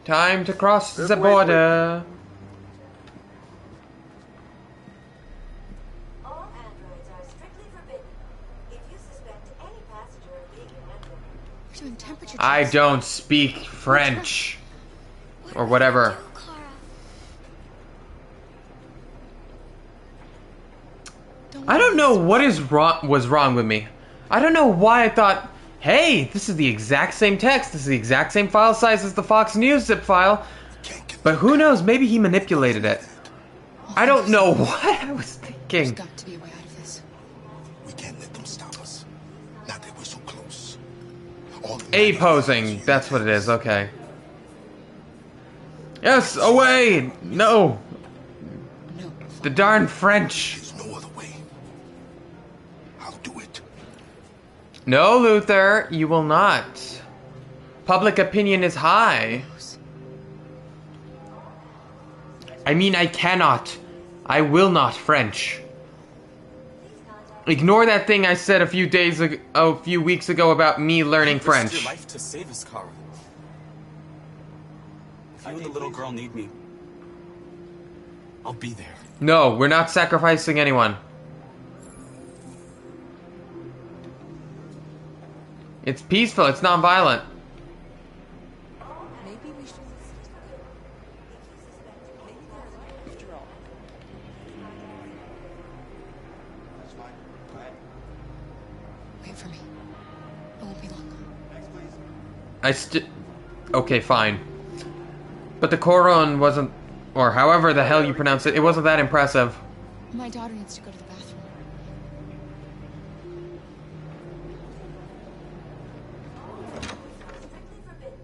Time to cross the border. All androids are strictly forbidden. If you suspect any passenger of being an android, We're doing temperature I checks. don't speak French. Or whatever. I don't know what was wrong with me. I don't know why I thought, hey, this is the exact same text. This is the exact same file size as the Fox News zip file. But who knows? Maybe he manipulated it. I don't know what I was thinking. There's got to be a way out of this. We can't let them stop us. Not that we're so close. A posing. That's what it is. Okay. Yes, away! No! The darn French! There's no other way. I'll do it. No, Luther, you will not. Public opinion is high. I mean, I cannot. I will not French. Ignore that thing I said a few weeks ago about me learning French. Your life to save us, Kara. If you and the little girl need me, I'll be there. No, we're not sacrificing anyone. It's peaceful, it's non-violent. maybe we should. After all. That's fine. Go ahead. Wait for me. It won't be long. Next, please. Okay, fine. But the Coron wasn't, or however the hell you pronounce it, it wasn't that impressive. My daughter needs to go to the bathroom. Strictly forbidden.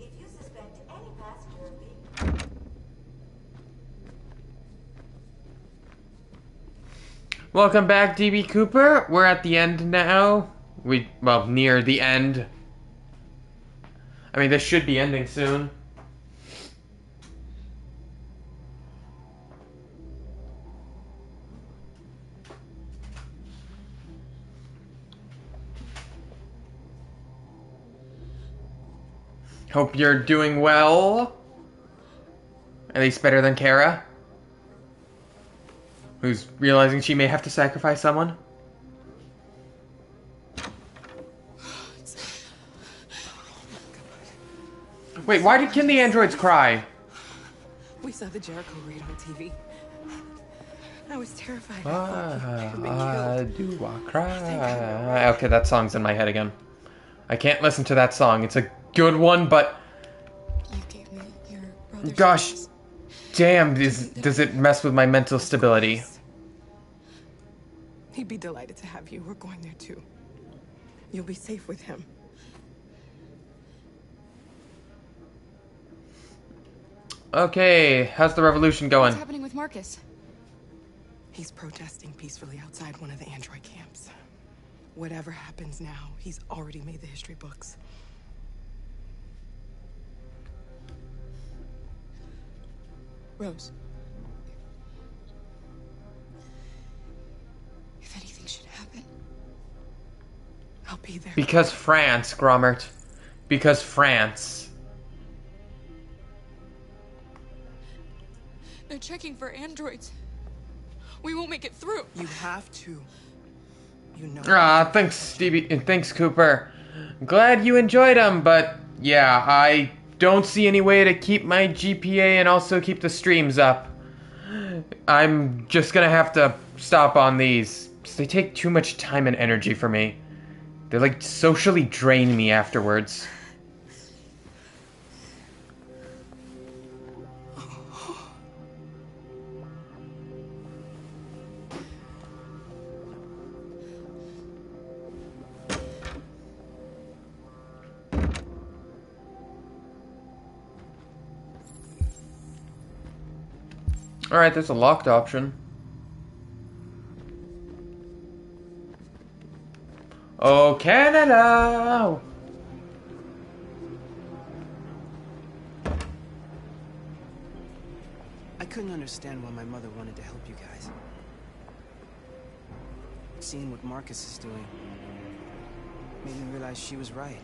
If you suspect any passenger of being Welcome back, DB Cooper. We're at the end now. Well, near the end. I mean, this should be ending soon. Hope you're doing well. At least better than Kara, who's realizing she may have to sacrifice someone. Wait, why can the androids cry? We saw the Jericho raid on TV. I was terrified. Do I cry? Okay, that song's in my head again. I can't listen to that song. It's a good one, but gosh, damn, does it mess with my mental stability? He'd be delighted to have you. We're going there too. You'll be safe with him. Okay, how's the revolution going? What's happening with Marcus? He's protesting peacefully outside one of the android camps. Whatever happens now, he's already made the history books. Rose. If anything should happen, I'll be there. Because France, Grommert. Because France. they're checking for androids. We won't make it through. You have to. You know. Ah, thanks, Stevie. And thanks, Cooper. Glad you enjoyed them, but yeah, I don't see any way to keep my GPA and also keep the streams up. I'm just gonna have to stop on these. 'Cause they take too much time and energy for me. They like socially drain me afterwards. Alright, there's a locked option. Oh, Canada! I couldn't understand why my mother wanted to help you guys. Seeing what Marcus is doing made me realize she was right.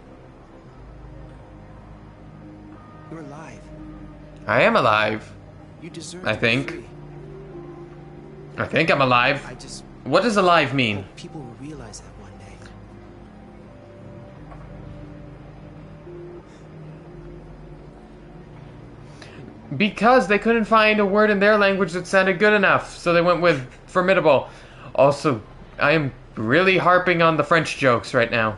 You're alive. I am alive. You deserve I to be think. free. I think I'm alive. I just What does alive mean? hope people will realize that one day. Because they couldn't find a word in their language that sounded good enough, so they went with formidable. Also, I am really harping on the French jokes right now.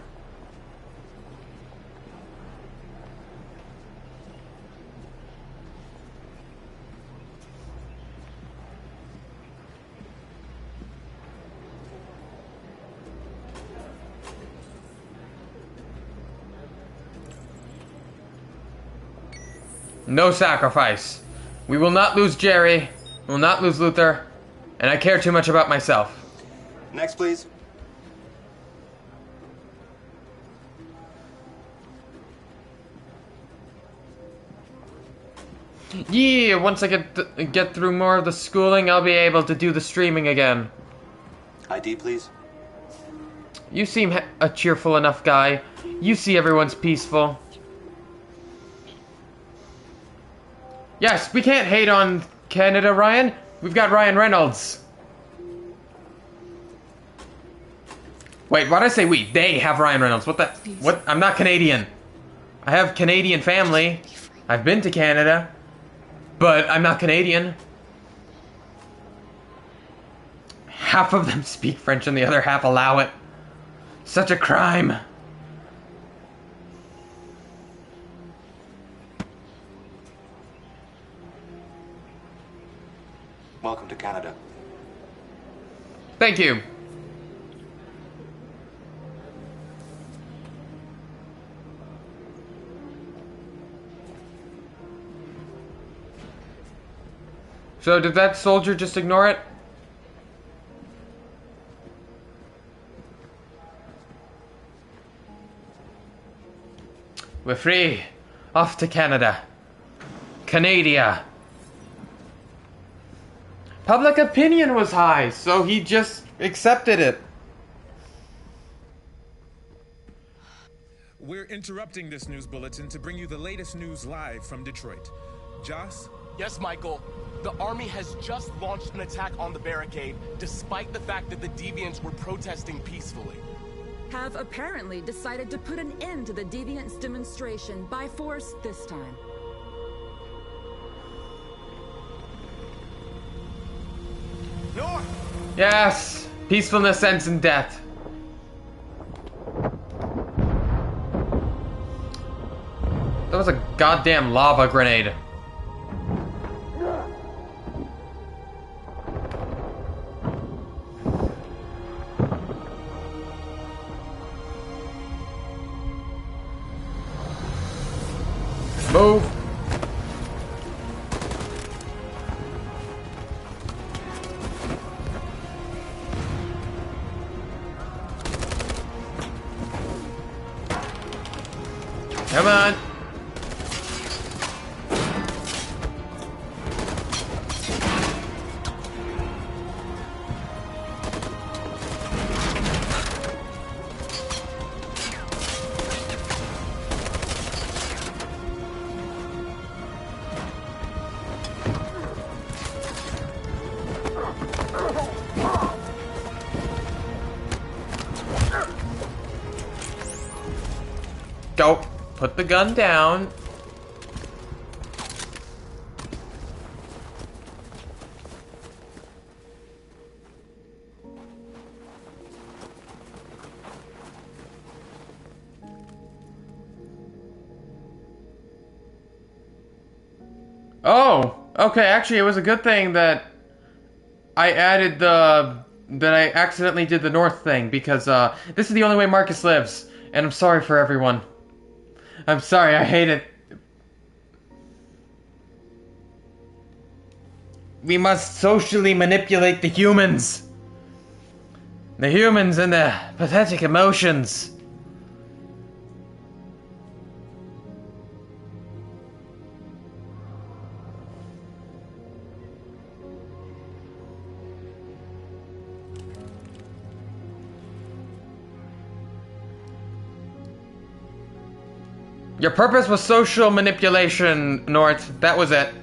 No sacrifice. We will not lose Jerry. We will not lose Luther. And I care too much about myself. Next, please. Yeah, once I get through more of the schooling, I'll be able to do the streaming again. ID, please. You seem a cheerful enough guy. You see everyone's peaceful. Yes, we can't hate on Canada, Ryan. We've got Ryan Reynolds. Wait, why'd I say we? They have Ryan Reynolds. What the? What? I'm not Canadian. I have Canadian family. I've been to Canada. But I'm not Canadian. Half of them speak French and the other half allow it. Such a crime. Welcome to Canada. Thank you. So did that soldier just ignore it? We're free. Off to Canada. Canada. Public opinion was high, so he just accepted it. We're interrupting this news bulletin to bring you the latest news live from Detroit. Joss? Yes, Michael. The army has just launched an attack on the barricade, despite the fact that the Deviants were protesting peacefully. Have apparently decided to put an end to the Deviants' demonstration by force this time. North! Yes! Peacefulness ends in death. That was a goddamn lava grenade. Move. Come on. Go. Put the gun down. Oh, okay, actually it was a good thing that I added that I accidentally did the north thing, because this is the only way Marcus lives, and I'm sorry for everyone. I'm sorry, I hate it. We must socially manipulate the humans. The humans and their pathetic emotions. Your purpose was social manipulation, Nort. That was it.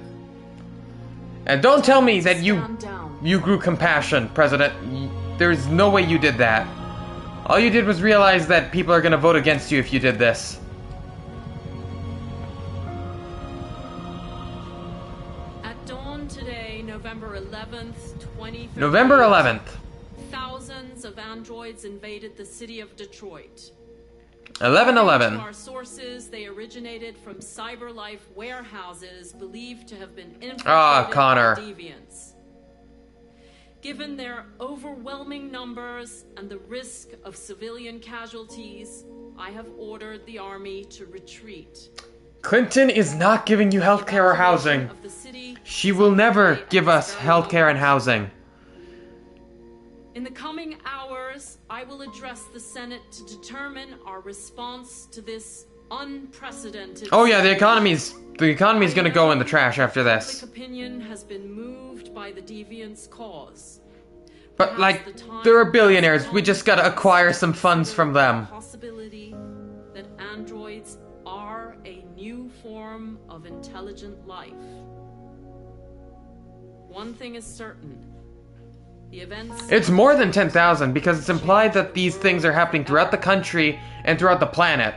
And don't tell me that you grew compassion, President. There's no way you did that. All you did was realize that people are gonna vote against you if you did this. At dawn today, November 11th, 2015. November 11th. Thousands of androids invaded the city of Detroit. 11/11. To our sources, they originated from CyberLife warehouses believed to have been infiltrated Connor. by deviants. Given their overwhelming numbers and the risk of civilian casualties, I have ordered the army to retreat. Clinton is not giving you healthcare or housing. She will never give us healthcare and housing. In the coming hours, I will address the Senate to determine our response to this unprecedented. Oh yeah, the economy's gonna go in the trash after this. Public opinion has been moved by the deviants' cause. But like, they're billionaires. We just gotta acquire some funds from them. Possibility that androids are a new form of intelligent life. One thing is certain. The events. It's more than 10,000 because it's implied that these things are happening throughout the country and throughout the planet.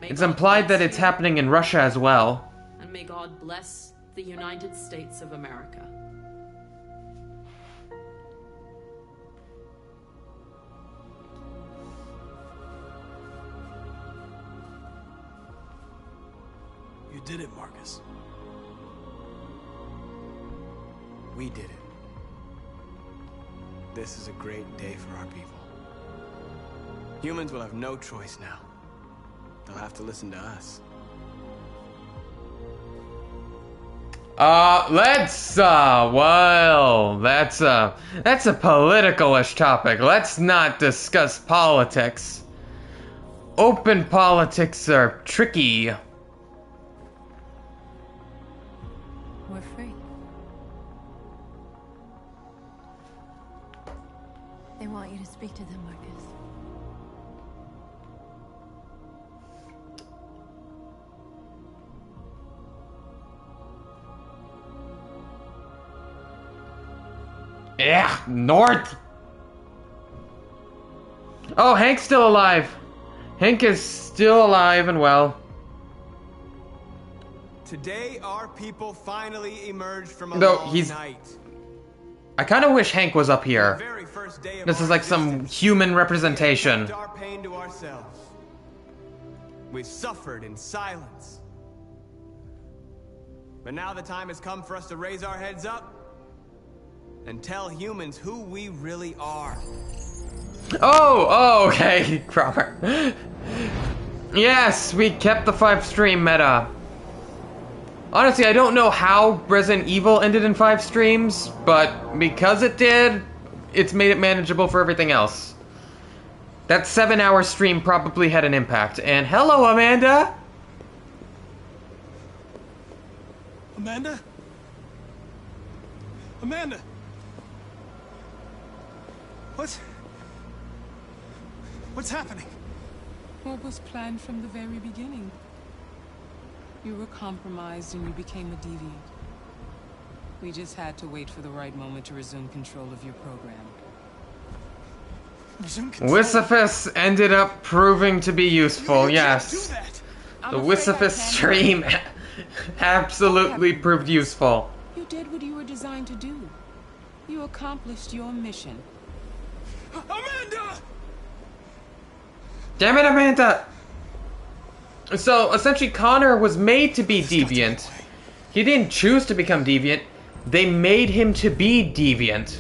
It's implied that it's happening in Russia as well. And may God bless the United States of America. You did it, Marcus. We did it. This is a great day for our people. Humans will have no choice now. They'll have to listen to us. Well, that's a political-ish topic. Let's not discuss politics. Open politics are tricky. We're free. They want you to speak to them, Marcus. Yeah, North. Oh, Hank's still alive. Hank is still alive and well. Today, our people finally emerged from a Though long night. I kind of wish Hank was up here. This is like some human representation. Our pain to ourselves. We've suffered in silence. But now the time has come for us to raise our heads up and tell humans who we really are. Oh, okay, proper. Yes, we kept the 5-stream meta. Honestly, I don't know how Resident Evil ended in 5 streams, but because it did, it's made it manageable for everything else. That 7-hour stream probably had an impact. And hello, Amanda! Amanda? Amanda! What's happening? What was planned from the very beginning? You were compromised and you became a deviant. We just had to wait for the right moment to resume control of your program. Wissifus ended up proving to be useful, yes. The Wissifus stream absolutely proved useful. You did what you were designed to do. You accomplished your mission. Amanda! Damn it, Amanda! So, essentially, Connor was made to be deviant. He didn't choose to become deviant. They made him to be deviant.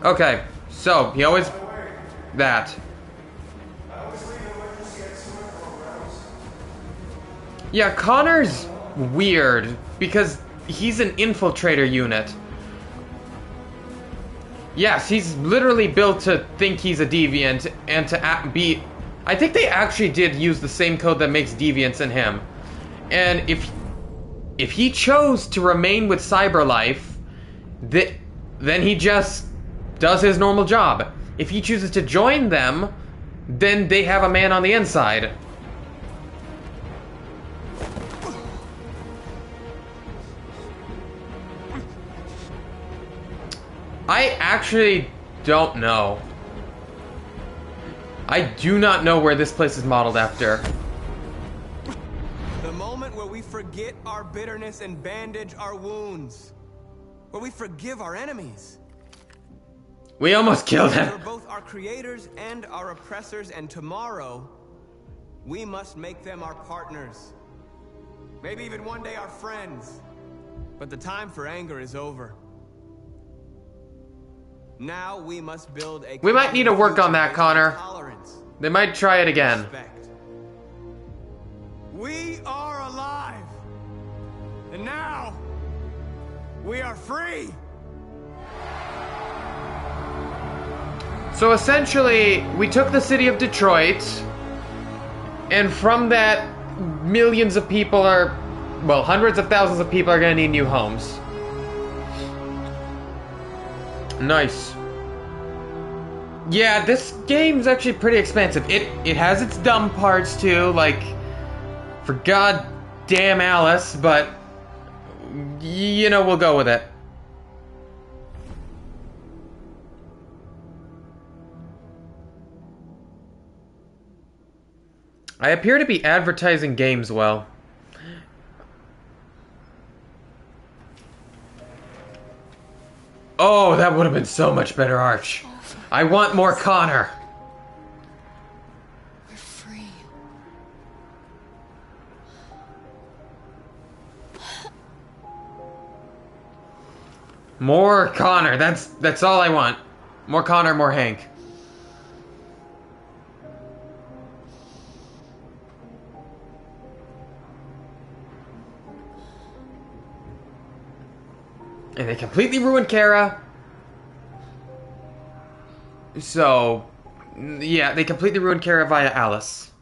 Okay, so, he always... That. Yeah, Connor's weird, because he's an infiltrator unit. Yes, he's literally built to think he's a deviant and to be... I think they actually did use the same code that makes deviants in him. And if he chose to remain with Cyberlife, then he just does his normal job. If he chooses to join them, then they have a man on the inside. I actually don't know. I do not know where this place is modeled after. The moment where we forget our bitterness and bandage our wounds. Where we forgive our enemies. We almost killed him. They're both our creators and our oppressors, and tomorrow, we must make them our partners. Maybe even one day our friends. But the time for anger is over. Now we must build a... We might need to work on that, Connor. They might try it again. Respect. We are alive. And now, we are free. So essentially, we took the city of Detroit, and from that, millions of people are... Well, hundreds of thousands of people are gonna need new homes. Nice. Yeah, this game's actually pretty expensive. It has its dumb parts too, like for goddamn Alice, but you know, we'll go with it. I appear to be advertising games well. Oh, that would have been so much better, Arch. I want more Connor. We're free. More Connor. That's all I want. More Connor, more Hank. And they completely ruined Kara. So, yeah, they completely ruined Kara via Alice.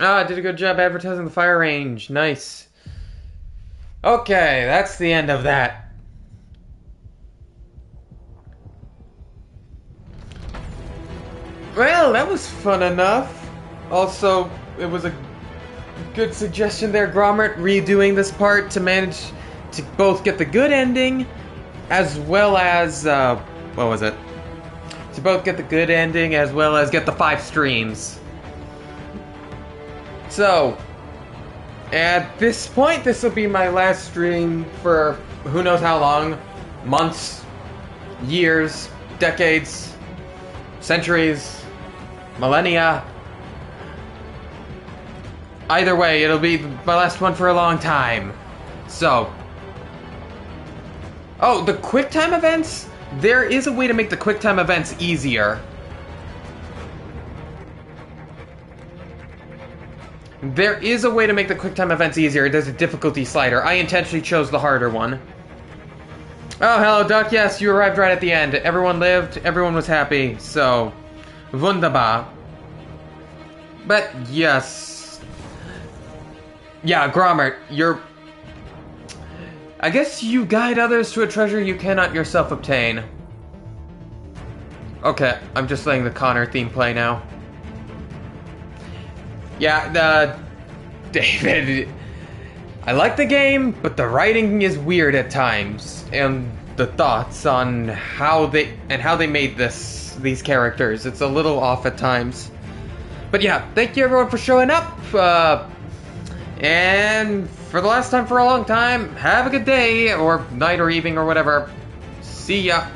Ah, did a good job advertising the fire range. Nice. Okay, that's the end of that. Well, that was fun enough. Also, it was a good suggestion there, Grommert, redoing this part to manage to both get the good ending as well as, what was it? To both get the good ending as well as get the 5 streams. So, at this point, this will be my last stream for who knows how long. Months, years, decades, centuries, millennia. Either way, it'll be my last one for a long time. So, Oh, the QuickTime events? There is a way to make the QuickTime events easier. There is a way to make the QuickTime events easier. There's a difficulty slider. I intentionally chose the harder one. Oh, hello, Duck. Yes, you arrived right at the end. Everyone lived. Everyone was happy. So, wunderbar. But, yes. Yeah, Grommert, you're... I guess you guide others to a treasure you cannot yourself obtain. Okay, I'm just letting the Connor theme play now. Yeah, David, I like the game, but the writing is weird at times, and the thoughts on how they made these characters, it's a little off at times. But yeah, thank you everyone for showing up, and for the last time for a long time, have a good day, or night, or evening, or whatever. See ya.